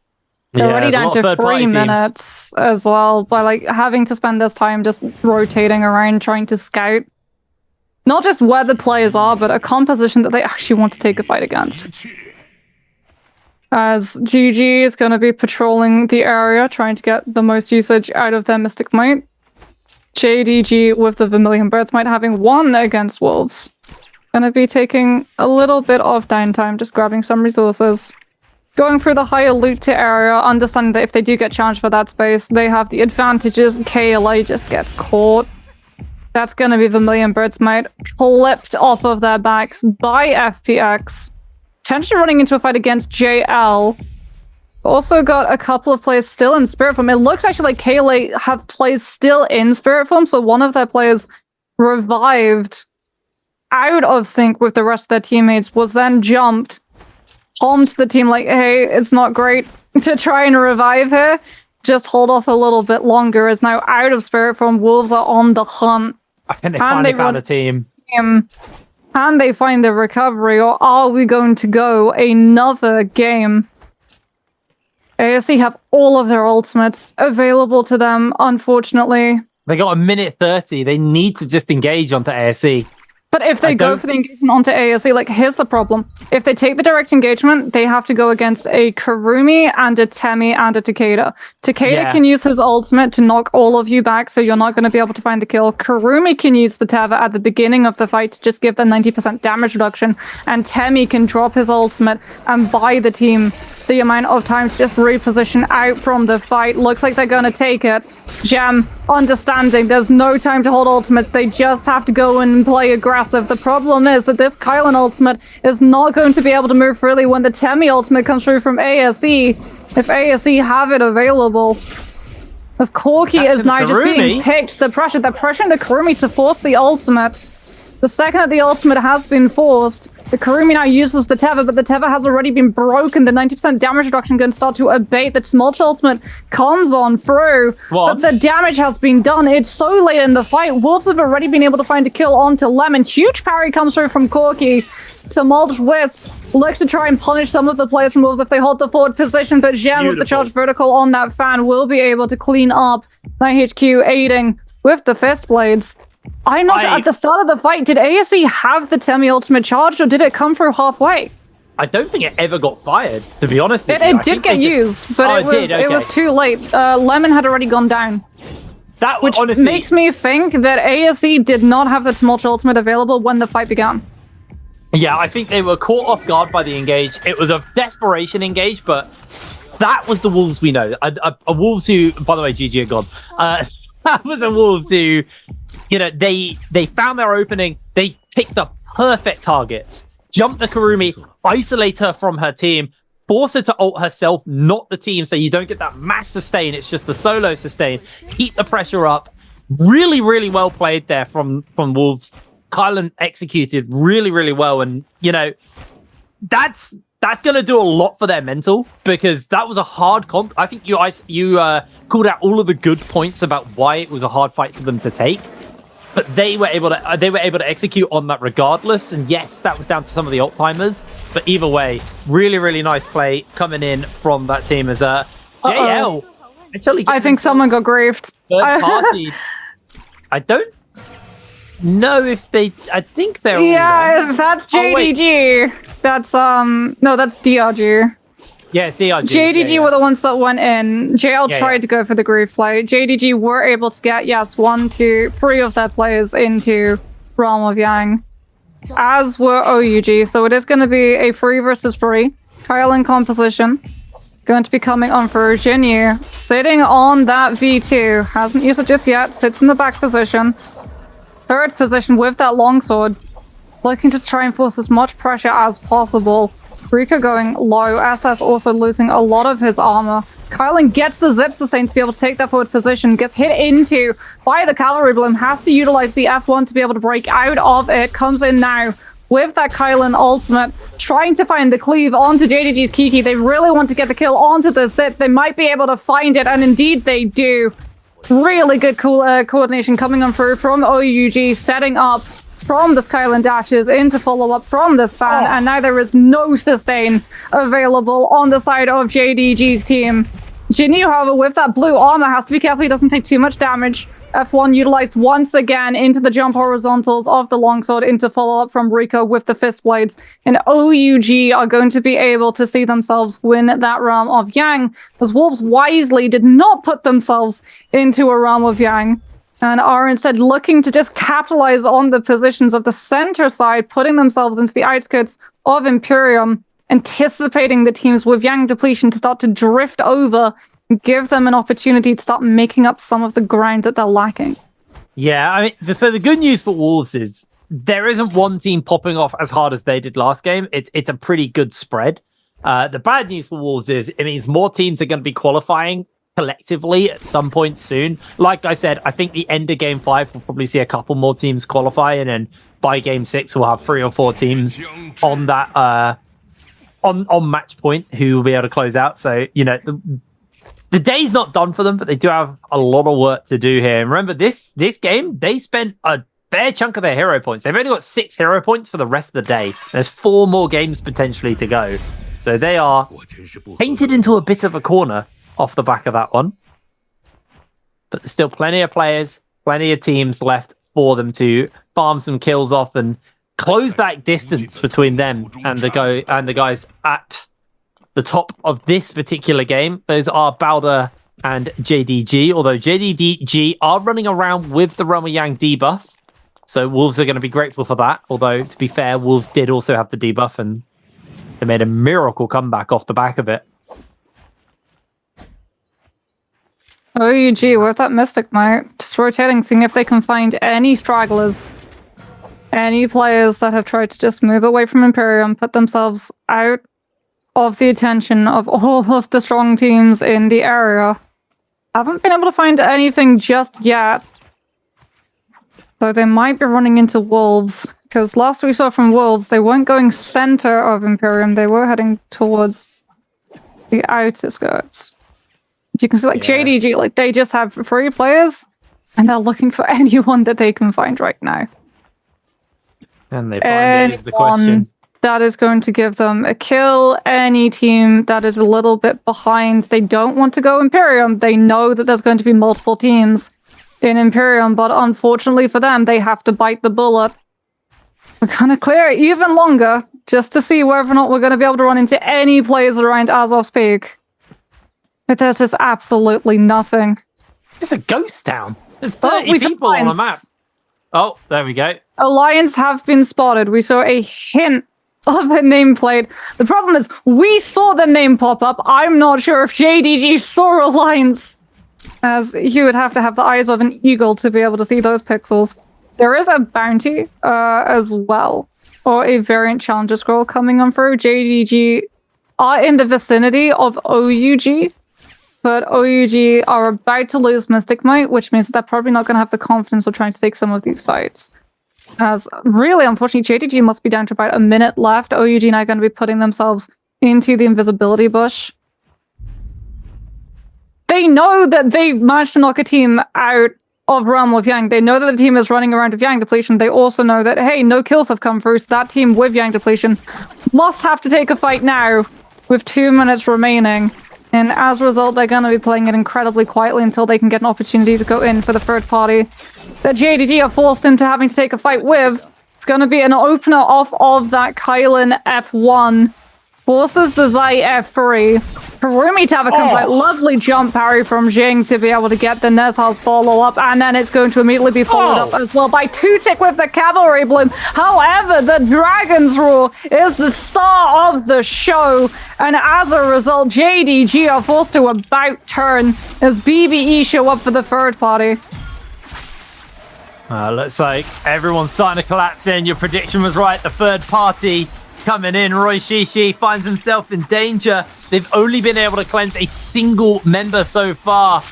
They're already down to 3 minutes as well, by like having to spend this time just rotating around, trying to scout not just where the players are, but a composition that they actually want to take a fight against. As GG is going to be patrolling the area, trying to get the most usage out of their Mystic Might. JDG with the Vermilion Birds Might having 1 against Wolves. Going to be taking a little bit of downtime, just grabbing some resources. Going through the higher loot to area, understanding that if they do get challenged for that space, they have the advantages. KLA just gets caught. That's going to be Vermilion Birds Might flipped off of their backs by FPX. Potentially running into a fight against JL. Also got a couple of players still in Spirit Form. It looks actually like KLA have players still in Spirit Form, so one of their players revived out of sync with the rest of their teammates, was then jumped, palmed the team like, hey, it's not great to try and revive her. Just hold off a little bit longer, is now out of Spirit Form. Wolves are on the hunt. I think they finally found a team. Can they find the recovery, or are we going to go another game? ASC have all of their ultimates available to them, unfortunately. They got a minute 30. They need to just engage onto ASC. But if they go for the engagement onto ASE, like, here's the problem. If they take the direct engagement, they have to go against a Kurumi and a Temi and a Takeda. Takeda can use his ultimate to knock all of you back, so you're not going to be able to find the kill. Kurumi can use the Teva at the beginning of the fight to just give them 90% damage reduction, and Temi can drop his ultimate and buy the team the amount of time to just reposition out from the fight. Looks like they're going to take it. Gem, understanding there's no time to hold ultimates. They just have to go and play aggressive. The problem is that this Kylan ultimate is not going to be able to move freely when the Temi ultimate comes through from ASE. If ASE have it available. As Corki is now just being picked. They're pressuring the Kurumi to force the ultimate. The second that the ultimate has been forced, the Kurumi now uses the Teva, but the Teva has already been broken. The 90% damage reduction going to start to abate. The Smolch ultimate comes on through, but the damage has been done. It's so late in the fight. Wolves have already been able to find a kill onto Lemon. Huge parry comes through from Corki. Smolch Wisp looks to try and punish some of the players from Wolves if they hold the forward position, but Gem with the charge vertical on that fan will be able to clean up HQ, aiding with the fist blades. I'm not sure. At the start of the fight, did ASE have the Temi ultimate charged, or did it come through halfway? I don't think it ever got fired, to be honest. It did get used, but it was too late. Lemon had already gone down. Which honestly makes me think that ASE did not have the Tumult ultimate available when the fight began. Yeah, I think they were caught off guard by the engage. It was a desperation engage, but that was the Wolves we know. A Wolves who, by the way, GG are gone. That was a Wolves who, you know, they found their opening. They picked the perfect targets. Jump the Kurumi, isolate her from her team, force her to ult herself, not the team, so you don't get that mass sustain. It's just the solo sustain. Keep the pressure up. Really, really well played there from Wolves. Kylan executed really, really well, and you know that's going to do a lot for their mental, because that was a hard comp. I think you called out all of the good points about why it was a hard fight for them to take. But they were able to execute on that regardless. And yes, that was down to some of the ult timers. But either way, really, really nice play coming in from that team as JL. I think someone got griefed. Third party. I don't know if they. I think they're. Yeah, that's JDG. That's no, that's DRG. Yeah, it's DRG. JDG were the ones that went in. JL tried to go for the grief play. JDG were able to get, 1, 2, 3 of their players into Realm of Yang, as were OUG. So it is going to be a 3 versus 3. Kyle in composition. Going to be coming on for Jinyu. Sitting on that V2. Hasn't used it just yet. Sits in the back position. Third position with that longsword. Looking to try and force as much pressure as possible. Rika going low, SS also losing a lot of his armor. Kylan gets the zip sustain to be able to take that forward position, gets hit into by the cavalry bloom, has to utilize the F1 to be able to break out of it, comes in now with that Kylan ultimate, trying to find the cleave onto JDG's Kiki. They really want to get the kill onto the zip. They might be able to find it, and indeed they do. Really good coordination coming on through from OUG, setting up from the Skyland dashes into follow-up from this fan, and now there is no sustain available on the side of JDG's team. Jinyu, however, with that blue armor, has to be careful he doesn't take too much damage. F1 utilized once again into the jump horizontals of the longsword into follow-up from Rika with the fist blades, and OUG are going to be able to see themselves win that Realm of Yang, as Wolves wisely did not put themselves into a Realm of Yang, and are instead looking to just capitalize on the positions of the center side, putting themselves into the outskirts of Imperium, anticipating the teams with Yang depletion to start to drift over and give them an opportunity to start making up some of the ground that they're lacking. Yeah, I mean, so the good news for Wolves is there isn't one team popping off as hard as they did last game. It's a pretty good spread. The bad news for Wolves is it means more teams are going to be qualifying collectively at some point soon. Like I said, I think the end of game 5 will probably see a couple more teams qualify, and then by game 6 we'll have 3 or 4 teams on that on match point who will be able to close out. So, you know, the day's not done for them, but they do have a lot of work to do here. And remember, this game, they spent a fair chunk of their hero points. They've only got 6 hero points for the rest of the day. There's 4 more games potentially to go. So they are painted into a bit of a corner off the back of that one. But there's still plenty of players, plenty of teams left for them to farm some kills off and close that distance between them and the guys at the top of this particular game. Those are Balder and JDG, although JDG are running around with the Realm of Yang debuff. So Wolves are going to be grateful for that. Although, to be fair, Wolves did also have the debuff and they made a miracle comeback off the back of it. OUG with that Mystic Might, just rotating, seeing if they can find any stragglers. Any players that have tried to just move away from Imperium, put themselves out of the attention of all of the strong teams in the area. Haven't been able to find anything just yet. So they might be running into Wolves, because last we saw from Wolves, they weren't going center of Imperium, they were heading towards the outer skirts. You can see, like, JDG, like, they just have 3 players, and they're looking for anyone that they can find right now. And they find it is the question. That is going to give them a kill. Any team that is a little bit behind, they don't want to go Imperium. They know that there's going to be multiple teams in Imperium, but unfortunately for them, they have to bite the bullet. We're going to clear it even longer just to see whether or not we're going to be able to run into any players around as of speak. But there's just absolutely nothing. It's a ghost town. There's 30 people on the map. Oh, there we go. Alliance have been spotted. We saw a hint of a nameplate. The problem is, we saw the name pop up. I'm not sure if JDG saw Alliance, as you would have to have the eyes of an eagle to be able to see those pixels. There is a bounty as well, or a variant challenger scroll coming on through. JDG are in the vicinity of OUG, but OUG are about to lose Mystic Might, which means that they're probably not going to have the confidence of trying to take some of these fights. As really, unfortunately, JDG must be down to about a minute left. OUG now going to be putting themselves into the invisibility bush. They know that they managed to knock a team out of Realm of Yang. They know that the team is running around with Yang depletion. They also know that, hey, no kills have come through, so that team with Yang depletion must have to take a fight now with 2 minutes remaining. And as a result, they're going to be playing it incredibly quietly until they can get an opportunity to go in for the third party that JDG are forced into having to take a fight with. It's going to be an opener off of that Kylan F1. Forces the Zai F3. Harumi Tava comes out. Lovely jump parry from Jing to be able to get the Nezhal's follow-up, and then it's going to immediately be followed up as well by Tutik with the Cavalry Bloom. However, the Dragon's Roar is the star of the show, and as a result, JDG are forced to about turn as BBE show up for the third party. Looks like everyone's starting to collapse in. Your prediction was right. The third party coming in. Roy Shishi finds himself in danger. They've only been able to cleanse a single member so far.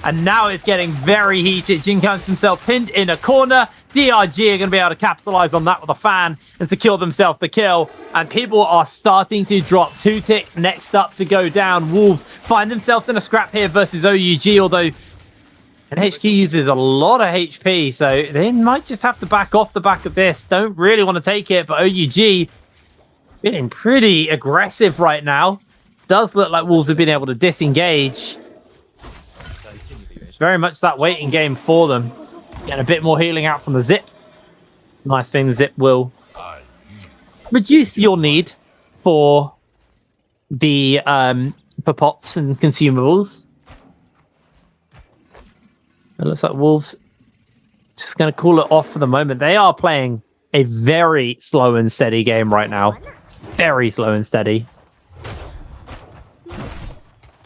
And now it's getting very heated. Jin counts himself pinned in a corner. DRG are going to be able to capitalize on that with a fan and secure themselves the kill. And people are starting to drop. Tutik next up to go down. Wolves find themselves in a scrap here versus OUG, although NHK uses a lot of HP, so they might just have to back off the back of this. Don't really want to take it, but OUG getting pretty aggressive right now. Does look like Wolves have been able to disengage. It's very much that waiting game for them. Getting a bit more healing out from the Zip. Nice thing, the Zip will reduce your need for the for pots and consumables. It looks like Wolves just going to call it off for the moment. They are playing a very slow and steady game right now. Very slow and steady.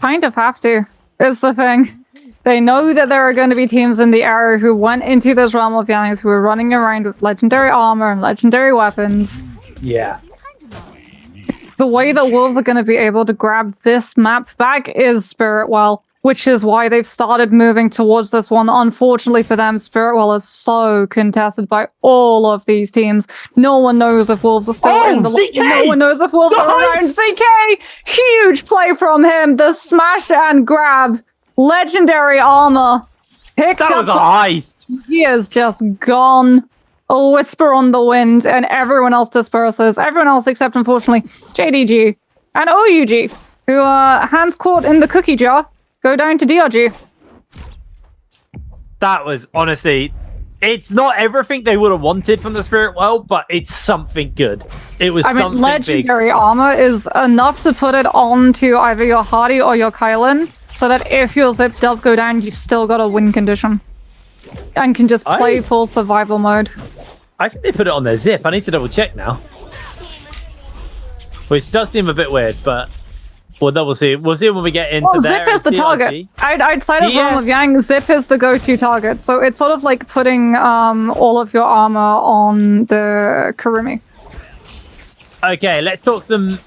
Kind of have to, is the thing. They know that there are going to be teams in the area who went into this Realm of Yangs who are running around with legendary armor and legendary weapons. Yeah. The way that Wolves are going to be able to grab this map back is Spirit Well, which is why they've started moving towards this one. Unfortunately for them, Spirit Well is so contested by all of these teams. No one knows if Wolves are still in the CK! No one knows if Wolves are around. CK! Huge play from him. The smash and grab. Legendary armor. Picks that was a up. heist. He is just gone. A whisper on the wind, and everyone else disperses. Everyone else except, unfortunately, JDG and OUG, who are hands caught in the cookie jar, go down to DRG. That was honestly It's not everything they would have wanted from the Spirit World, but it's something good. It was something big. Legendary armor is enough to put it onto either your Hardy or your Kylan, so that if your Zip does go down, you've still got a win condition. And can just play full survival mode. I think they put it on their Zip. I need to double check now. Which does seem a bit weird, but we'll double see. We'll see when we get into Zip is the target. Outside of Realm of Yang, Zip is the go-to target. So it's sort of like putting all of your armor on the Kurumi. Okay, let's talk some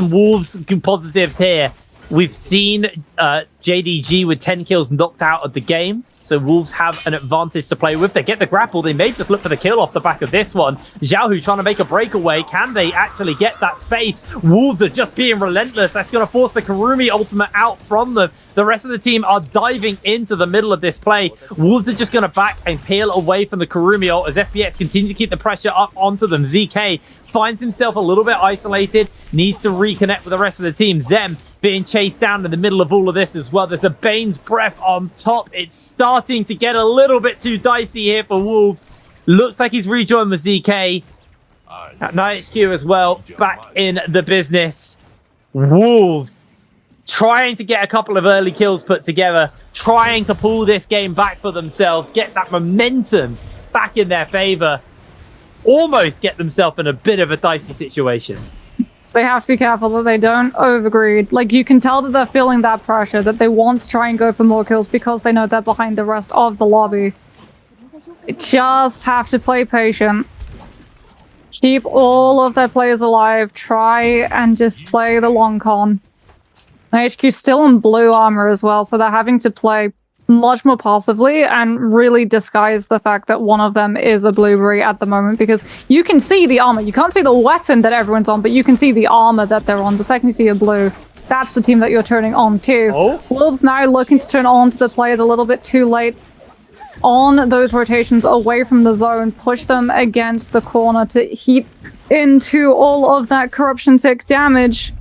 Wolves positives here. We've seen JDG with 10 kills knocked out of the game. So Wolves have an advantage to play with. They get the grapple. They may just look for the kill off the back of this one. Xiaohu trying to make a breakaway. Can they actually get that space? Wolves are just being relentless. That's going to force the Kurumi ultimate out from them. The rest of the team are diving into the middle of this play. Wolves are just going to back and peel away from the Kurumi ult as FPX continue to keep the pressure up onto them. ZK finds himself a little bit isolated. Needs to reconnect with the rest of the team. Zem being chased down in the middle of all of this as well. There's a Bane's Breath on top. It's starting to get a little bit too dicey here for Wolves. Looks like he's rejoined with ZK. At Night HQ as well. Back in the business. Wolves trying to get a couple of early kills put together. Trying to pull this game back for themselves. Get that momentum back in their favor. Almost get themselves in a bit of a dicey situation. They have to be careful that they don't overgreed. Like, you can tell that they're feeling that pressure, that they want to try and go for more kills because they know they're behind the rest of the lobby. They just have to play patient. Keep all of their players alive. Try and just play the long con. HQ still in blue armor as well, so they're having to play much more passively and really disguise the fact that one of them is a blueberry at the moment, because you can see the armor. You can't see the weapon that everyone's on, but you can see the armor that they're on. The second you see a blue, that's the team that you're turning on to. Wolves now looking to turn on to the players a little bit too late on those rotations away from the zone, push them against the corner to heat into all of that corruption tick damage.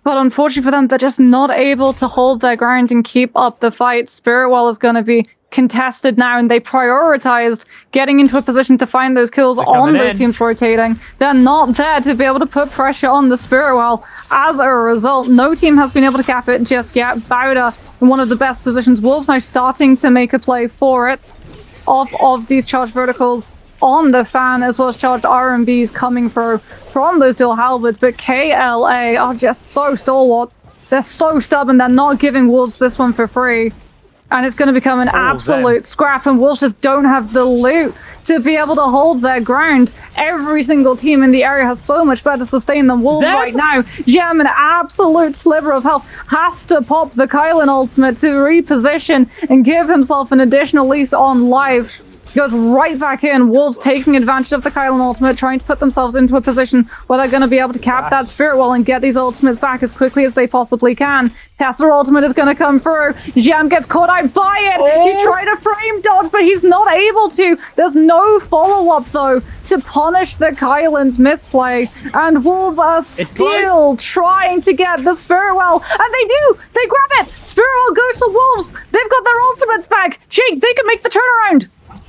But unfortunately for them, they're just not able to hold their ground and keep up the fight. Spirit Well is going to be contested now, and they prioritized getting into a position to find those kills on those teams rotating. They're not there to be able to put pressure on the Spirit Well. As a result, no team has been able to cap it just yet. Bowder in one of the best positions. Wolves now starting to make a play for it off of these charged verticals on the fan, as well as charged RMBs coming through from those dual halberds, but KLA are just so stalwart. They're so stubborn. They're not giving Wolves this one for free. And it's going to become an absolute scrap, and Wolves just don't have the loot to be able to hold their ground. Every single team in the area has so much better sustain than Wolves right now. Gem, an absolute sliver of health, has to pop the Kylan ultimate to reposition and give himself an additional least on life. Goes right back in. Wolves taking advantage of the Kylan ultimate, trying to put themselves into a position where they're going to be able to cap that Spirit Well and get these ultimates back as quickly as they possibly can. Tesla ultimate is going to come through. Jam gets caught out by it. He tried a frame dodge, but he's not able to. There's no follow-up, though, to punish the Kylan's misplay. And Wolves are still trying to get the Spirit Well. And they do. They grab it. Spirit Well goes to Wolves. They've got their ultimates back. Jake, they can make the turnaround.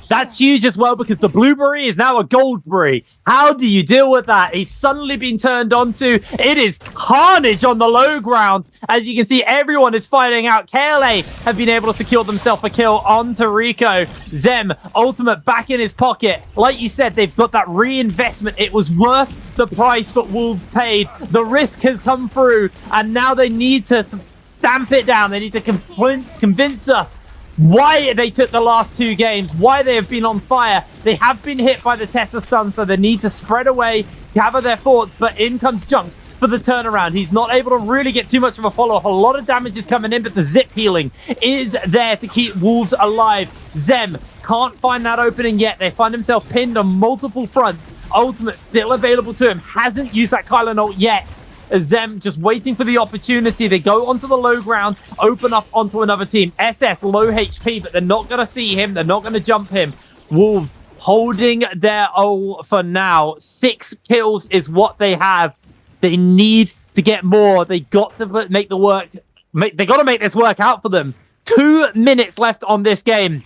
That's huge as well, because the blueberry is now a goldberry. How do you deal with that? He's suddenly been turned onto. It is carnage on the low ground. As you can see, everyone is fighting out. KLA have been able to secure themselves a kill onto Rico. Zem, ultimate back in his pocket. Like you said, they've got that reinvestment. It was worth the price that Wolves paid. The risk has come through, and now they need to stamp it down. They need to convince us why they took the last two games, why they have been on fire. They have been hit by the Tessa Sun, so they need to spread away, gather their thoughts, but in comes Junks for the turnaround. He's not able to really get too much of a follow-up. A lot of damage is coming in, but the zip healing is there to keep Wolves alive. Zem can't find that opening yet. They find himself pinned on multiple fronts. Ultimate still available to him. Hasn't used that Kylan ult yet. Zem just waiting for the opportunity. They go onto the low ground, open up onto another team. SS low HP, but they're not going to see him. They're not going to jump him. Wolves holding their O for now. 6 kills is what they have. They need to get more. They got to make the work. They got to make this work out for them. 2 minutes left on this game.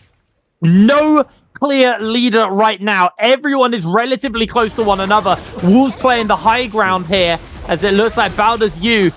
No clear leader right now. Everyone is relatively close to one another. Wolves playing the high ground here, as it looks like Baldur's U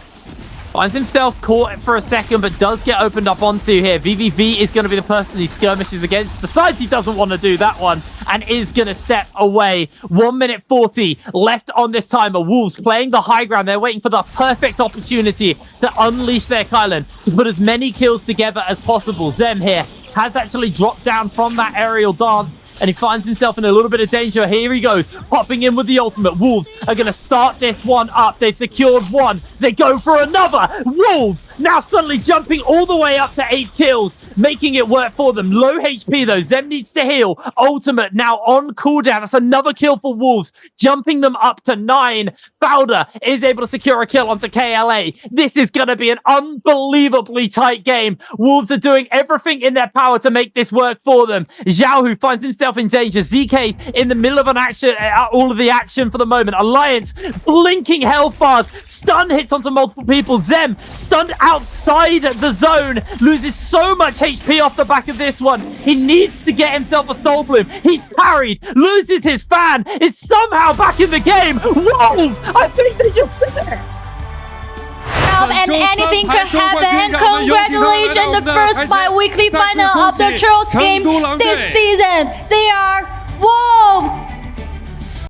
finds himself caught for a second, but does get opened up onto here. VVV is going to be the person he skirmishes against. Decides he doesn't want to do that one and is going to step away. 1 minute 40 left on this timer. Wolves playing the high ground. They're waiting for the perfect opportunity to unleash their Kylan, to put as many kills together as possible. Zem here has actually dropped down from that aerial dance, and he finds himself in a little bit of danger. Here he goes, popping in with the ultimate. Wolves are going to start this one up. They've secured one. They go for another. Wolves now suddenly jumping all the way up to 8 kills, making it work for them. Low HP though. Zem needs to heal. Ultimate now on cooldown. That's another kill for Wolves, jumping them up to 9. Bowder is able to secure a kill onto KLA. This is going to be an unbelievably tight game. Wolves are doing everything in their power to make this work for them. Zhao, who finds himself in danger. ZK in the middle of an action, all of the action for the moment. Alliance blinking health bars. Stun hits onto multiple people. Zem stunned outside the zone. Loses so much HP off the back of this one. He needs to get himself a soul bloom. He's parried. Loses his fan. It's somehow back in the game. Wolves! I think they just did it. And anything could happen. Congratulations, the first bi-weekly final of the TRIOS game this season. They are Wolves!